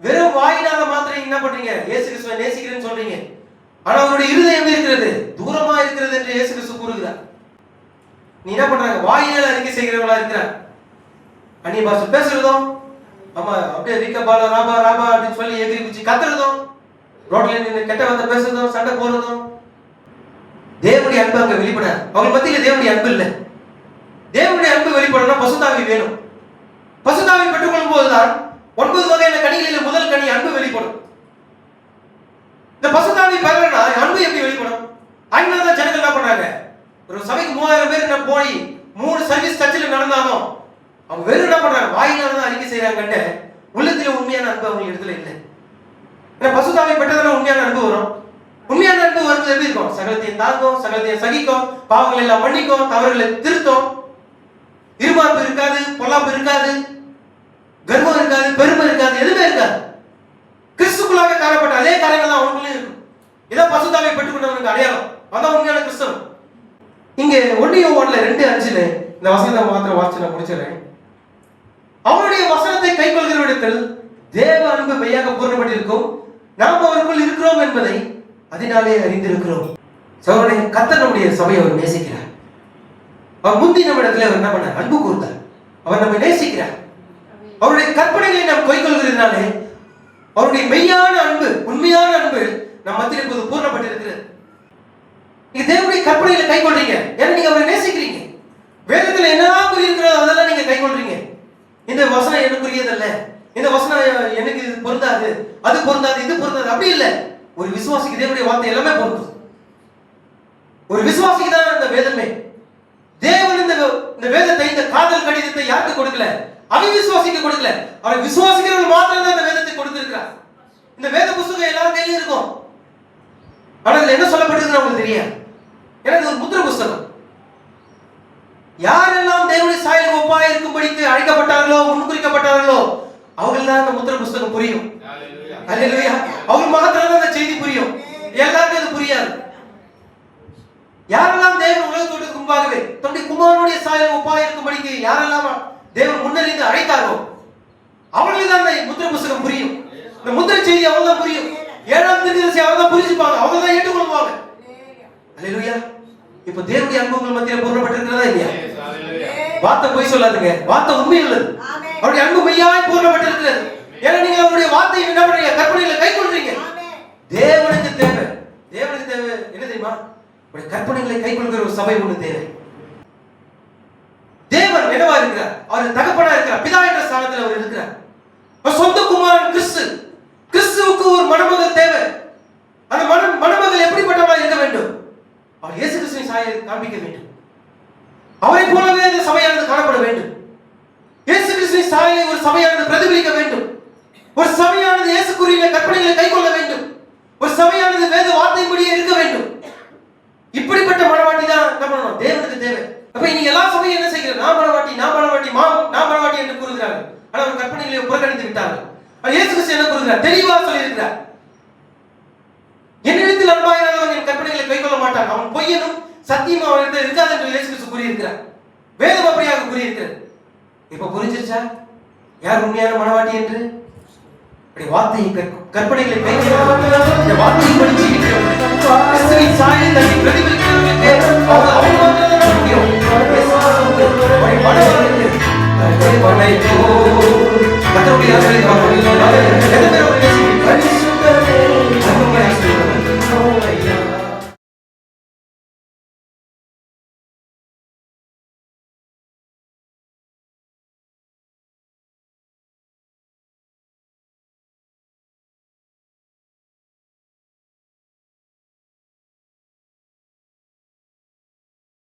வெறும் வாயினால மாத்திரம் என்ன பண்றீங்க? இயேசு கிறிஸ்துவை நேசிக்கிறேன்னு சொல்றீங்க. ஆனா அவருடைய இருதயம் எப்படி இருக்கிறது? தூரமா இருக்கிறது என்று இயேசு கிறிஸ்து கூறுகிறார். நீ என்ன பண்றாங்க? வாயினால் அறிக்கை செய்கிறவங்களா இருக்கிறார். அந்நிய பாஷை பேசுறதும், ஆமா அப்படியே வீக்கபால ராபா ராபா அப்படின்னு சொல்லி எகிரி குச்சி கத்துறதும், ரோட்ல நின்று கெட்ட வார்த்தை பேசுறதும், சண்டை போடுறதும். தேவனுடைய அன்பு அங்க வெளிப்பட, அவங்க மத்தியில தேவனுடைய அன்பு இல்லை. தேவனுடைய அன்பு வெளிப்படணும்னா பசுத்தாவி வேணும். பசுதாவை பெற்றுக்கொள்ளும் போதுதான் 9 வகையான கனிகளில் முதல் கனி அன்பு வெளிப்படும். இந்த பசுதாவை பெறலனா அன்பு எப்படி வெளிப்படும்? அதனாலதான் ஜனங்கள் என்ன பண்றாங்க, ஒரு சபைக்கு 3000 பேர் போய் 3 சர்வீஸ் சர்ச்சில் நடந்தாலும் அவங்க வெறும் என்ன பண்றாங்க, வாயினால தான் அறிக்கை செய்யறாங்க, உள்ளத்துல உண்மையான அன்பு அவங்க இடத்துல இல்லை. ஏன்னா பசுதாவை பெற்றதான உண்மையான அன்பு வரும். உண்மையான அன்பு வருவது எப்படி இருக்கும்? சகலத்தையும் தாங்கும், சகலத்தையும் சகிக்கும், பாவங்கள் எல்லாம் மன்னிக்கும், தவறுகளை திருத்தும், இருமாப்பு இருக்காது, பொல்லாப்பு இருக்காது, கர்வம் இருக்காது, பெருமை இருக்காது, எதுவுமே இருக்காது. கிறிஸ்துக்குள்ளாக காணப்பட்ட அதே காரியங்கள் தான் அவங்களும் இருக்கும். இதான் பசுதாவை பெற்றுக்கொண்டவனுக்கு அடையாளம். அதான் உண்மையான கிறிஸ்தவன். இங்க 1 யோவான்ல 2:5 இந்த வசனத்தை மாத்திரம் வாசிச்சு நான் முடிச்சிடறேன். அவருடைய வசனத்தை கைக்கொள்கிறவரிடத்தில் தேவ அன்பு மெய்யாக பூரணப்பட்டிருக்கும், நாம் அவருக்குள் இருக்கிறோம் என்பதை அதனாலே அறிந்திருக்கிறோம். சகோதரனே, கர்த்தர் நம்முடைய சபையை அவர் நேசிக்கிறார். அவர் முந்தி நம்ம இடத்துல அவர் என்ன பண்ணார், அன்பு கூர்ந்தார். அவர் நம்மை நேசிக்கிறார். அவருடைய கற்பனைகளை நாம் கைக்கொள்கிறதுனாலே அவருடைய மெய்யான அன்பு, உண்மையான அன்பு நம் மத்தியில் இப்போது பூர்ணப்பட்டிருக்கிறது. நீங்க தேவனுடைய கற்பனைகளை கைக்கொள்றீங்க, ஏன்னா நீங்க அவரை நேசிக்கிறீங்க. வேதத்துல என்னதான் கூறியிருக்கிறதோ அதெல்லாம் நீங்க கைக்கொள்றீங்க. இந்த வசனம் எனக்குரியதல்ல, இந்த வசனம் எனக்கு இது பொருந்தாது, அது பொருந்தாது, இது பொருந்தாது, அப்படி இல்லை. ஒரு விசுவாசிக்கு தேவனுடைய வார்த்தை எல்லாமே பொருந்தும். ஒரு விசுவாசிக்கு தான் இந்த வேதமே. தேவன் இந்த வேதத்தை, இந்த காதல் கடிதத்தை யாருக்கு கொடுக்கல? அவிசுவாசிக்க கொடுக்கல. அவர் விசுவாசிக்கிறவர்கள் மாத்திரம் தான் இந்த வேதத்தை கொடுத்திருக்கிறார். இந்த வேத புத்தகம் எல்லாரும் கையிலும் இருக்கும். ஆனா இதுல என்ன சொல்லப்பட்டிருக்கு உங்களுக்கு தெரியாது. ஏன்னா இது ஒரு முத்திர புத்தகம். யாரெல்லாம் தேவனுடைய சாயலுக்கு ஒப்பாய் இருக்கும்படிக்கு அழைக்கப்பட்டார்களோ, முன்குறிக்கப்பட்டார்களோ அவர்கள் தான் அந்த முத்திர புத்தகம் புரியும். அல்லேலூயா. அவங்க மாத்திரம் அந்த செய்தி புரியும், எல்லாருக்கும் அது புரியாது. யாரெல்லாம் தேவன் உலகத்தோடு முன்பாகவே தன்னுடைய குமாரனுடைய சாயலுக்கு ஒப்பாய் இருக்கும்படிக்கு யாரெல்லாம் தேவன் முன்னறிந்து அழைத்தாரோ அவங்களுக்கு தான் அந்த முத்திர புத்தகம் புரியும். இந்த முத்திர செய்தி அவங்க தான் புரியும். 7ஆம் தீர்க்கதரிசி அவங்க தான் புரிஞ்சுப்பாங்க, அவங்க தான் ஏற்றுக்கொள்வாங்க. அல்லேலூயா. இப்போ தேவனுடைய அன்பு உங்கள் மத்தியில் பூர்ணப்பட்டிருக்கிறதா இல்லையா? வார்த்தை பொய் சொல்லாதுங்க, வார்த்தை உண்மை உள்ளது. அவருடைய அன்பு மெய்யாய் பூர்ணப்பட்டிருக்கிறது. ஏன்னா நீங்க அவருடைய வார்த்தையை என்ன பண்றீங்க, கற்பனைகளை கைக்கொள்றீங்க. தேவனுக்கு தேவை, தேவனுக்கு தேவை என்ன தெரியுமா? அவருடைய கற்பனைகளை கைக்கொள்கிற ஒரு சபை ஒன்று தேவை. தேவன் என்னவா இருக்கிறார்? அவர் தகப்பனா இருக்கிறார், பிதா என்ற ஸ்தானத்தில் அவர் இருக்கிறார். சொந்த குமாரன் கிறிஸ்து. கிறிஸ்துவுக்கு ஒரு மணமகள் தேவை. அந்த மணமகள் எப்படிப்பட்டவளா இருக்க வேண்டும்? அவர் இயேசு கிறிஸ்துவின் சாயலை காண்பிக்க வேண்டும். அவரை போலவே இந்த சபையானது காணப்பட வேண்டும். இயேசு கிறிஸ்துவின் சாயலை ஒரு சபையானது பிரதிபலிக்க வேண்டும். ஒரு சபையானது இயேசுக்குரிய கற்பனைகளை கைக்கொள்ள வேண்டும். ஒரு சபையானது வேத வார்த்தையின்படியே இருக்க வேண்டும். இப்படிப்பட்ட மனவாட்டி தான் என்ன பண்ணணும்? தேவனுக்கு தேவை. அப்ப நீங்க எல்லா சபையும் என்ன செய்கிறார்? நான் மனவாட்டி, நான் மனவாட்டி, நான் மனவாட்டி என்று கூறுகிறார்கள். ஆனால் அவர் கற்பனைகளை புறக்கணித்து விட்டார்கள். இயேசு கிறிஸ்து என்ன கூறுகிறார்? தெளிவா சொல்லியிருக்கிறார். என்னிடத்தில் அன்பாயிராதவன் என் கற்பனைகளை கைக்கொள்ள மாட்டான், அவன் பொய்யனும் சத்தியம் அவனிடத்தில் இருக்காது என்று இயேசு கிறிஸ்து கூறியிருக்கிறார். வேதம் அப்படியாக கூறியிருக்கிறது. இப்ப புரிஞ்சிருச்சா யார் உண்மையான மனவாட்டி என்று? வார்த்தையை கற்பனைகளை கைக்கொள்ள வார்த்தையை படிச்சு கிறிஸ்துவின் சாயலை தன்னை பிரதிபலிக்கிறவர்களுக்கு